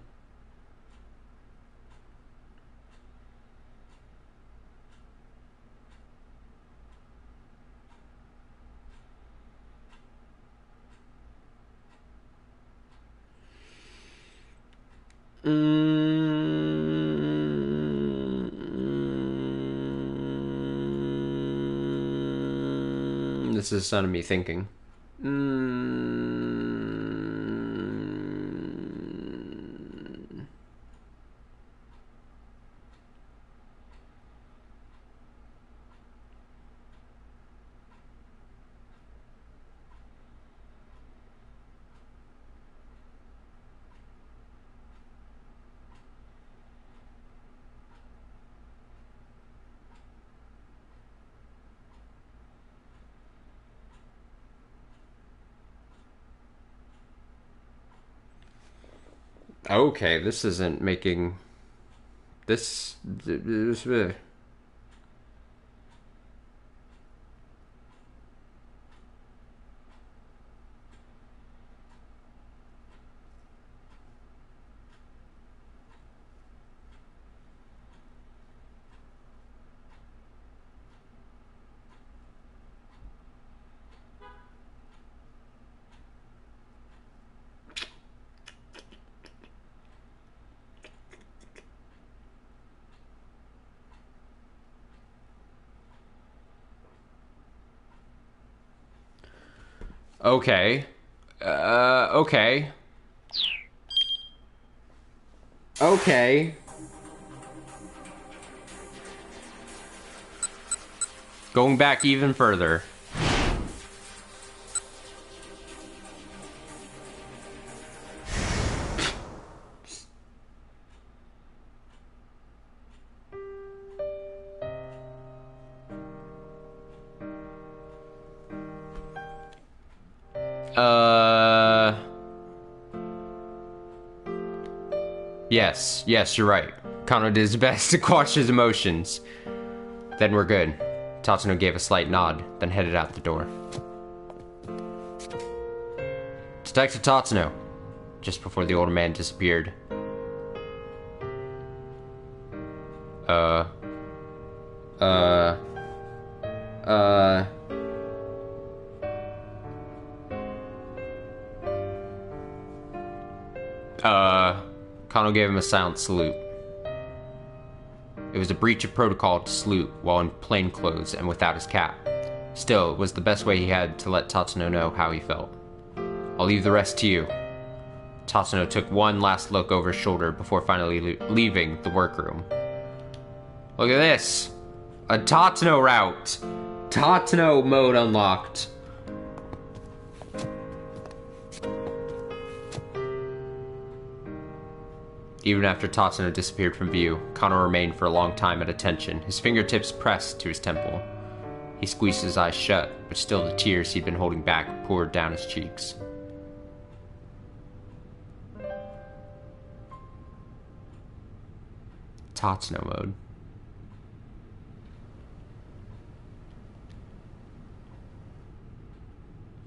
This is the sound of me thinking. Okay, this isn't making... This... Okay. Okay. Okay. Going back even further. Yes, you're right. Kano did his best to quash his emotions. Then we're good. Tatsuno gave a slight nod, then headed out the door. Detective Tatsuno, just before the older man disappeared. Kano gave him a silent salute. It was a breach of protocol to salute while in plain clothes and without his cap. Still, it was the best way he had to let Tatsuno know how he felt. I'll leave the rest to you. Tatsuno took one last look over his shoulder before finally leaving the workroom. Look at this! A Tatsuno route! Tatsuno mode unlocked. Even after Tatsuno disappeared from view, Kano remained for a long time at attention, his fingertips pressed to his temple. He squeezed his eyes shut, but still the tears he'd been holding back poured down his cheeks. Tatsuno mode.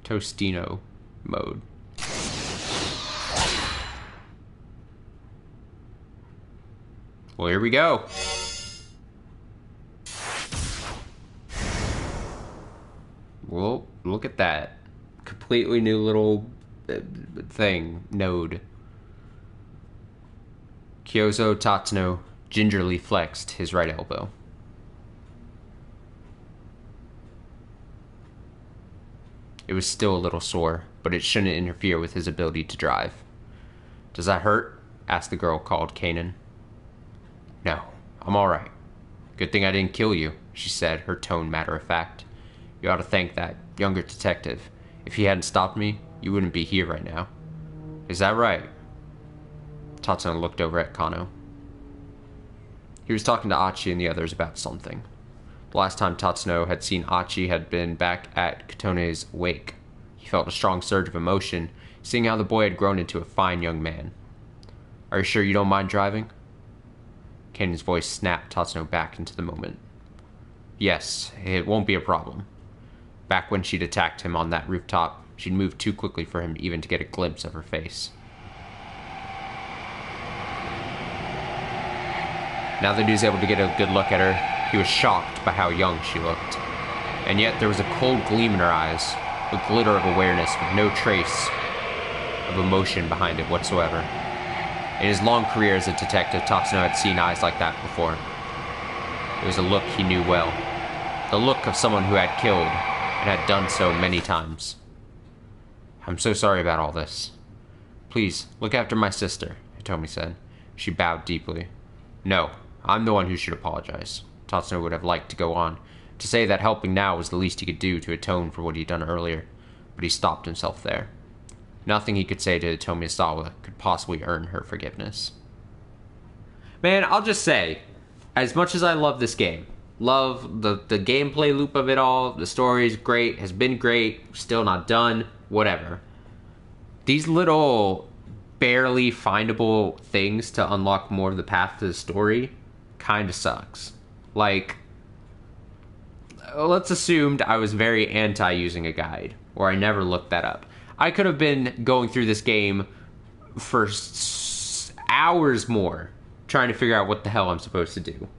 Tostino mode. Well, here we go. Well, look at that. Completely new little thing, node. Kyozo Tatsuno gingerly flexed his right elbow. It was still a little sore, but it shouldn't interfere with his ability to drive. Does that hurt? Asked the girl called Kanan. No, I'm alright. Good thing I didn't kill you, she said, her tone matter-of-fact. You ought to thank that younger detective. If he hadn't stopped me, you wouldn't be here right now. Is that right? Tatsuno looked over at Kano. He was talking to Achi and the others about something. The last time Tatsuno had seen Achi had been back at Katone's wake. He felt a strong surge of emotion, seeing how the boy had grown into a fine young man. Are you sure you don't mind driving? Kanan's voice snapped Tatsuno back into the moment. Yes, it won't be a problem. Back when she'd attacked him on that rooftop, she'd moved too quickly for him even to get a glimpse of her face. Now that he was able to get a good look at her, he was shocked by how young she looked. And yet there was a cold gleam in her eyes, a glitter of awareness with no trace of emotion behind it whatsoever. In his long career as a detective, Tatsuno had seen eyes like that before. It was a look he knew well. The look of someone who had killed, and had done so many times. "I'm so sorry about all this. Please, look after my sister," Hitomi said. She bowed deeply. "No, I'm the one who should apologize." Tatsuno would have liked to go on, to say that helping now was the least he could do to atone for what he'd done earlier, but he stopped himself there. Nothing he could say to Hitomi Asawa could possibly earn her forgiveness. Man, I'll just say, as much as I love this game, love the gameplay loop of it all, the story is great, has been great, still not done, whatever. These little barely findable things to unlock more of the path to the story kind of sucks. Like, let's assume I was very anti using a guide, or I never looked that up. I could have been going through this game for hours more, trying to figure out what the hell I'm supposed to do.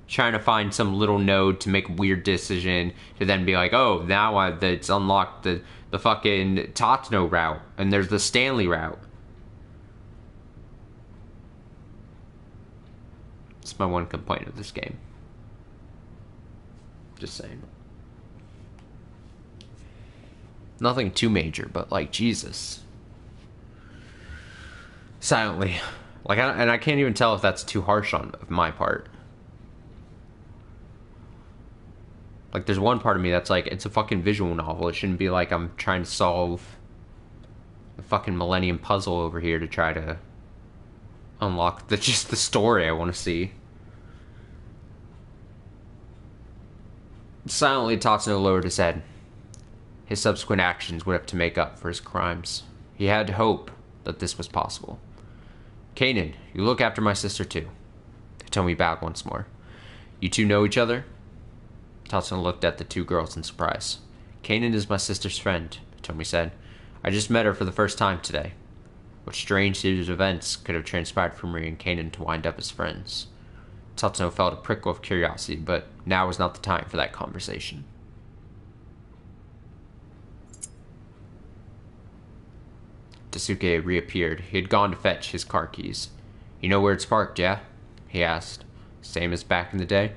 Trying to find some little node to make a weird decision, to then be like, oh, now it's unlocked the fucking Tatsuno route, and there's the Stanley route. It's my one complaint of this game. Just saying. Nothing too major, but like, Jesus. Silently. Like, I can't even tell if that's too harsh on my part. Like, there's one part of me that's like, it's a fucking visual novel. It shouldn't be like I'm trying to solve a fucking Millennium Puzzle over here to try to unlock just the story I want to see. Silently, Tatsuno lowered his head. His subsequent actions would have to make up for his crimes. He had hope that this was possible. "Kanan, you look after my sister too." Hitomi bowed once more. "You two know each other?" Tatsuno looked at the two girls in surprise. "Kanan is my sister's friend," Hitomi said. "I just met her for the first time today." What strange series of events could have transpired for Marie and Kanan to wind up as friends? Tatsuno felt a prickle of curiosity, but now was not the time for that conversation. Daisuke reappeared. He had gone to fetch his car keys. "You know where it's parked, yeah?" he asked. "Same as back in the day?"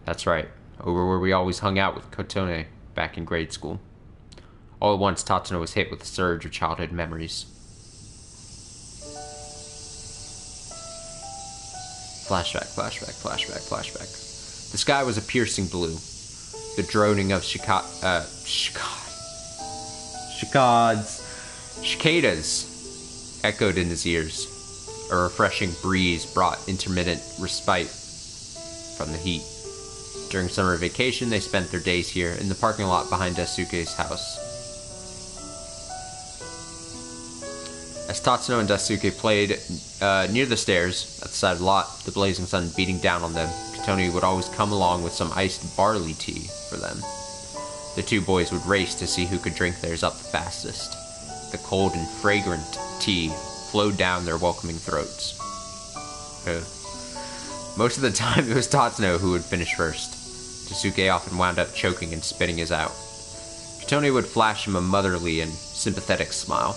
"That's right. Over where we always hung out with Kotone back in grade school." All at once, Tatsuno was hit with a surge of childhood memories. Flashback, flashback, flashback, flashback. The sky was a piercing blue. The droning of cicadas echoed in his ears. A refreshing breeze brought intermittent respite from the heat. During summer vacation, they spent their days here in the parking lot behind Daisuke's house. As Tatsuno and Daisuke played near the stairs at the side of the lot, the blazing sun beating down on them, Kotone would always come along with some iced barley tea for them. The two boys would race to see who could drink theirs up the fastest. The cold and fragrant tea flowed down their welcoming throats. Most of the time, it was Tatsuno who would finish first. Daisuke often wound up choking and spitting his out. Kotone would flash him a motherly and sympathetic smile.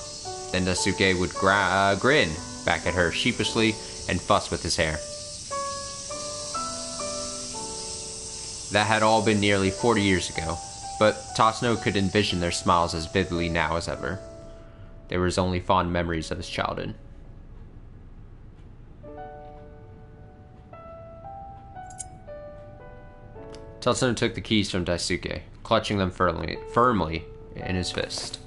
Then Daisuke would grin back at her sheepishly and fuss with his hair. That had all been nearly 40 years ago, but Tatsuno could envision their smiles as vividly now as ever. They were his only fond memories of his childhood. Tatsuno took the keys from Daisuke, clutching them firmly in his fist.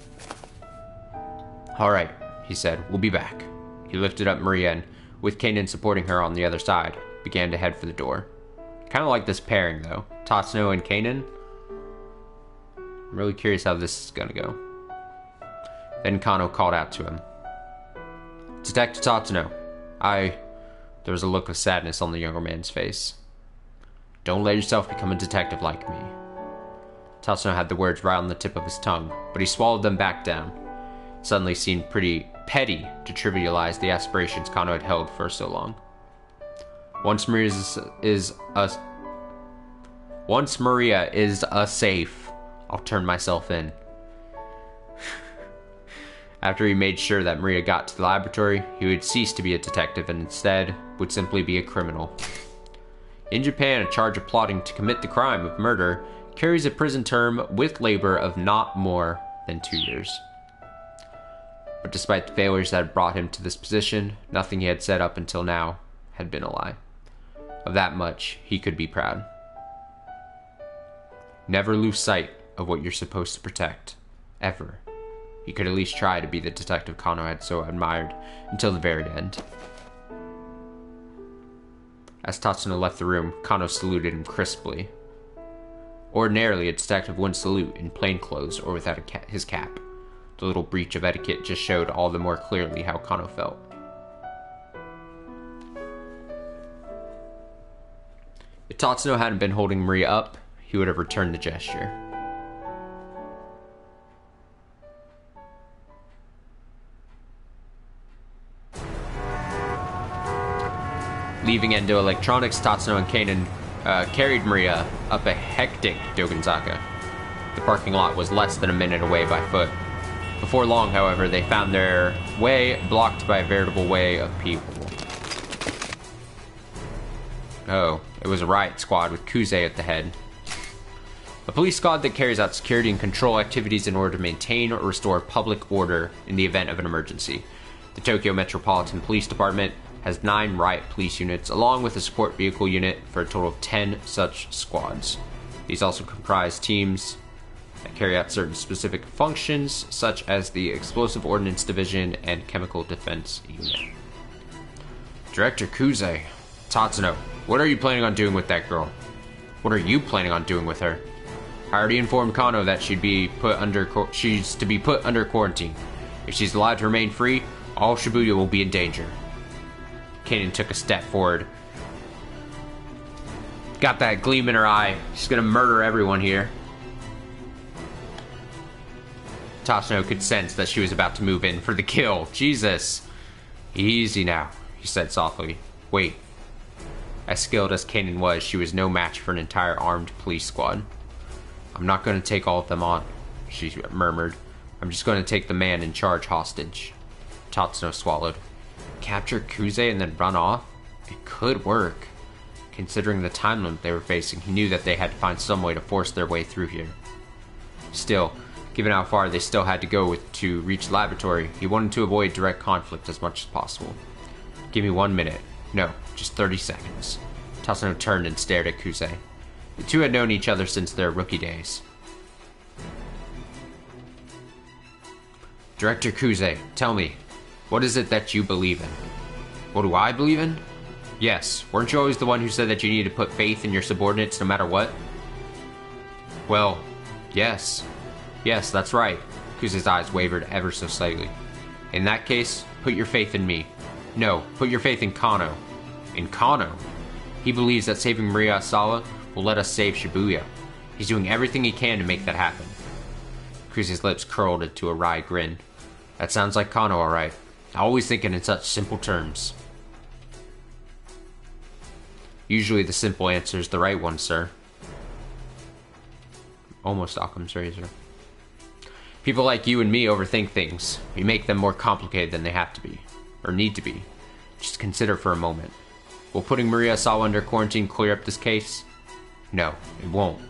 "Alright," he said, "we'll be back." He lifted up Maria and, with Kanan supporting her on the other side, began to head for the door. Kind of like this pairing, though. Tatsuno and Kanan. I'm really curious how this is gonna go. Then Kano called out to him. "Detective Tatsuno, There was a look of sadness on the younger man's face. "Don't let yourself become a detective like me." Tatsuno had the words right on the tip of his tongue, but he swallowed them back down. It suddenly seemed pretty petty to trivialize the aspirations Kano had held for so long. Once Maria is a safe, I'll turn myself in. After he made sure that Maria got to the laboratory, he would cease to be a detective and instead would simply be a criminal. In Japan, a charge of plotting to commit the crime of murder carries a prison term with labor of not more than 2 years. But despite the failures that had brought him to this position, nothing he had said up until now had been a lie. Of that much, he could be proud. Never lose sight of what you're supposed to protect. Ever. He could at least try to be the detective Kano had so admired until the very end. As Tatsuno left the room, Kano saluted him crisply. Ordinarily, a detective wouldn't salute in plain clothes or without his cap. The little breach of etiquette just showed all the more clearly how Kano felt. If Tatsuno hadn't been holding Maria up, he would have returned the gesture. Leaving Endo Electronics, Tatsuno and Kanan carried Maria up a hectic Dogenzaka. The parking lot was less than a minute away by foot. Before long, however, they found their way blocked by a veritable way of people. Oh, it was a riot squad with Kuze at the head. A police squad that carries out security and control activities in order to maintain or restore public order in the event of an emergency. The Tokyo Metropolitan Police Department has 9 riot police units, along with a support vehicle unit, for a total of 10 such squads. These also comprise teams that carry out certain specific functions, such as the Explosive Ordnance Division and Chemical Defense Unit. Director Kuze, Tatsuno, what are you planning on doing with that girl? What are you planning on doing with her? I already informed Kano that she's to be put under quarantine. If she's allowed to remain free, all Shibuya will be in danger. Kanan took a step forward. Got that gleam in her eye. She's gonna murder everyone here. Tatsuno could sense that she was about to move in for the kill. Jesus. Easy now, he said softly. Wait. As skilled as Kanan was, she was no match for an entire armed police squad. I'm not going to take all of them on, she murmured. I'm just going to take the man in charge hostage. Tatsuno swallowed. Capture Kuze and then run off? It could work. Considering the time limit they were facing, he knew that they had to find some way to force their way through here. Still, given how far they still had to go to reach the laboratory, he wanted to avoid direct conflict as much as possible. Give me 1 minute. No, just 30 seconds. Tatsuno turned and stared at Kuze. The two had known each other since their rookie days. Director Kuze, tell me, what is it that you believe in? What do I believe in? Yes, weren't you always the one who said that you needed to put faith in your subordinates no matter what? Well, yes. Yes, that's right. Kuze's eyes wavered ever so slightly. In that case, put your faith in me. No, put your faith in Kano. In Kano? He believes that saving Maria Asawa will let us save Shibuya. He's doing everything he can to make that happen. Kuze's lips curled into a wry grin. That sounds like Kano, alright. Always thinking in such simple terms. Usually the simple answer is the right one, sir. Almost Occam's razor. People like you and me overthink things. We make them more complicated than they have to be. Or need to be. Just consider for a moment. Will putting Maria Asawa under quarantine clear up this case? No, it won't.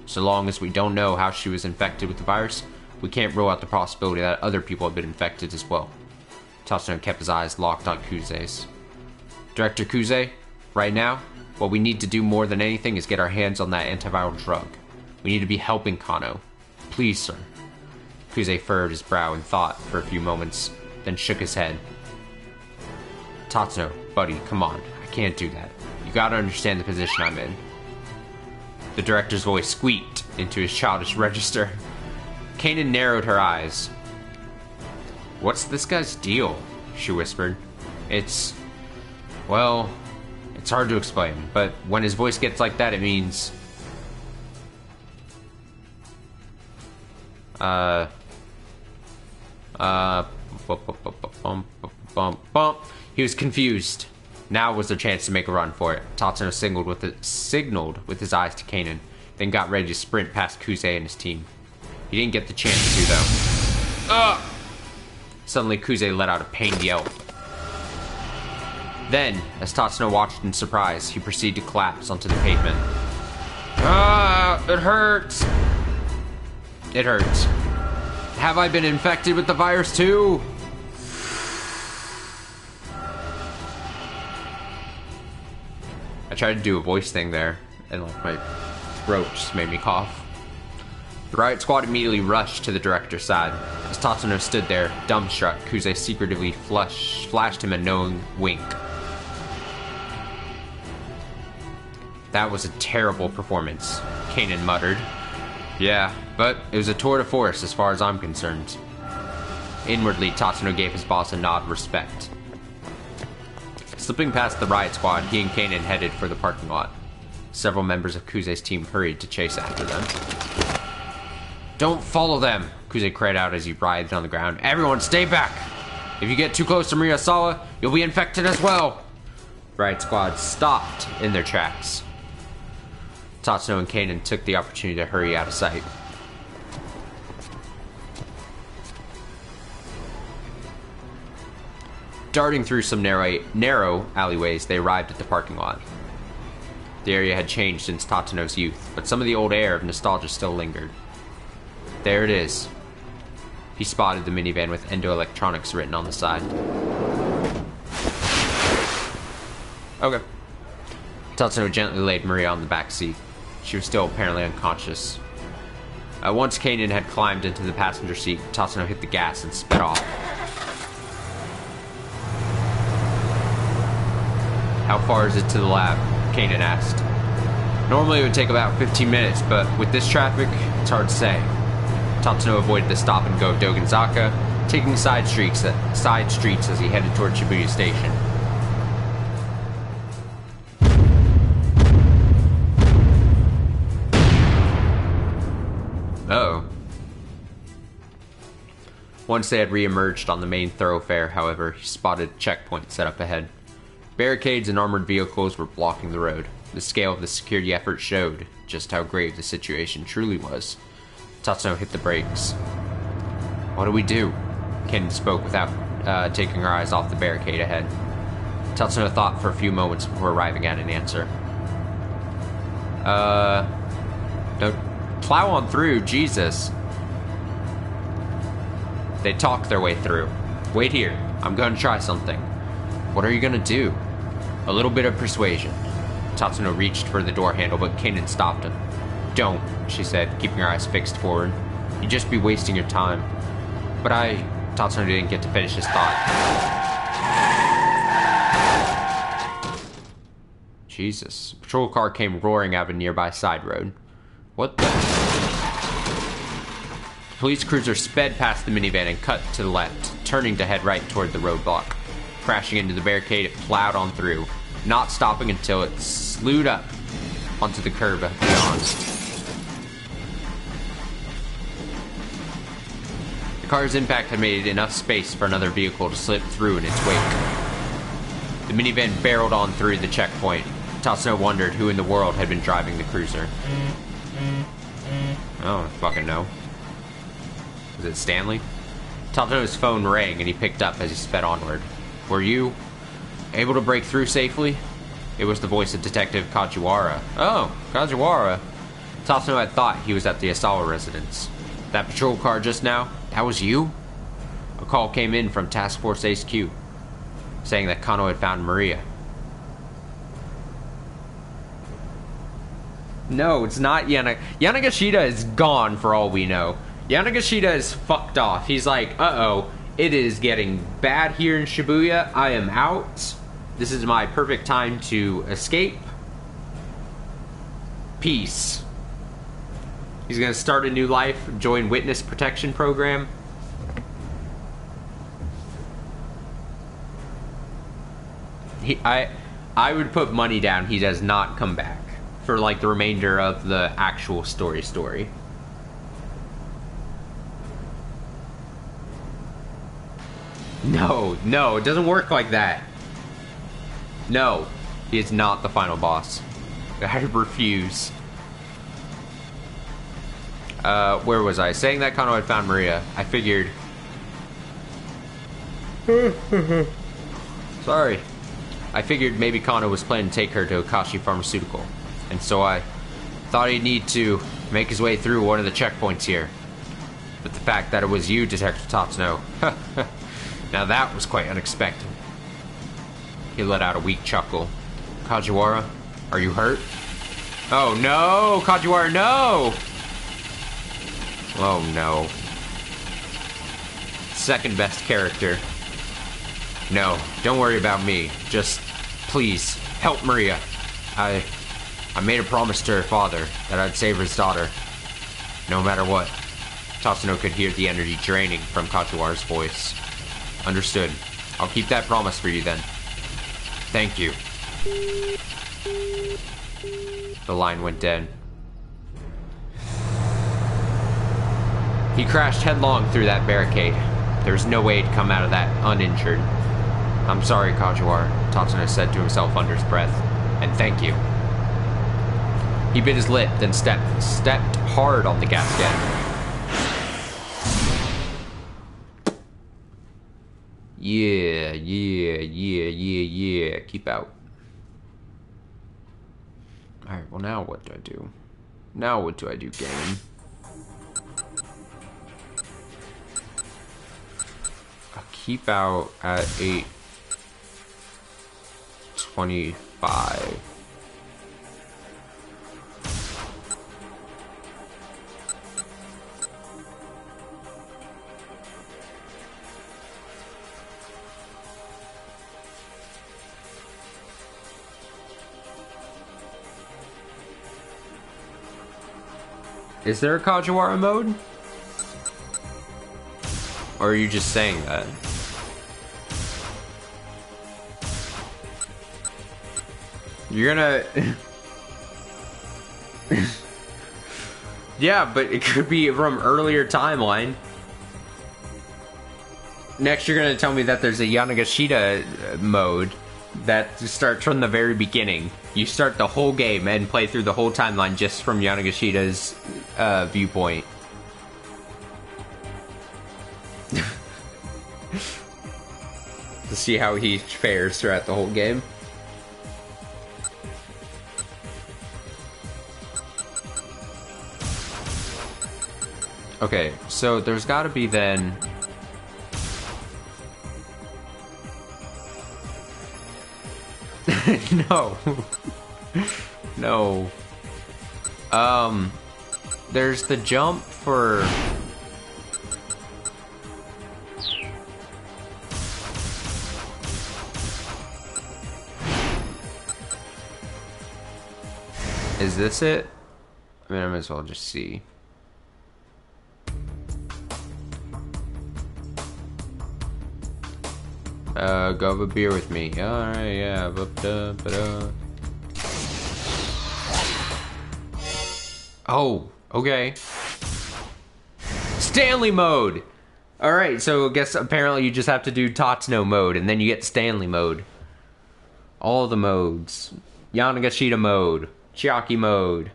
So long as we don't know how she was infected with the virus, we can't rule out the possibility that other people have been infected as well. Tatsuno kept his eyes locked on Kuze's. Director Kuze, right now, what we need to do more than anything is get our hands on that antiviral drug. We need to be helping Kano. Please, sir. Kuze furrowed his brow in thought for a few moments, then shook his head. Tatsuno, buddy, come on. I can't do that. You gotta understand the position I'm in. The director's voice squeaked into his childish register. Kanan narrowed her eyes. What's this guy's deal? She whispered. Well, it's hard to explain, but when his voice gets like that, it means... He was confused. Now was their chance to make a run for it. Tatsuno signaled with his eyes to Kanan, then got ready to sprint past Kuze and his team. He didn't get the chance to, though. Ugh! Suddenly, Kuze let out a pained yelp. Then, as Tatsuno watched in surprise, he proceeded to collapse onto the pavement. Ah, it hurts! It hurts. Have I been infected with the virus too? I tried to do a voice thing there, and like my throat just made me cough. The riot squad immediately rushed to the director's side. As Tatsuno stood there, dumbstruck, Kuze secretively flashed him a knowing wink. That was a terrible performance, Kanan muttered. Yeah, but it was a tour de force as far as I'm concerned. Inwardly, Tatsuno gave his boss a nod of respect. Slipping past the riot squad, he and Kanan headed for the parking lot. Several members of Kuze's team hurried to chase after them. Don't follow them, Kuze cried out as he writhed on the ground. Everyone stay back! If you get too close to Miyasawa, you'll be infected as well! The riot squad stopped in their tracks. Tatsuno and Kanan took the opportunity to hurry out of sight. Darting through some narrow alleyways, they arrived at the parking lot. The area had changed since Tatsuno's youth, but some of the old air of nostalgia still lingered. There it is. He spotted the minivan with Endo Electronics written on the side. Okay. Tatsuno gently laid Maria on the back seat. She was still apparently unconscious. Once Kanan had climbed into the passenger seat, Tatsuno hit the gas and sped off. How far is it to the lab? Kanan asked. Normally it would take about 15 minutes, but with this traffic, it's hard to say. Tatsuno avoided the stop-and-go of Dogenzaka, taking side streets as he headed toward Shibuya Station. Uh-oh. Once they had re-emerged on the main thoroughfare, however, he spotted a checkpoint set up ahead. Barricades and armored vehicles were blocking the road. The scale of the security effort showed just how grave the situation truly was. Tatsuno hit the brakes. What do we do? Kanan spoke without taking her eyes off the barricade ahead. Tatsuno thought for a few moments before arriving at an answer. Don't plow on through, Jesus. They talked their way through. Wait here, I'm going to try something. What are you going to do? A little bit of persuasion. Tatsuno reached for the door handle, but Kanan stopped him. Don't, she said, keeping her eyes fixed forward. You'd just be wasting your time. But Tatsuno didn't get to finish his thought. Jesus. A patrol car came roaring out of a nearby side road. What the? The police cruiser sped past the minivan and cut to the left, turning to head right toward the roadblock. Crashing into the barricade, it plowed on through, not stopping until it slewed up onto the curb beyond. The car's impact had made enough space for another vehicle to slip through in its wake. The minivan barreled on through the checkpoint. Tatsuno wondered who in the world had been driving the cruiser. I don't fucking know. Was it Stanley? Tatsuno's phone rang and he picked up as he sped onward. Were you able to break through safely? It was the voice of Detective Kajiwara. Oh, Kajiwara. Tatsuno had thought he was at the Asawa residence. That patrol car just now, that was you? A call came in from Task Force HQ, saying that Kano had found Maria. No, it's not Yanagashita is gone for all we know. Yanagashita is fucked off. He's like, uh-oh, it is getting bad here in Shibuya. I am out. This is my perfect time to escape. Peace. He's gonna start a new life, join witness protection program. I would put money down he does not come back for like the remainder of the actual story. No, it doesn't work like that. No, he is not the final boss. I refuse. Where was I? Saying that Kano had found Maria, I figured... Sorry. I figured maybe Kano was planning to take her to Akashi Pharmaceutical. And so I thought he'd need to make his way through one of the checkpoints here. But the fact that it was you, Detective Tatsuno, now that was quite unexpected. He let out a weak chuckle. Kajiwara, are you hurt? Oh no! Kajiwara, no! Oh no. Second best character. No, don't worry about me. Just, please, help Maria. I made a promise to her father that I'd save his daughter. No matter what. Tatsuno could hear the energy draining from Kajiwara's voice. Understood. I'll keep that promise for you then. Thank you. The line went dead. He crashed headlong through that barricade. There was no way to come out of that uninjured. I'm sorry, Kajiwara, Tatsuno said to himself under his breath. And thank you. He bit his lip, then stepped hard on the gas can. Yeah. Keep out. Alright, well now what do I do? Now what do I do, game? I'll keep out at 8:25. Is there a Kajiwara mode? Or are you just saying that? You're gonna... Yeah, but it could be from earlier timeline. Next you're gonna tell me that there's a Yanagashita mode that starts from the very beginning. You start the whole game and play through the whole timeline just from Yanagashita's viewpoint. To see how he fares throughout the whole game. Okay, so there's gotta be then... No. No. There's the jump for... Is this it? I mean, I might as well just see. Go have a beer with me. Alright, yeah. Oh, okay. Stanley mode! Alright, so I guess apparently you just have to do Tatsuno mode, and then you get Stanley mode. All the modes. Yanagashita mode. Chiaki mode.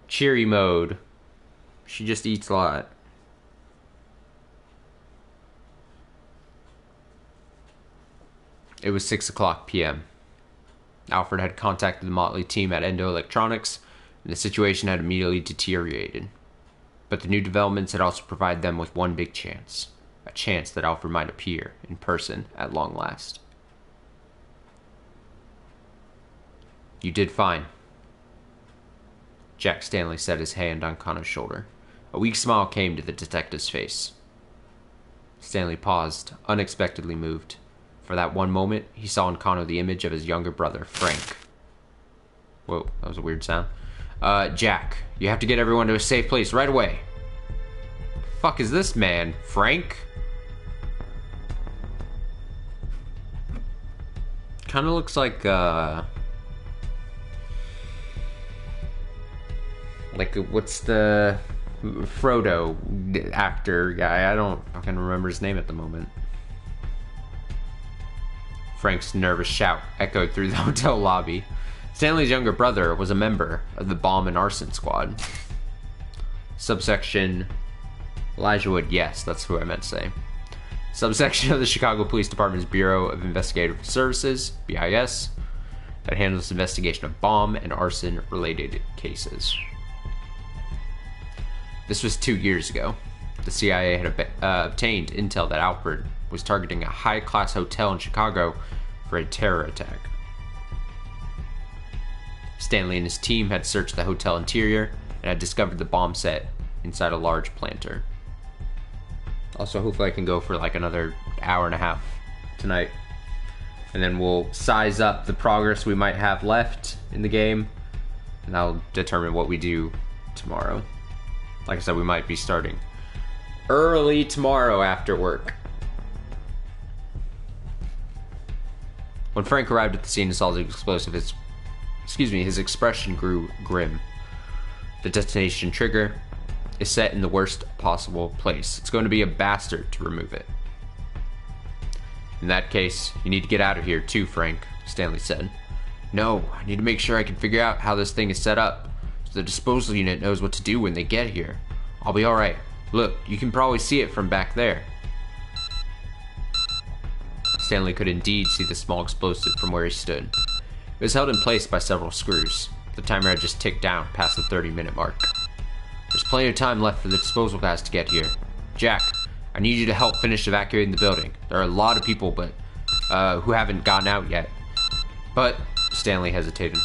Cheery mode. She just eats a lot. It was 6:00 p.m. Alfred had contacted the motley team at Endo Electronics, and the situation had immediately deteriorated. But the new developments had also provided them with one big chance. A chance that Alfred might appear in person at long last. You did fine. Jack Stanley set his hand on Kano's shoulder. A weak smile came to the detective's face. Stanley paused, unexpectedly moved. For that one moment, he saw in Kano the image of his younger brother, Frank. Whoa, that was a weird sound. Jack, you have to get everyone to a safe place right away. Fuck is this man? Frank? Kinda looks like, what's the Frodo actor guy? I don't fucking remember his name at the moment. Frank's nervous shout echoed through the hotel lobby. Stanley's younger brother was a member of the bomb and arson squad. Subsection Elijah Wood, yes, that's who I meant to say. Subsection of the Chicago Police Department's Bureau of Investigative Services, BIS, that handles investigation of bomb and arson related cases. This was 2 years ago. The CIA had obtained intel that Alfred was targeting a high-class hotel in Chicago for a terror attack. Stanley and his team had searched the hotel interior and had discovered the bomb set inside a large planter. Also, hopefully I can go for like another hour and a half tonight. And then we'll size up the progress we might have left in the game, and that'll determine what we do tomorrow. Like I said, we might be starting early tomorrow after work. When Frank arrived at the scene and saw the explosive, his expression grew grim. The detonation trigger is set in the worst possible place. It's going to be a bastard to remove it. In that case, you need to get out of here too, Frank, Stanley said. No, I need to make sure I can figure out how this thing is set up, so the disposal unit knows what to do when they get here. I'll be alright. Look, you can probably see it from back there. Stanley could indeed see the small explosive from where he stood. It was held in place by several screws. The timer had just ticked down past the 30-minute mark. There's plenty of time left for the disposal guys to get here. Jack, I need you to help finish evacuating the building. There are a lot of people who haven't gotten out yet. But, Stanley hesitated.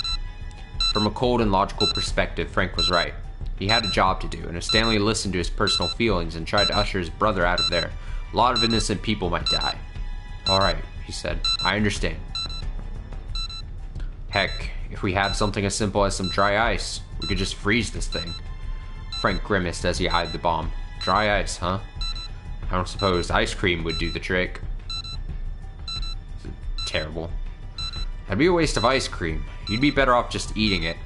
From a cold and logical perspective, Frank was right. He had a job to do, and if Stanley listened to his personal feelings and tried to usher his brother out of there, a lot of innocent people might die. Alright, he said. I understand. Heck, if we had something as simple as some dry ice, we could just freeze this thing. Frank grimaced as he eyed the bomb. Dry ice, huh? I don't suppose ice cream would do the trick. Terrible. That'd be a waste of ice cream. You'd be better off just eating it.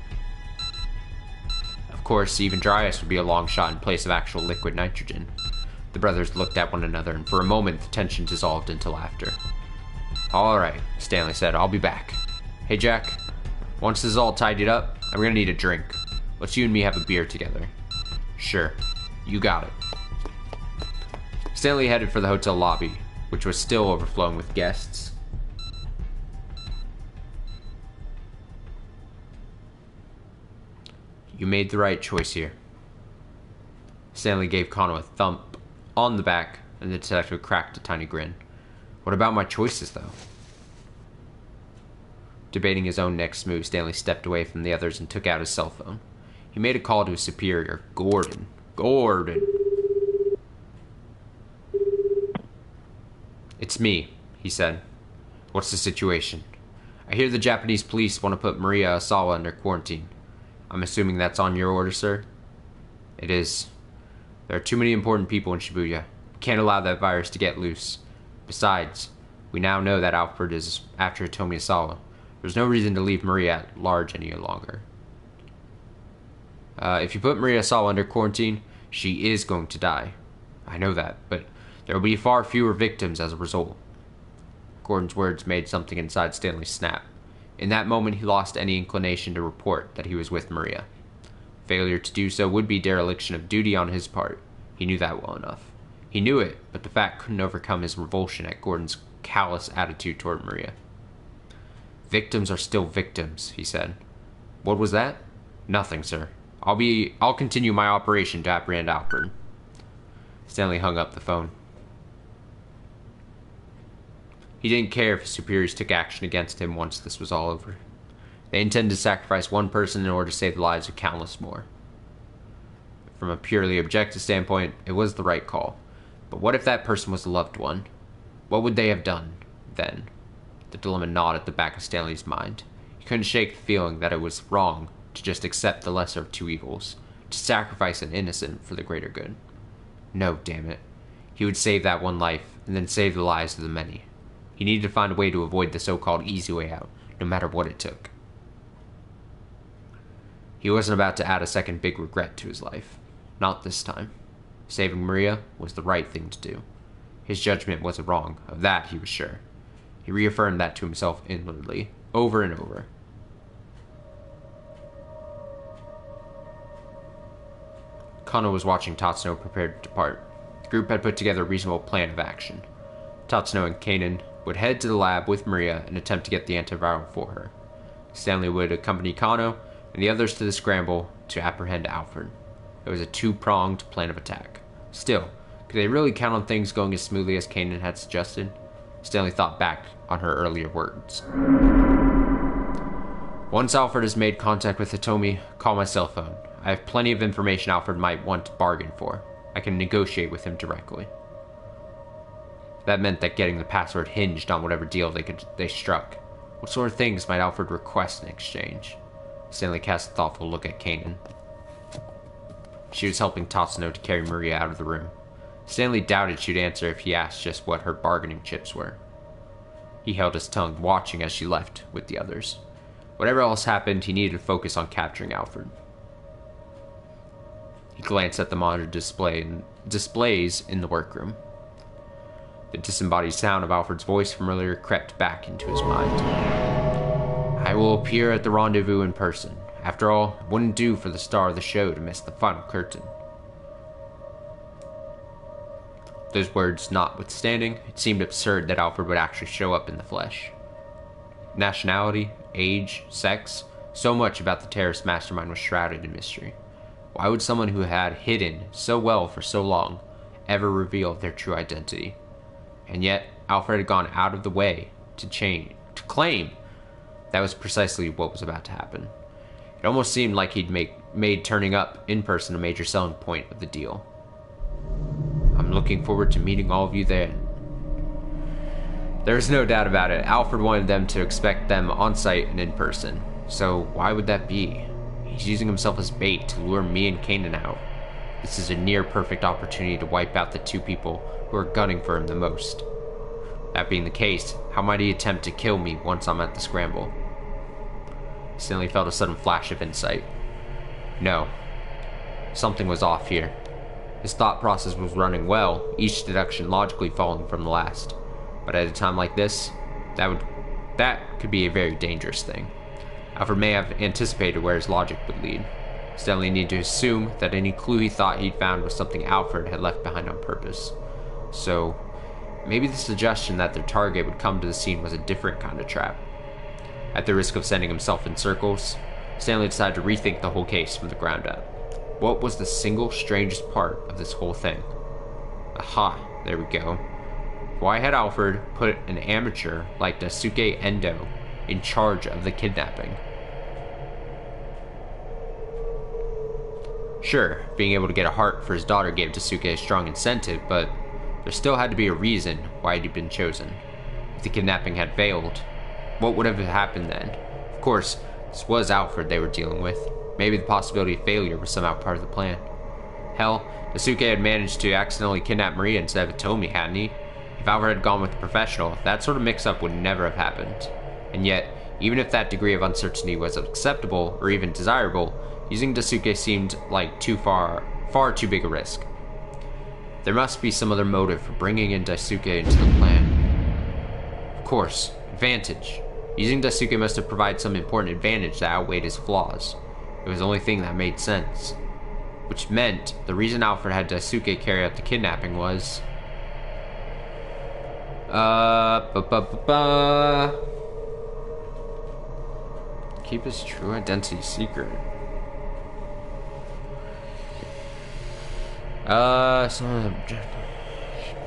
Of course, even dry ice would be a long shot in place of actual liquid nitrogen. The brothers looked at one another, and for a moment the tension dissolved into laughter. Alright, Stanley said. I'll be back. Hey, Jack. Once this is all tidied up, I'm gonna need a drink. Let's you and me have a beer together. Sure. You got it. Stanley headed for the hotel lobby, which was still overflowing with guests. You made the right choice here. Stanley gave Kano a thump on the back, and the detective cracked a tiny grin. What about my choices, though? Debating his own next move, Stanley stepped away from the others and took out his cell phone. He made a call to his superior, Gordon. Gordon! It's me, he said. What's the situation? I hear the Japanese police want to put Maria Osawa under quarantine. I'm assuming that's on your order, sir? It is. There are too many important people in Shibuya. We can't allow that virus to get loose. Besides, we now know that Alfred is after Hitomi Osawa. There's no reason to leave Maria at large any longer. If you put Maria Osawa under quarantine, she is going to die. I know that, but there will be far fewer victims as a result. Gordon's words made something inside Stanley snap. In that moment, he lost any inclination to report that he was with Maria. Failure to do so would be dereliction of duty on his part. He knew that well enough. He knew it, but the fact couldn't overcome his revulsion at Gordon's callous attitude toward Maria. Victims are still victims, he said. What was that? Nothing, sir. I'll continue my operation to apprehend Alfred. Stanley hung up the phone. He didn't care if his superiors took action against him once this was all over. They intended to sacrifice one person in order to save the lives of countless more. From a purely objective standpoint, it was the right call. But what if that person was a loved one? What would they have done then? The dilemma gnawed at the back of Stanley's mind. He couldn't shake the feeling that it was wrong to just accept the lesser of two evils, to sacrifice an innocent for the greater good. No, damn it. He would save that one life, and then save the lives of the many. He needed to find a way to avoid the so-called easy way out, no matter what it took. He wasn't about to add a second big regret to his life. Not this time. Saving Maria was the right thing to do. His judgment wasn't wrong, of that he was sure. He reaffirmed that to himself inwardly, over and over. Kano was watching Tatsuno prepare to depart. The group had put together a reasonable plan of action. Tatsuno and Kanan would head to the lab with Maria and attempt to get the antiviral for her. Stanley would accompany Kano and the others to the scramble to apprehend Alfred. It was a two-pronged plan of attack. Still, could they really count on things going as smoothly as Kanan had suggested? Stanley thought back on her earlier words. Once Alfred has made contact with Hitomi, call my cell phone. I have plenty of information Alfred might want to bargain for. I can negotiate with him directly. That meant that getting the password hinged on whatever deal they struck. What sort of things might Alfred request in exchange? Stanley cast a thoughtful look at Kanan. She was helping Tatsuno to carry Maria out of the room. Stanley doubted she'd answer if he asked just what her bargaining chips were. He held his tongue, watching as she left with the others. Whatever else happened, he needed to focus on capturing Alfred. He glanced at the monitor displays in the workroom. The disembodied sound of Alfred's voice from earlier crept back into his mind. I will appear at the rendezvous in person. After all, it wouldn't do for the star of the show to miss the final curtain. Those words notwithstanding, it seemed absurd that Alfred would actually show up in the flesh. Nationality, age, sex, so much about the terrorist mastermind was shrouded in mystery. Why would someone who had hidden so well for so long ever reveal their true identity? And yet, Alfred had gone out of the way to claim that was precisely what was about to happen. It almost seemed like he'd made turning up in person a major selling point of the deal. I'm looking forward to meeting all of you there. There was no doubt about it. Alfred wanted them to expect them on site and in person. So why would that be? He's using himself as bait to lure me and Kanan out. This is a near-perfect opportunity to wipe out the two people who are gunning for him the most. That being the case, how might he attempt to kill me once I'm at the scramble? Stanley felt a sudden flash of insight. No. Something was off here. His thought process was running well, each deduction logically following from the last. But at a time like this, that could be a very dangerous thing. Alfred may have anticipated where his logic would lead. Stanley needed to assume that any clue he thought he'd found was something Alfred had left behind on purpose. So, maybe the suggestion that their target would come to the scene was a different kind of trap. At the risk of sending himself in circles, Stanley decided to rethink the whole case from the ground up. What was the single strangest part of this whole thing? Aha, there we go. Why had Alfred put an amateur like Daisuke Endo in charge of the kidnapping? Sure, being able to get a heart for his daughter gave Daisuke a strong incentive, but there still had to be a reason why he'd been chosen. If the kidnapping had failed, what would have happened then? Of course, this was Alfred they were dealing with. Maybe the possibility of failure was somehow part of the plan. Hell, Daisuke had managed to accidentally kidnap Maria instead of Hitomi, hadn't he? If Alfred had gone with the professional, that sort of mix-up would never have happened. And yet, even if that degree of uncertainty was acceptable or even desirable, using Daisuke seemed like far too big a risk. There must be some other motive for bringing in Daisuke into the plan. Of course, advantage. Using Daisuke must have provided some important advantage that outweighed his flaws. It was the only thing that made sense. Which meant the reason Alfred had Daisuke carry out the kidnapping was... Keep his true identity secret.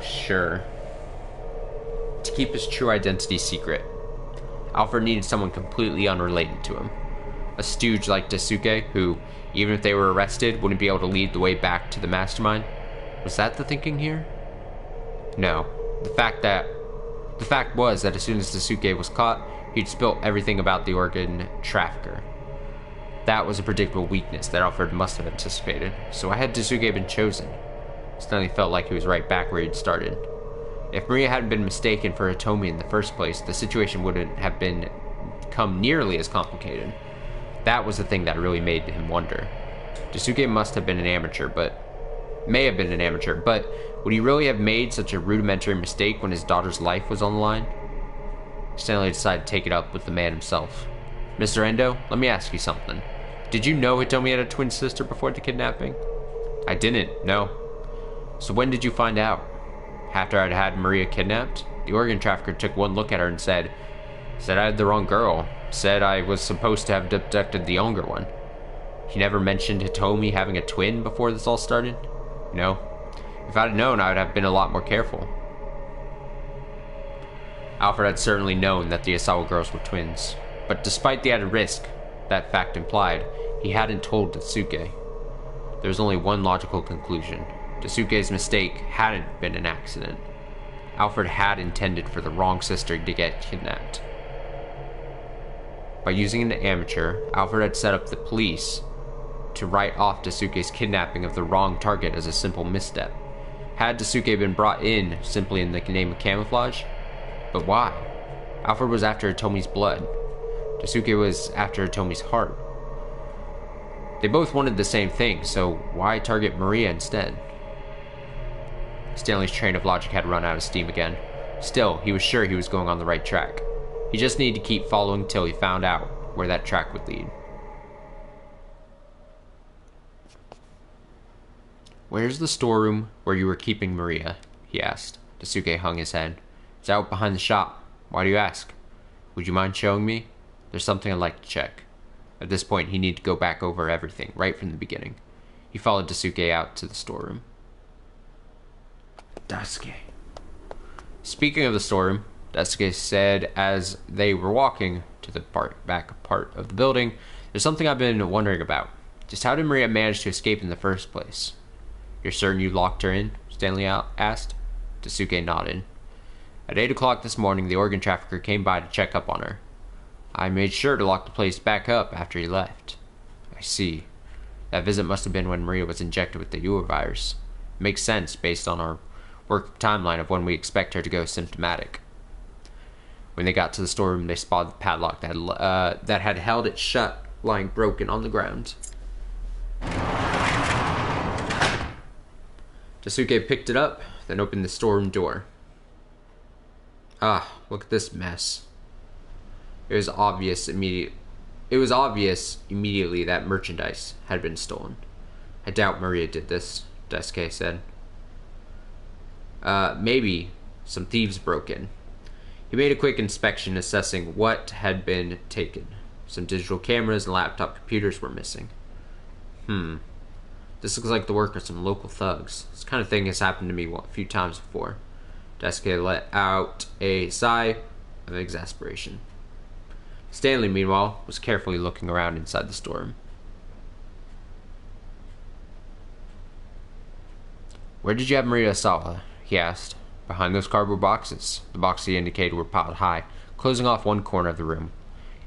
Sure. To keep his true identity secret, Alfred needed someone completely unrelated to him. A stooge like Daisuke, who, even if they were arrested, wouldn't be able to lead the way back to the mastermind. Was that the thinking here? No. The fact was that as soon as Daisuke was caught, he'd spilt everything about the organ trafficker. That was a predictable weakness that Alfred must have anticipated. So why had Daisuke been chosen? Stanley felt like he was right back where he'd started. If Maria hadn't been mistaken for Hitomi in the first place, the situation wouldn't have become nearly as complicated. That was the thing that really made him wonder. Daisuke must have been an amateur, may have been an amateur, but would he really have made such a rudimentary mistake when his daughter's life was on the line? Stanley decided to take it up with the man himself. Mr. Endo, let me ask you something. Did you know Hitomi had a twin sister before the kidnapping? I didn't, no. So when did you find out? After I'd had Maria kidnapped, the organ trafficker took one look at her and said I had the wrong girl. Said I was supposed to have abducted the younger one. He never mentioned Hitomi having a twin before this all started? No. If I'd known, I would have been a lot more careful. Alfred had certainly known that the Asawa girls were twins, but despite the added risk that fact implied, he hadn't told Daisuke. There was only one logical conclusion. Daisuke's mistake hadn't been an accident. Alfred had intended for the wrong sister to get kidnapped. By using an amateur, Alfred had set up the police to write off Daisuke's kidnapping of the wrong target as a simple misstep. Had Daisuke been brought in simply in the name of camouflage? But why? Alfred was after Hitomi's blood. Daisuke was after Hitomi's heart. They both wanted the same thing, so why target Maria instead? Stanley's train of logic had run out of steam again. Still, he was sure he was going on the right track. He just needed to keep following till he found out where that track would lead. Where's the storeroom where you were keeping Maria? He asked. Daisuke hung his head. It's out behind the shop. Why do you ask? Would you mind showing me? There's something I'd like to check. At this point, he needed to go back over everything, right from the beginning. He followed Daisuke out to the storeroom. Daisuke. Speaking of the storeroom, Daisuke said as they were walking to the back part of the building, there's something I've been wondering about. Just how did Maria manage to escape in the first place? You're certain you locked her in? Stanley asked. Daisuke nodded. At 8 o'clock this morning, the organ trafficker came by to check up on her. I made sure to lock the place back up after he left. I see. That visit must have been when Maria was injected with the UA virus. It makes sense based on our work timeline of when we expect her to go symptomatic. When they got to the storeroom, they spotted the padlock that had held it shut, lying broken on the ground. Daisuke picked it up, then opened the storeroom door. Ah, look at this mess. It was obvious immediately that merchandise had been stolen. I doubt Maria did this, Daisuke said. Maybe some thieves broke in. He made a quick inspection, assessing what had been taken. Some digital cameras and laptop computers were missing. This looks like the work of some local thugs. This kind of thing has happened to me a few times before. Daisuke let out a sigh of exasperation. Stanley, meanwhile, was carefully looking around inside the storeroom. Where did you have Maria Asawa? He asked. Behind those cardboard boxes. The boxes he indicated were piled high, closing off one corner of the room.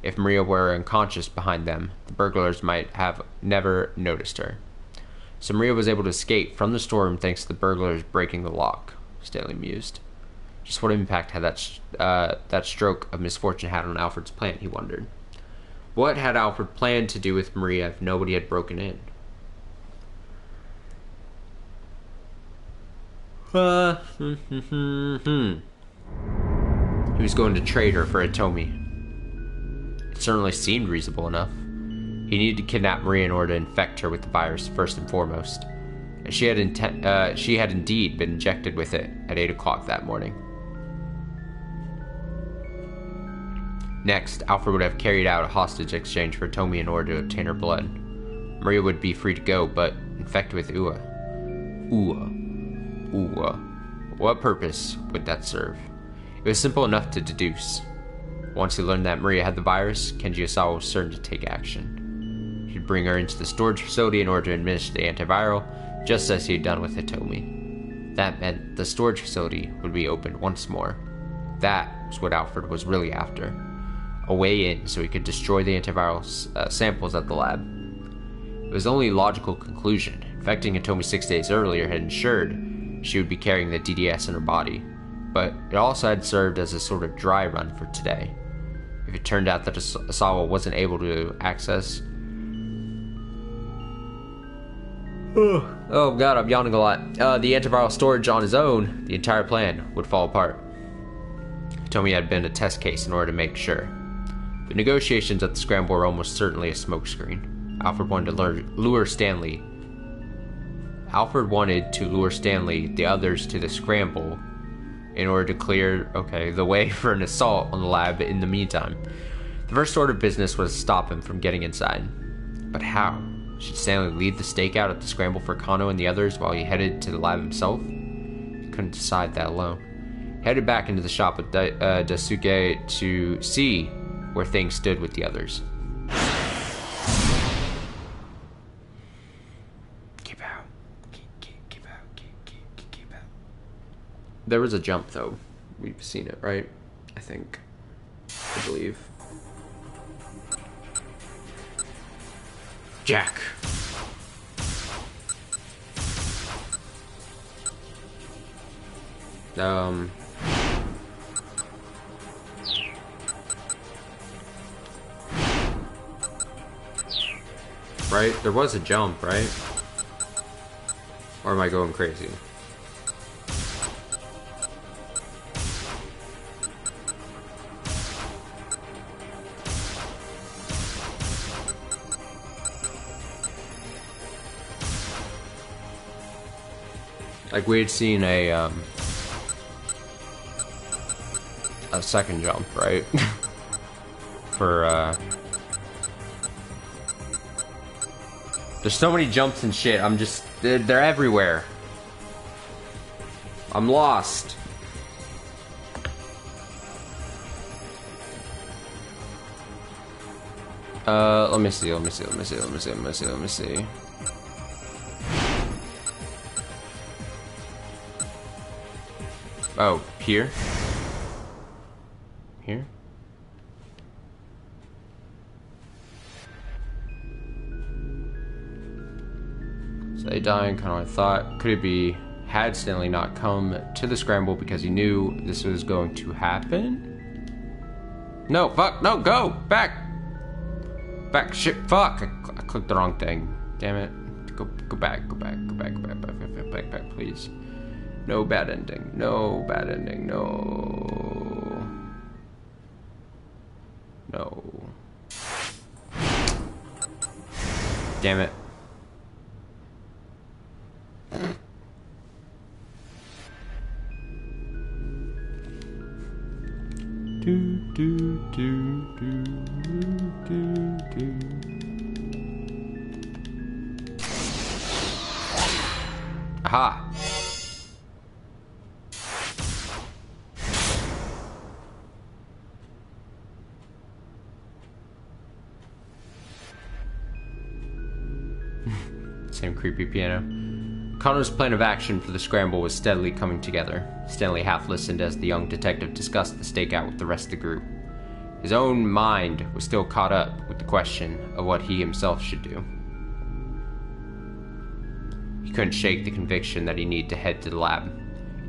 If Maria were unconscious behind them, the burglars might have never noticed her. So Maria was able to escape from the storeroom thanks to the burglars breaking the lock, Stanley mused. Just what impact had that stroke of misfortune had on Alfred's plan, he wondered. What had Alfred planned to do with Maria if nobody had broken in? He was going to trade her for Hitomi. It certainly seemed reasonable enough. He needed to kidnap Maria in order to infect her with the virus first and foremost. And she had indeed been injected with it at 8 o'clock that morning. Next, Alfred would have carried out a hostage exchange for Hitomi in order to obtain her blood. Maria would be free to go, but infected with UA. What purpose would that serve? It was simple enough to deduce. Once he learned that Maria had the virus, Kenji Asawa was certain to take action. He'd bring her into the storage facility in order to administer the antiviral, just as he had done with Hitomi. That meant the storage facility would be opened once more. That was what Alfred was really after. A way in so he could destroy the antiviral samples at the lab. It was the only logical conclusion. Infecting Hitomi 6 days earlier had ensured she would be carrying the DDS in her body, but it also had served as a sort of dry run for today. If it turned out that Asawa wasn't able to access... Oh god, I'm yawning a lot. The antiviral storage on his own, the entire plan would fall apart. told me it had been a test case in order to make sure. The negotiations at the Scramble were almost certainly a smokescreen. Alfred wanted to lure Stanley, the others, to the Scramble in order to clear, the way for an assault on the lab in the meantime. The first order of business was to stop him from getting inside. But how? Should Stanley lead the stakeout at the Scramble for Kano and the others while he headed to the lab himself? He couldn't decide that alone. He headed back into the shop with Daisuke to see where things stood with the others. Keep out. Keep out. There was a jump, though. We've seen it, right? I believe. Jack. Right? There was a jump, right? Or am I going crazy? Like we had seen a second jump, right? For there's so many jumps and shit. They're everywhere. I'm lost. Let me see. Oh, here? Here? So they dying, kind of what I thought. Could it be, had Stanley not come to the Scramble because he knew this was going to happen? No, fuck, no, go! Back! Back, shit, fuck! I clicked the wrong thing. Damn it. Go back, please. No bad ending, no. Damn it. Aha. Same creepy piano. Kano's plan of action for the Scramble was steadily coming together. Stanley half listened as the young detective discussed the stakeout with the rest of the group. His own mind was still caught up with the question of what he himself should do. He couldn't shake the conviction that he needed to head to the lab.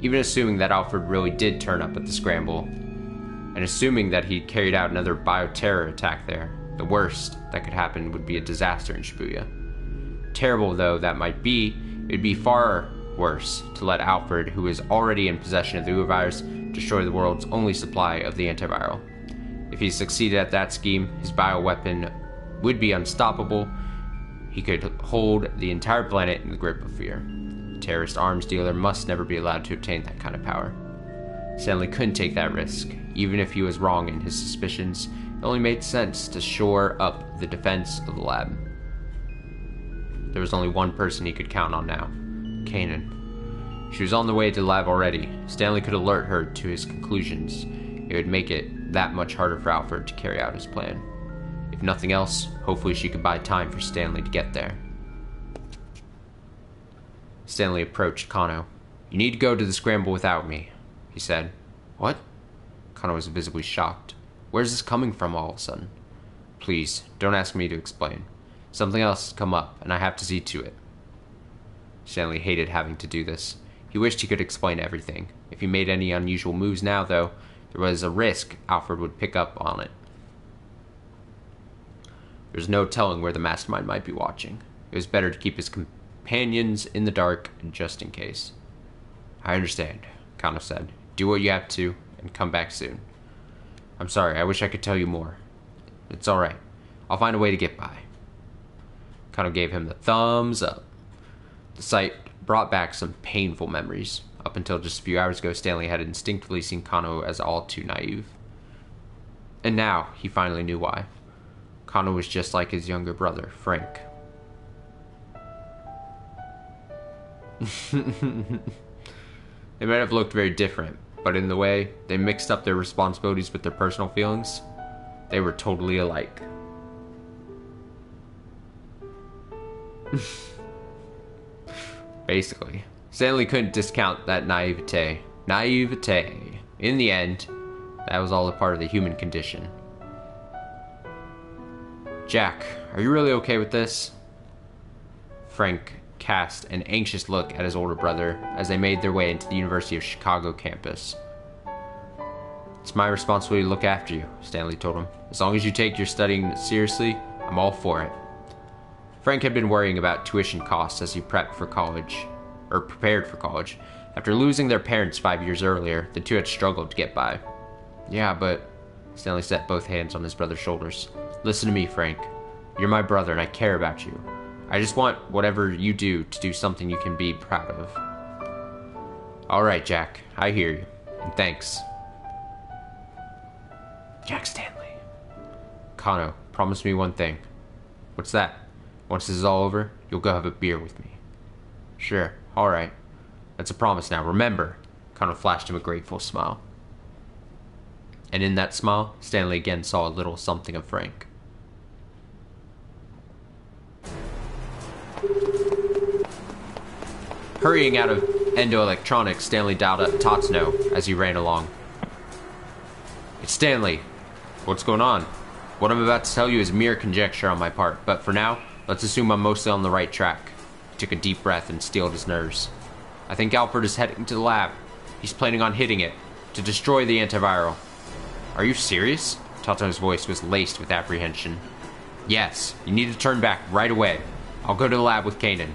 Even assuming that Alfred really did turn up at the Scramble, and assuming that he'd carried out another bioterror attack there, the worst that could happen would be a disaster in Shibuya. Terrible though that might be, it'd be far worse to let Alfred, who is already in possession of the Uvirus, destroy the world's only supply of the antiviral. If he succeeded at that scheme, his bioweapon would be unstoppable. He could hold the entire planet in the grip of fear. A terrorist arms dealer must never be allowed to obtain that kind of power. Stanley couldn't take that risk. Even if he was wrong in his suspicions, it only made sense to shore up the defense of the lab. There was only one person he could count on now, Kanan. She was on the way to the lab already. Stanley could alert her to his conclusions. It would make it that much harder for Alfred to carry out his plan. If nothing else, hopefully she could buy time for Stanley to get there. Stanley approached Kano. "You need to go to the Scramble without me," he said. "What?" Kano was visibly shocked. "Where's this coming from all of a sudden?" "Please, don't ask me to explain. Something else has come up, and I have to see to it." Stanley hated having to do this. He wished he could explain everything. If he made any unusual moves now, though, there was a risk Alfred would pick up on it. There was no telling where the mastermind might be watching. It was better to keep his companions in the dark, just in case. "I understand," Kano said. "Do what you have to, and come back soon." I'm sorry, I wish I could tell you more. It's alright. I'll find a way to get by. Kano gave him the thumbs up. The sight brought back some painful memories. Up until just a few hours ago, Stanley had instinctively seen Kano as all too naive. And now, he finally knew why. Kano was just like his younger brother, Frank. They might have looked very different, but in the way they mixed up their responsibilities with their personal feelings, they were totally alike. Basically. Stanley couldn't discount that naivete. Naivete. In the end, that was all a part of the human condition. Jack, are you really okay with this? Frank cast an anxious look at his older brother as they made their way into the University of Chicago campus. It's my responsibility to look after you, Stanley told him. As long as you take your studying seriously, I'm all for it. Frank had been worrying about tuition costs as he prepared for college. After losing their parents 5 years earlier, the two had struggled to get by. Yeah, but... Stanley set both hands on his brother's shoulders. Listen to me, Frank. You're my brother and I care about you. I just want whatever you do to do something you can be proud of. Alright, Jack. I hear you. And thanks. Jack Stanley. Kano, promise me one thing. What's that? Once this is all over, you'll go have a beer with me. Sure. Alright. That's a promise now. Remember. Kano flashed him a grateful smile. And in that smile, Stanley again saw a little something of Frank. Hurrying out of Endo Electronics, Stanley dialed up Tatsuno as he ran along. It's Stanley. What's going on? What I'm about to tell you is mere conjecture on my part, but for now, let's assume I'm mostly on the right track. He took a deep breath and steeled his nerves. I think Alfred is heading to the lab. He's planning on hitting it, to destroy the antiviral. Are you serious? Tatsuno's voice was laced with apprehension. Yes, you need to turn back right away. I'll go to the lab with Kanan.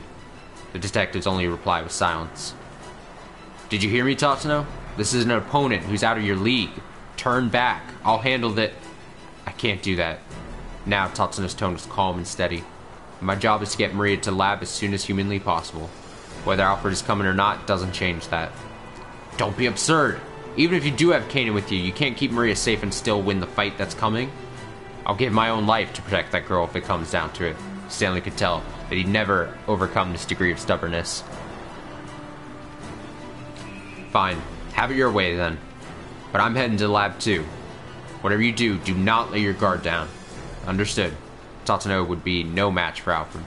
The detective's only reply was silence. Did you hear me, Tatsuno? This is an opponent who's out of your league. Turn back. I'll handle that. I can't do that. Now, Tatsuno's tone was calm and steady. My job is to get Maria to the lab as soon as humanly possible. Whether Alfred is coming or not doesn't change that. Don't be absurd. Even if you do have Kanan with you, you can't keep Maria safe and still win the fight that's coming. I'll give my own life to protect that girl if it comes down to it. Stanley could tell that he'd never overcome this degree of stubbornness. Fine. Have it your way, then. But I'm heading to the lab, too. Whatever you do, do not lay your guard down. Understood. Tatsuno would be no match for Alfred.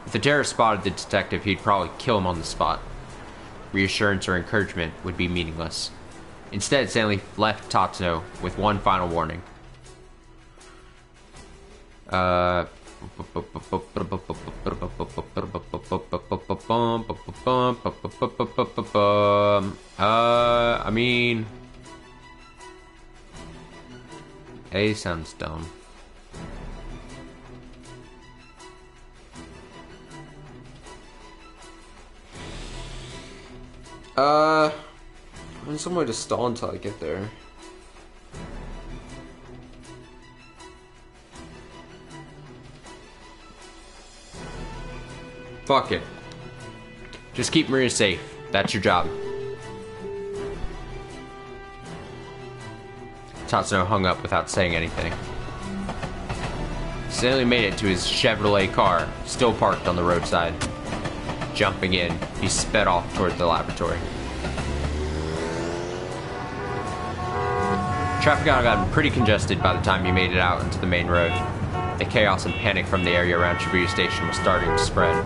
If the terrorist spotted the detective, he'd probably kill him on the spot. Reassurance or encouragement would be meaningless. Instead, Stanley left Tatsuno with one final warning. I mean... A sounds dumb. I need somewhere to stall until I get there. Fuck it. Just keep Maria safe. That's your job. Tatsuno hung up without saying anything. Stanley made it to his Chevrolet car, still parked on the roadside. Jumping in, he sped off toward the laboratory. Traffic had gotten pretty congested by the time he made it out into the main road. The chaos and panic from the area around Shibuya Station was starting to spread.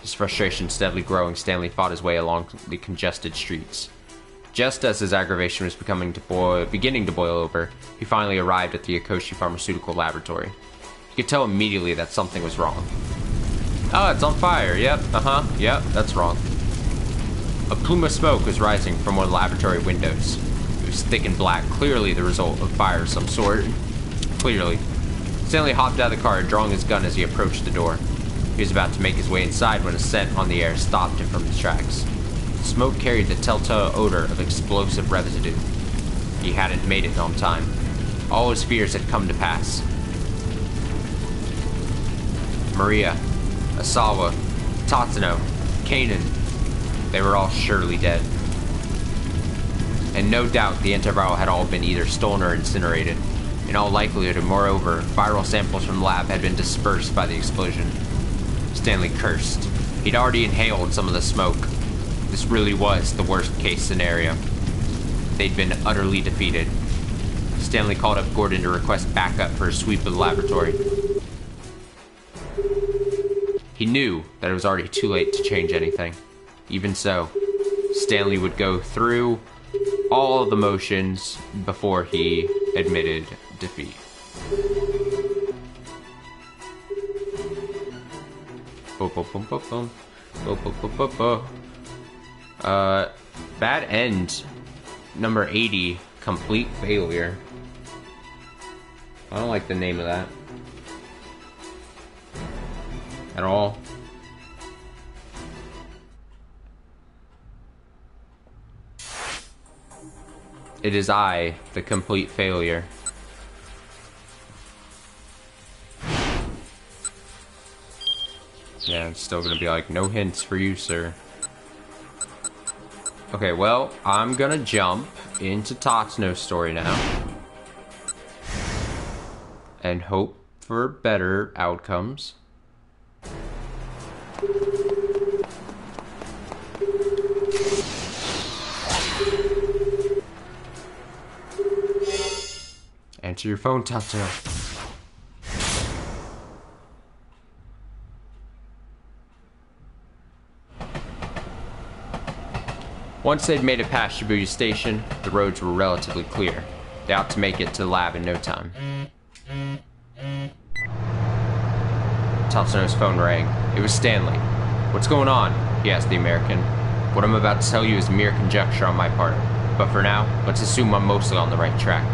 His frustration steadily growing, Stanley fought his way along the congested streets. Just as his aggravation was beginning to boil over, he finally arrived at the Akoshi Pharmaceutical Laboratory. He could tell immediately that something was wrong. Oh, it's on fire. Yep, yep, that's wrong. A plume of smoke was rising from one of the laboratory windows. It was thick and black, clearly the result of fire of some sort. Clearly. Stanley hopped out of the car, drawing his gun as he approached the door. He was about to make his way inside when a scent on the air stopped him from his tracks. Smoke carried the telltale odor of explosive residue. He hadn't made it on time. All his fears had come to pass. Maria, Asawa, Tatsuno, Kanan, they were all surely dead. And no doubt the antiviral had all been either stolen or incinerated. In all likelihood, and moreover, viral samples from the lab had been dispersed by the explosion. Stanley cursed. He'd already inhaled some of the smoke. This really was the worst case scenario. They'd been utterly defeated. Stanley called up Gordon to request backup for a sweep of the laboratory. He knew that it was already too late to change anything. Even so, Stanley would go through all of the motions before he admitted defeat. Bad end number 80, complete failure. I don't like the name of that at all. It is I, the complete failure. Yeah, it's still gonna be like, no hints for you, sir. Okay, well, I'm gonna jump into Tatsuno's story now. And hope for better outcomes. Answer your phone, Tatsuno. Once they'd made it past Shibuya Station, the roads were relatively clear. They ought to make it to the lab in no time. Tatsuno's phone rang. It was Stanley. "What's going on?" he asked the American. "What I'm about to tell you is mere conjecture on my part. But for now, let's assume I'm mostly on the right track."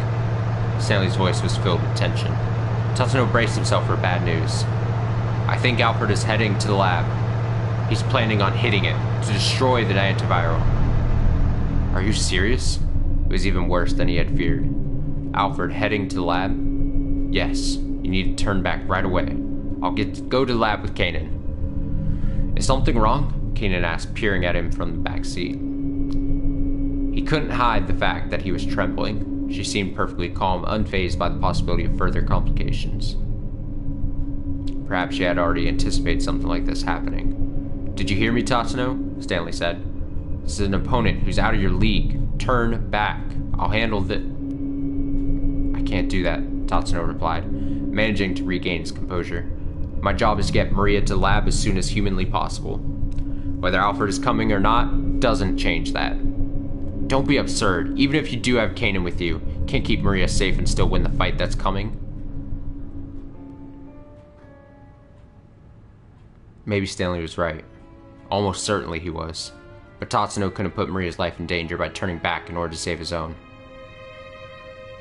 Stanley's voice was filled with tension. Tatsuno braced himself for bad news. "I think Alfred is heading to the lab. He's planning on hitting it to destroy the antiviral." "Are you serious?" It was even worse than he had feared. "Alfred heading to the lab?" "Yes. You need to turn back right away. I'll go to the lab with Kanan." "Is something wrong?" Kanan asked, peering at him from the back seat. He couldn't hide the fact that he was trembling. She seemed perfectly calm, unfazed by the possibility of further complications. Perhaps she had already anticipated something like this happening. "Did you hear me, Tatsuno?" Stanley said. "This is an opponent who's out of your league. Turn back. I'll handle the—" "I can't do that," Tatsuno replied, managing to regain his composure. "My job is to get Maria to the lab as soon as humanly possible. Whether Alfred is coming or not doesn't change that. Don't be absurd. Even if you do have Kanan with you, can't keep Maria safe and still win the fight that's coming." Maybe Stanley was right. Almost certainly he was. But Tatsuno couldn't put Maria's life in danger by turning back in order to save his own.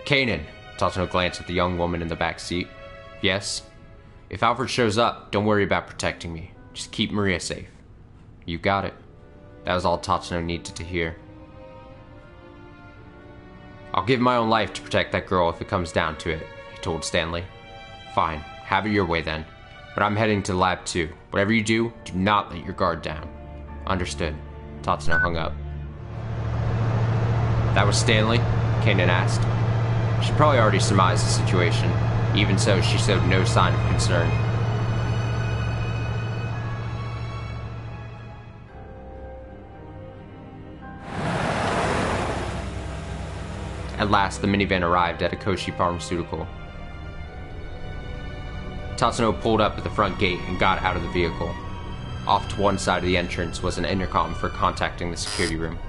"Kanan," Tatsuno glanced at the young woman in the back seat. "Yes? If Alfred shows up, don't worry about protecting me. Just keep Maria safe." "You got it." That was all Tatsuno needed to hear. "I'll give my own life to protect that girl if it comes down to it," he told Stanley. "Fine, have it your way then. But I'm heading to the lab too. Whatever you do not let your guard down." "Understood." Tatsuno hung up. "That was Stanley?" Kanan asked. She probably already surmised the situation. Even so, she showed no sign of concern. At last, the minivan arrived at Akoshi Pharmaceutical. Tatsuno pulled up at the front gate and got out of the vehicle. Off to one side of the entrance was an intercom for contacting the security room.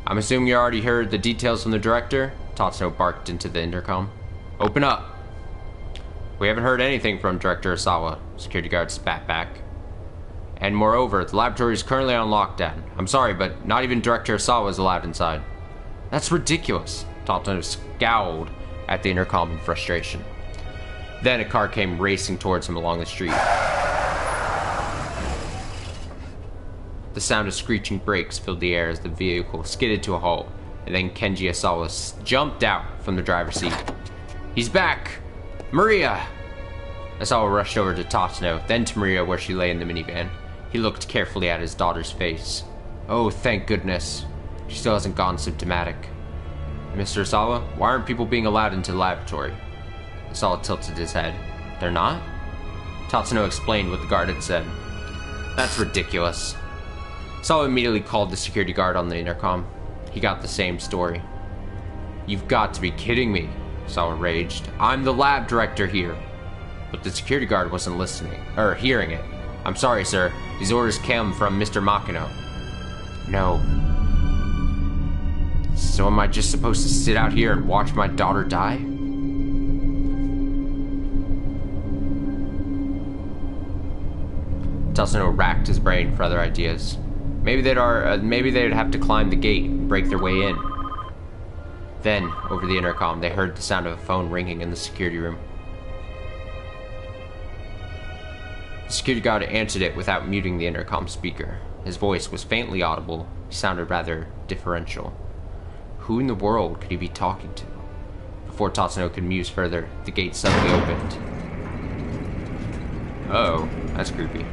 "I'm assuming you already heard the details from the director?" Tatsuno barked into the intercom. "Open up." "We haven't heard anything from Director Osawa," security guard spat back. "And moreover, the laboratory is currently on lockdown. I'm sorry, but not even Director Osawa is allowed inside." "That's ridiculous." Tatsuno scowled at the intercom in frustration. Then a car came racing towards him along the street. The sound of screeching brakes filled the air as the vehicle skidded to a halt, and then Kenji Asawa jumped out from the driver's seat. "He's back! Maria!" Asawa rushed over to Tatsuno, then to Maria where she lay in the minivan. He looked carefully at his daughter's face. "Oh, thank goodness. She still hasn't gone symptomatic." "Mr. Asawa, why aren't people being allowed into the laboratory?" Asawa tilted his head. "They're not?" Tatsuno explained what the guard had said. "That's ridiculous." Asawa immediately called the security guard on the intercom. He got the same story. "You've got to be kidding me," Asawa raged. "I'm the lab director here." But the security guard wasn't hearing it. "I'm sorry, sir. These orders came from Mr. Makino." "No. So am I just supposed to sit out here and watch my daughter die?" Tatsuno racked his brain for other ideas. Maybe they'd have to climb the gate and break their way in. Then, over the intercom, they heard the sound of a phone ringing in the security room. The security guard answered it without muting the intercom speaker. His voice was faintly audible. He sounded rather differential. Who in the world could he be talking to? Before Tatsuno could muse further, the gate suddenly opened. Uh-oh, that's creepy.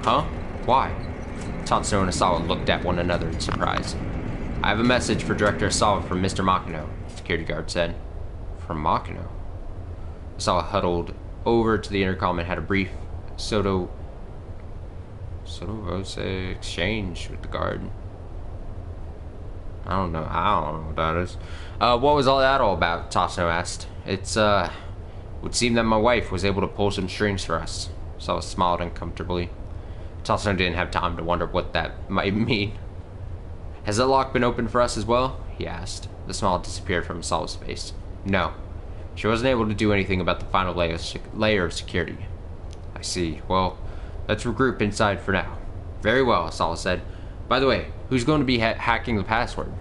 Huh? Why? Tatsuno and Asawa looked at one another in surprise. "I have a message for Director Asawa from Mr. Makino," the security guard said. "From Makino?" Asawa huddled over to the intercom and had a brief Soto Rose exchange with the guard. I don't know what that is. What was all that all about? Tatsuno asked. It would seem that my wife was able to pull some strings for us. Asawa smiled uncomfortably. Tatsuno didn't have time to wonder what that might mean. "Has that lock been opened for us as well?" he asked. The smile disappeared from Asawa's face. "No. She wasn't able to do anything about the final layer of security." "I see. Well, let's regroup inside for now." "Very well," Asawa said. "By the way, who's going to be hacking the password?"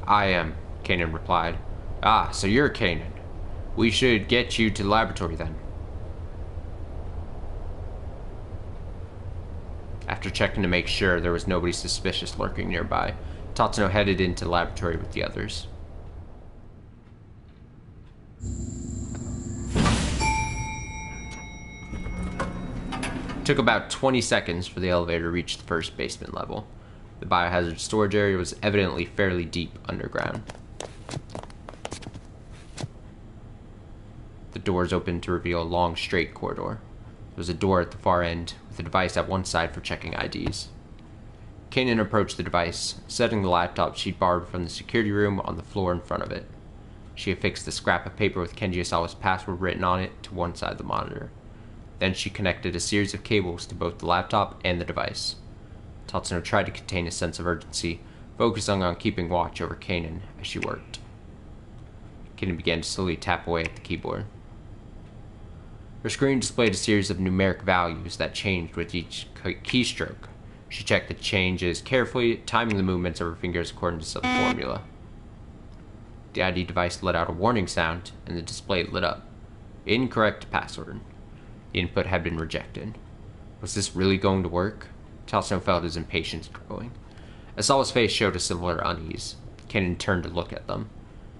"I am," Kanan replied. "Ah, so you're Kanan. We should get you to the laboratory then." After checking to make sure there was nobody suspicious lurking nearby, Tatsuno headed into the laboratory with the others. It took about 20 seconds for the elevator to reach the first basement level. The biohazard storage area was evidently fairly deep underground. The doors opened to reveal a long, straight corridor. There was a door at the far end, with a device at one side for checking IDs. Kanan approached the device, setting the laptop she'd borrowed from the security room on the floor in front of it. She affixed the scrap of paper with Kenji Asawa's password written on it to one side of the monitor. Then she connected a series of cables to both the laptop and the device. Tatsuno tried to contain a sense of urgency, focusing on keeping watch over Kanan as she worked. Kanan began to slowly tap away at the keyboard. Her screen displayed a series of numeric values that changed with each keystroke. She checked the changes carefully, timing the movements of her fingers according to some formula. The ID device let out a warning sound, and the display lit up. Incorrect password. The input had been rejected. Was this really going to work? Tatsuno felt his impatience growing. Asawa's face showed a similar unease. Kanan turned to look at them.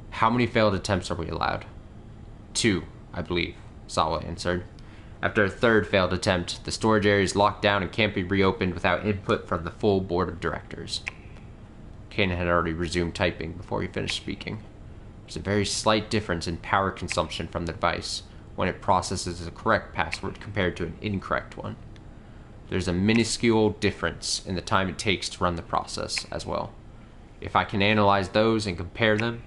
"How many failed attempts are we allowed?" 2, I believe, Asawa answered. After a third failed attempt, the storage area is locked down and can't be reopened without input from the full board of directors. Kanan had already resumed typing before he finished speaking. There's a very slight difference in power consumption from the device when it processes a correct password compared to an incorrect one. There's a minuscule difference in the time it takes to run the process as well. If I can analyze those and compare them...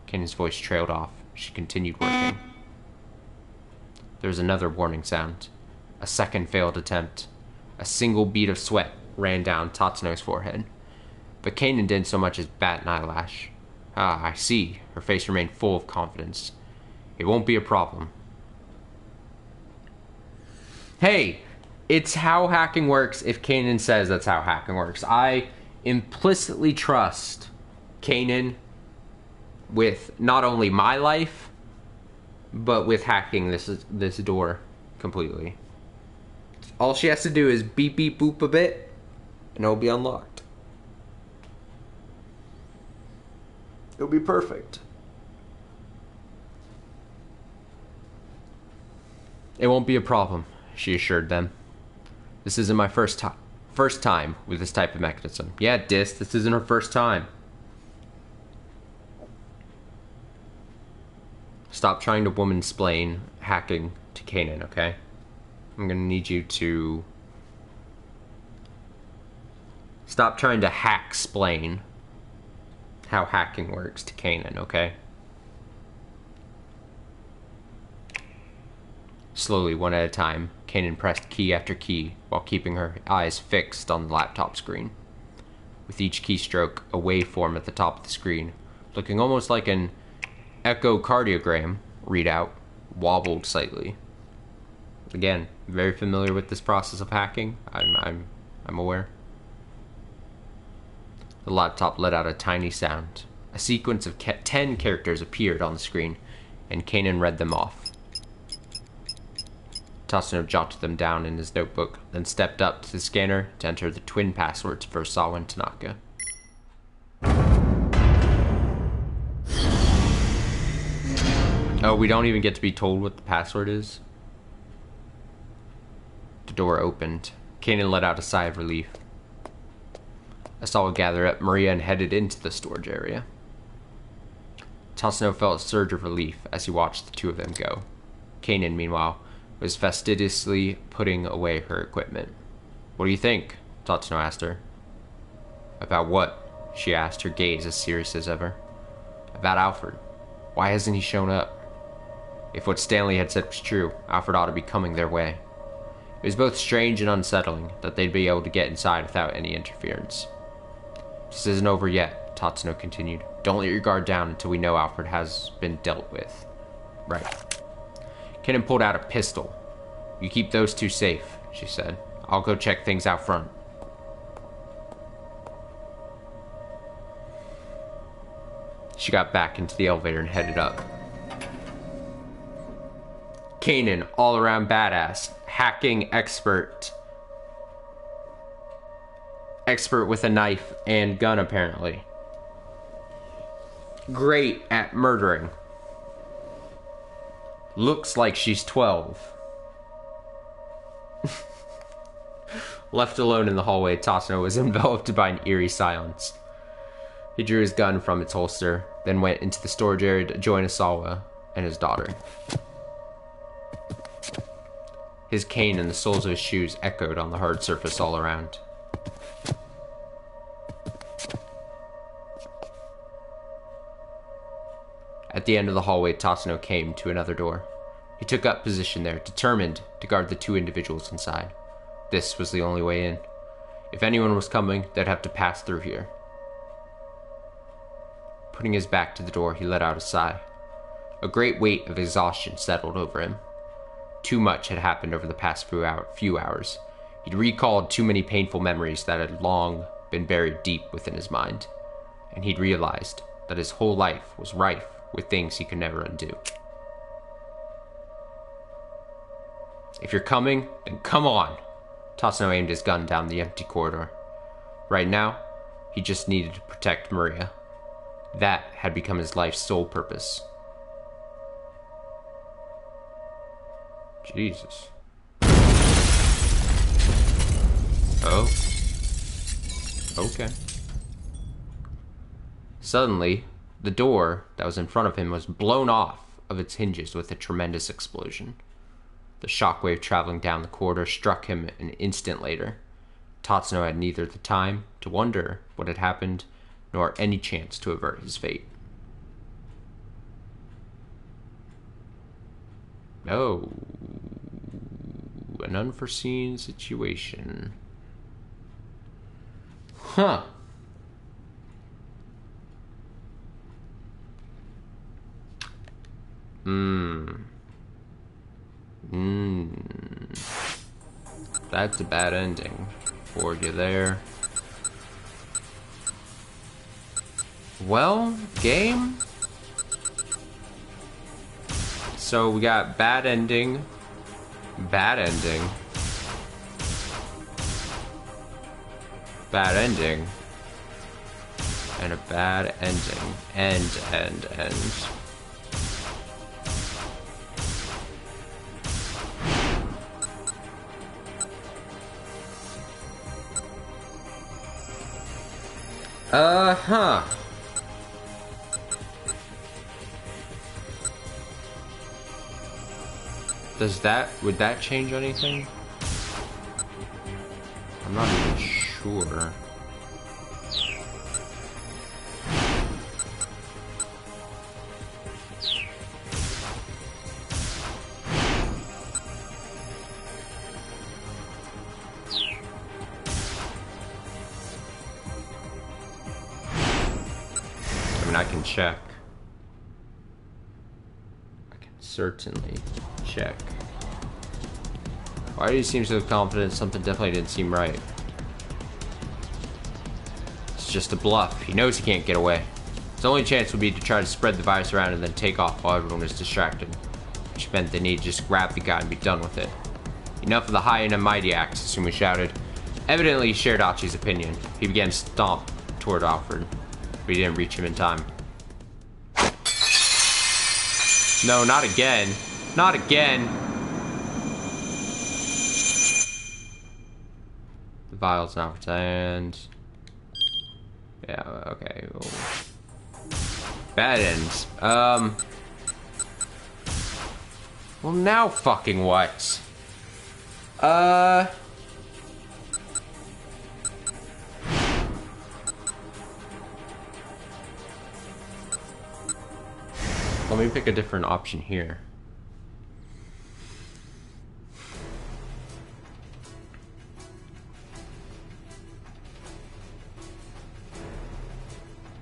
Kanan's voice trailed off. She continued working. There was another warning sound. A second failed attempt. A single bead of sweat ran down Tatsuno's forehead. But Kanan didn't so much as bat an eyelash. "Ah, I see." Her face remained full of confidence. "It won't be a problem." Hey! It's how hacking works if Kanan says that's how hacking works. I implicitly trust Kanan with not only my life, but with hacking this door completely. All she has to do is beep beep boop a bit,
and it'll be unlocked. It'll be perfect.
It won't be a problem, she assured them. This isn't my first time with this type of mechanism. Yeah, Dis, this isn't her first time. Stop trying to woman-splain hacking to Kanan, okay? I'm gonna need you to stop trying to hack-splain how hacking works to Kanan, okay? Slowly, one at a time, Kanan pressed key after key while keeping her eyes fixed on the laptop screen. With each keystroke, a waveform at the top of the screen, looking almost like an echocardiogram readout, wobbled slightly. Again, very familiar with this process of hacking. I'm aware. The laptop let out a tiny sound. A sequence of 10 characters appeared on the screen, and Kanan read them off. Tatsuno jotted them down in his notebook, then stepped up to the scanner to enter the twin passwords for Osawa and Tanaka. Oh, we don't even get to be told what the password is? The door opened. Kanan let out a sigh of relief. Osawa gathered up Maria and headed into the storage area. Tatsuno felt a surge of relief as he watched the two of them go. Kanan, meanwhile, was fastidiously putting away her equipment. What do you think? Tatsuno asked her. About what? She asked, her gaze as serious as ever. About Alfred. Why hasn't he shown up? If what Stanley had said was true, Alfred ought to be coming their way. It was both strange and unsettling that they'd be able to get inside without any interference. This isn't over yet, Tatsuno continued. Don't let your guard down until we know Alfred has been dealt with. Right. Kanan pulled out a pistol. You keep those two safe, she said. I'll go check things out front. She got back into the elevator and headed up. Kanan, all-around badass, hacking expert. Expert with a knife and gun, apparently. Great at murdering. Looks like she's 12. Left alone in the hallway, Tatsuno was enveloped by an eerie silence. He drew his gun from its holster, then went into the storage area to join Osawa and his daughter. His cane and the soles of his shoes echoed on the hard surface all around. At the end of the hallway, Tatsuno came to another door. He took up position there, determined to guard the two individuals inside. This was the only way in. If anyone was coming, they'd have to pass through here. Putting his back to the door, he let out a sigh. A great weight of exhaustion settled over him. Too much had happened over the past few hours. He'd recalled too many painful memories that had long been buried deep within his mind. And he'd realized that his whole life was rife with things he could never undo. If you're coming, then come on! Tatsuno aimed his gun down the empty corridor. Right now, he just needed to protect Maria. That had become his life's sole purpose. Jesus. Oh. Okay. Suddenly, the door that was in front of him was blown off of its hinges with a tremendous explosion. The shockwave traveling down the corridor struck him an instant later. Tatsuno had neither the time to wonder what had happened, nor any chance to avert his fate. Oh, an unforeseen situation. Huh. That's a bad ending for you there. Well, game. So we got bad ending, Bad ending. And a bad ending. End. Huh. Would that change anything? I'm not even sure. I mean, I can check. I can certainly check. Why do you seem so confident? Something definitely didn't seem right. It's just a bluff. He knows he can't get away. His only chance would be to try to spread the virus around and then take off while everyone is distracted. Which meant they need to just grab the guy and be done with it. Enough of the high and mighty acts, Sumi shouted. Evidently he shared Achi's opinion. He began to stomp toward Alfred, but he didn't reach him in time. No, not again. Not again. The vial's now pretend. Yeah, okay. Bad ends. Well, now fucking what? Let me pick a different option here.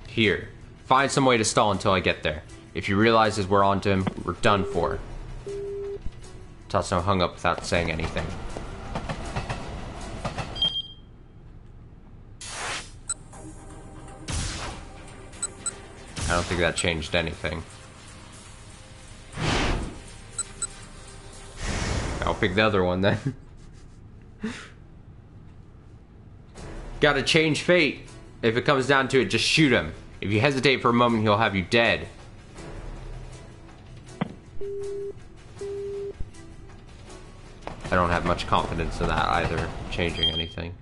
Here. Find some way to stall until I get there. If he realizes we're onto him, we're done for. Tatsuno hung up without saying anything. I don't think that changed anything. I'll pick the other one then. Gotta change fate. If it comes down to it, just shoot him. If you hesitate for a moment, he'll have you dead. I don't have much confidence in that either, changing anything.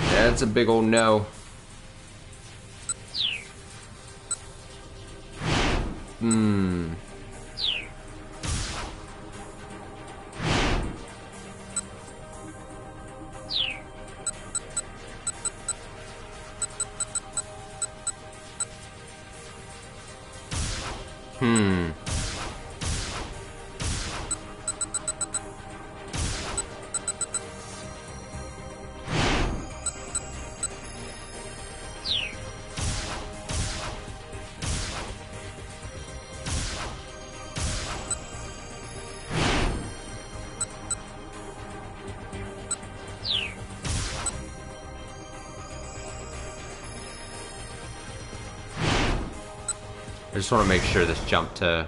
Yeah, that's a big old no. I just want to make sure this jump to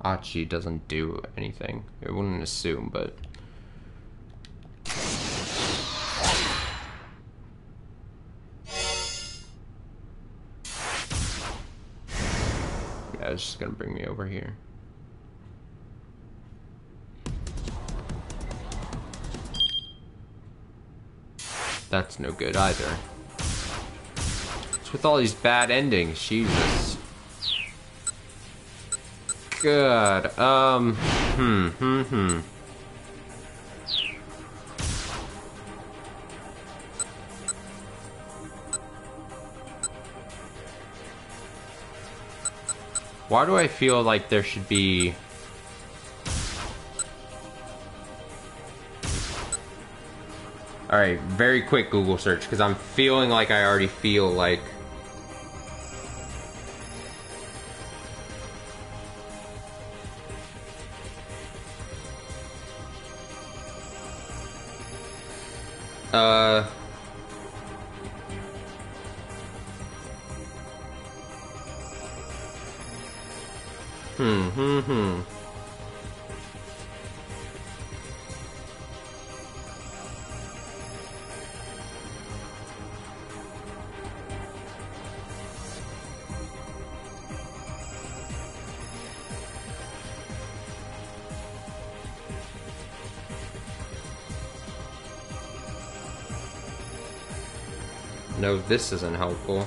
Achi doesn't do anything. I wouldn't assume, but... yeah, it's just gonna bring me over here. That's no good either. With all these bad endings, Jesus. Good. Why do I feel like there should be... Alright, very quick Google search, because I'm feeling like I already feel like... No, this isn't helpful.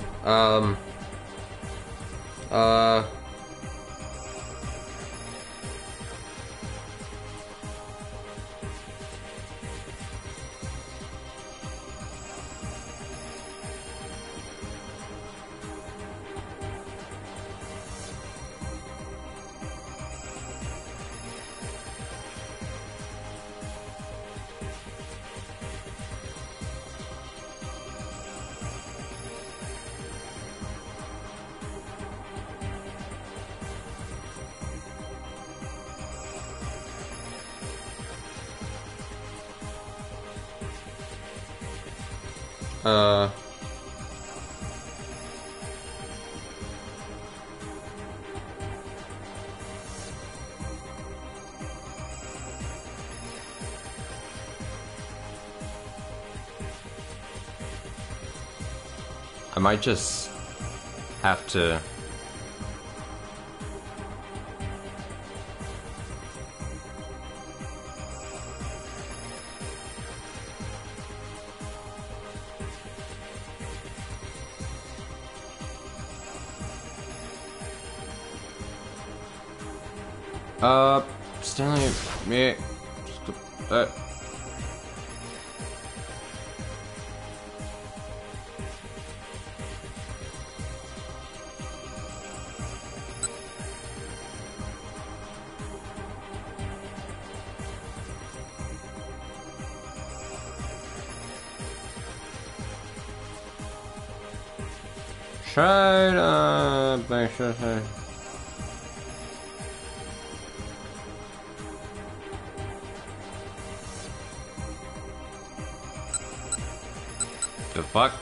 I might just have to... Stanley, me, try to make sure. The fuck?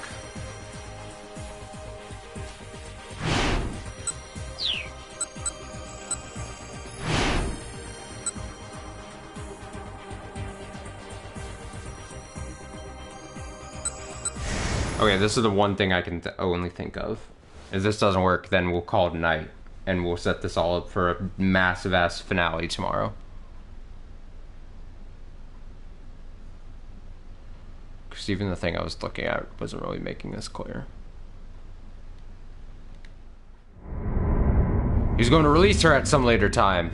Okay, this is the one thing I can only think of. If this doesn't work, then we'll call it a night, and we'll set this all up for a massive-ass finale tomorrow. Because even the thing I was looking at wasn't really making this clear. He was going to release her at some later time.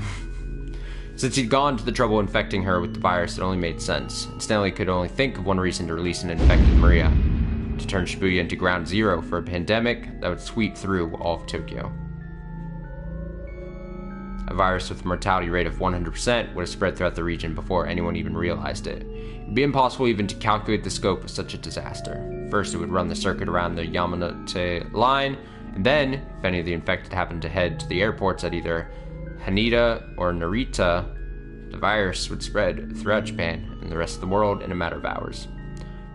Since he'd gone to the trouble infecting her with the virus, it only made sense. And Stanley could only think of one reason to release an infected Maria. To turn Shibuya into ground zero for a pandemic that would sweep through all of Tokyo. A virus with a mortality rate of 100% would have spread throughout the region before anyone even realized it. It would be impossible even to calculate the scope of such a disaster. First, it would run the circuit around the Yamanote line, and then, if any of the infected happened to head to the airports at either Haneda or Narita, the virus would spread throughout Japan and the rest of the world in a matter of hours.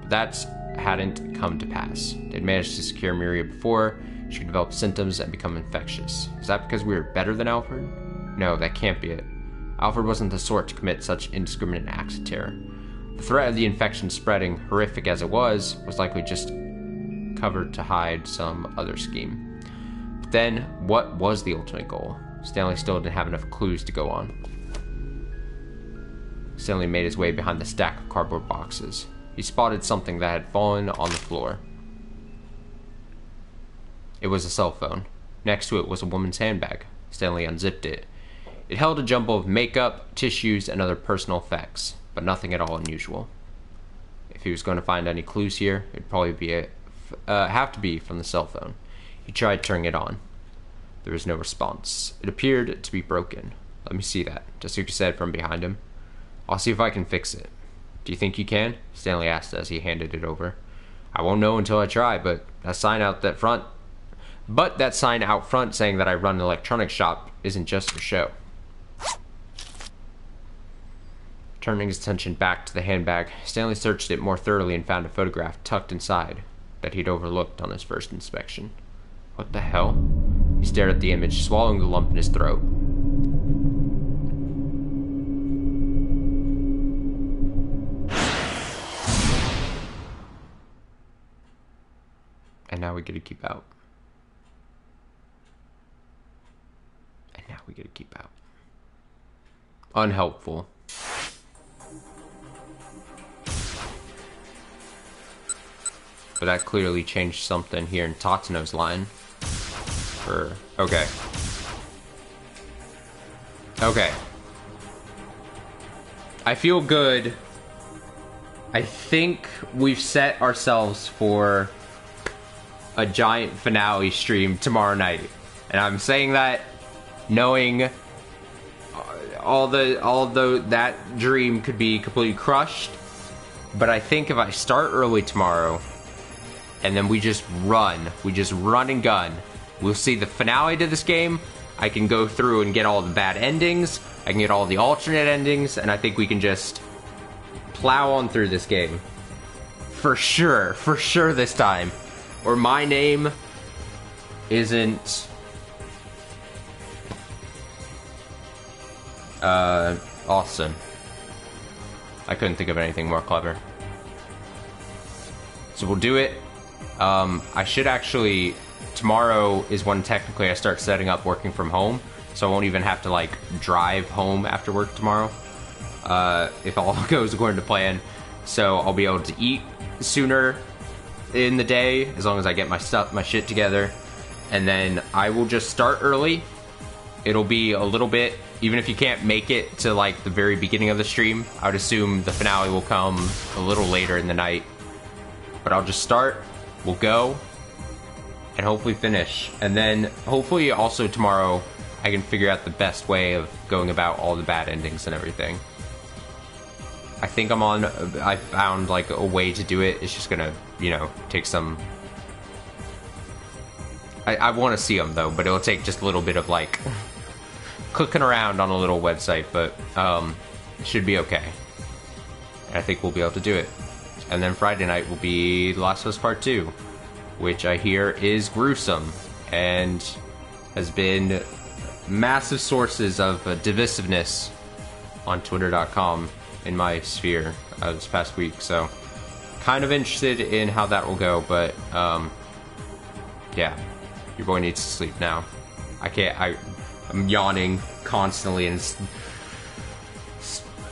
But that hadn't come to pass. They'd managed to secure Miria before she could develop symptoms and become infectious. Is that because we were better than Alfred? No, that can't be it. Alfred wasn't the sort to commit such indiscriminate acts of terror. The threat of the infection spreading, horrific as it was likely just covered to hide some other scheme. But then, what was the ultimate goal? Stanley still didn't have enough clues to go on. Stanley made his way behind the stack of cardboard boxes. He spotted something that had fallen on the floor. It was a cell phone. Next to it was a woman's handbag. Stanley unzipped it. It held a jumble of makeup, tissues, and other personal effects, but nothing at all unusual. If he was going to find any clues here, it'd probably have to be from the cell phone. He tried turning it on. There was no response. It appeared to be broken. Let me see that, Tasuki said from behind him. I'll see if I can fix it. Do you think you can? Stanley asked as he handed it over. I won't know until I try, but that sign out front saying that I run an electronics shop isn't just for show. Turning his attention back to the handbag, Stanley searched it more thoroughly and found a photograph tucked inside that he'd overlooked on his first inspection. What the hell? He stared at the image, swallowing the lump in his throat. And now we get to keep out. And now we get to keep out. Unhelpful. but that clearly changed something here in Tatsuno's line. Okay. Okay. I feel good. I think we've set ourselves for a giant finale stream tomorrow night. And I'm saying that knowing although that dream could be completely crushed. But I think if I start early tomorrow, and then we just run and gun, we'll see the finale to this game. I can go through and get all the bad endings, I can get all the alternate endings, and I think we can just plow on through this game. For sure this time. Or my name isn't... Austin. I couldn't think of anything more clever. So we'll do it. I should actually... Tomorrow is when technically I start setting up working from home, so I won't even have to, like, drive home after work tomorrow. If all goes according to plan. So I'll be able to eat sooner in the day, as long as I get my shit together. And then I will just start early. It'll be a little bit... Even if you can't make it to, like, the very beginning of the stream, I would assume the finale will come a little later in the night. But I'll just start, we'll go, and hopefully finish. And then, hopefully also tomorrow, I can figure out the best way of going about all the bad endings and everything. I think I found, like, a way to do it. It's just gonna, you know, take some... I want to see them, though, but it'll take just a little bit of, like... clicking around on a little website, but it should be okay. And I think we'll be able to do it. And then Friday night will be The Last of Us Part 2, which I hear is gruesome and has been massive sources of divisiveness on Twitter.com in my sphere this past week. So kind of interested in how that will go, but yeah, your boy needs to sleep now. I'm yawning constantly, and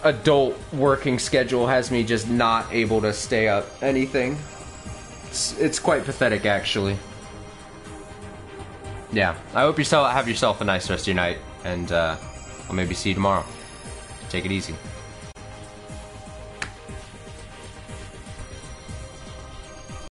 adult working schedule has me just not able to stay up anything. It's quite pathetic, actually. Yeah, I hope you have yourself a nice rest of your night, and I'll maybe see you tomorrow. Take it easy.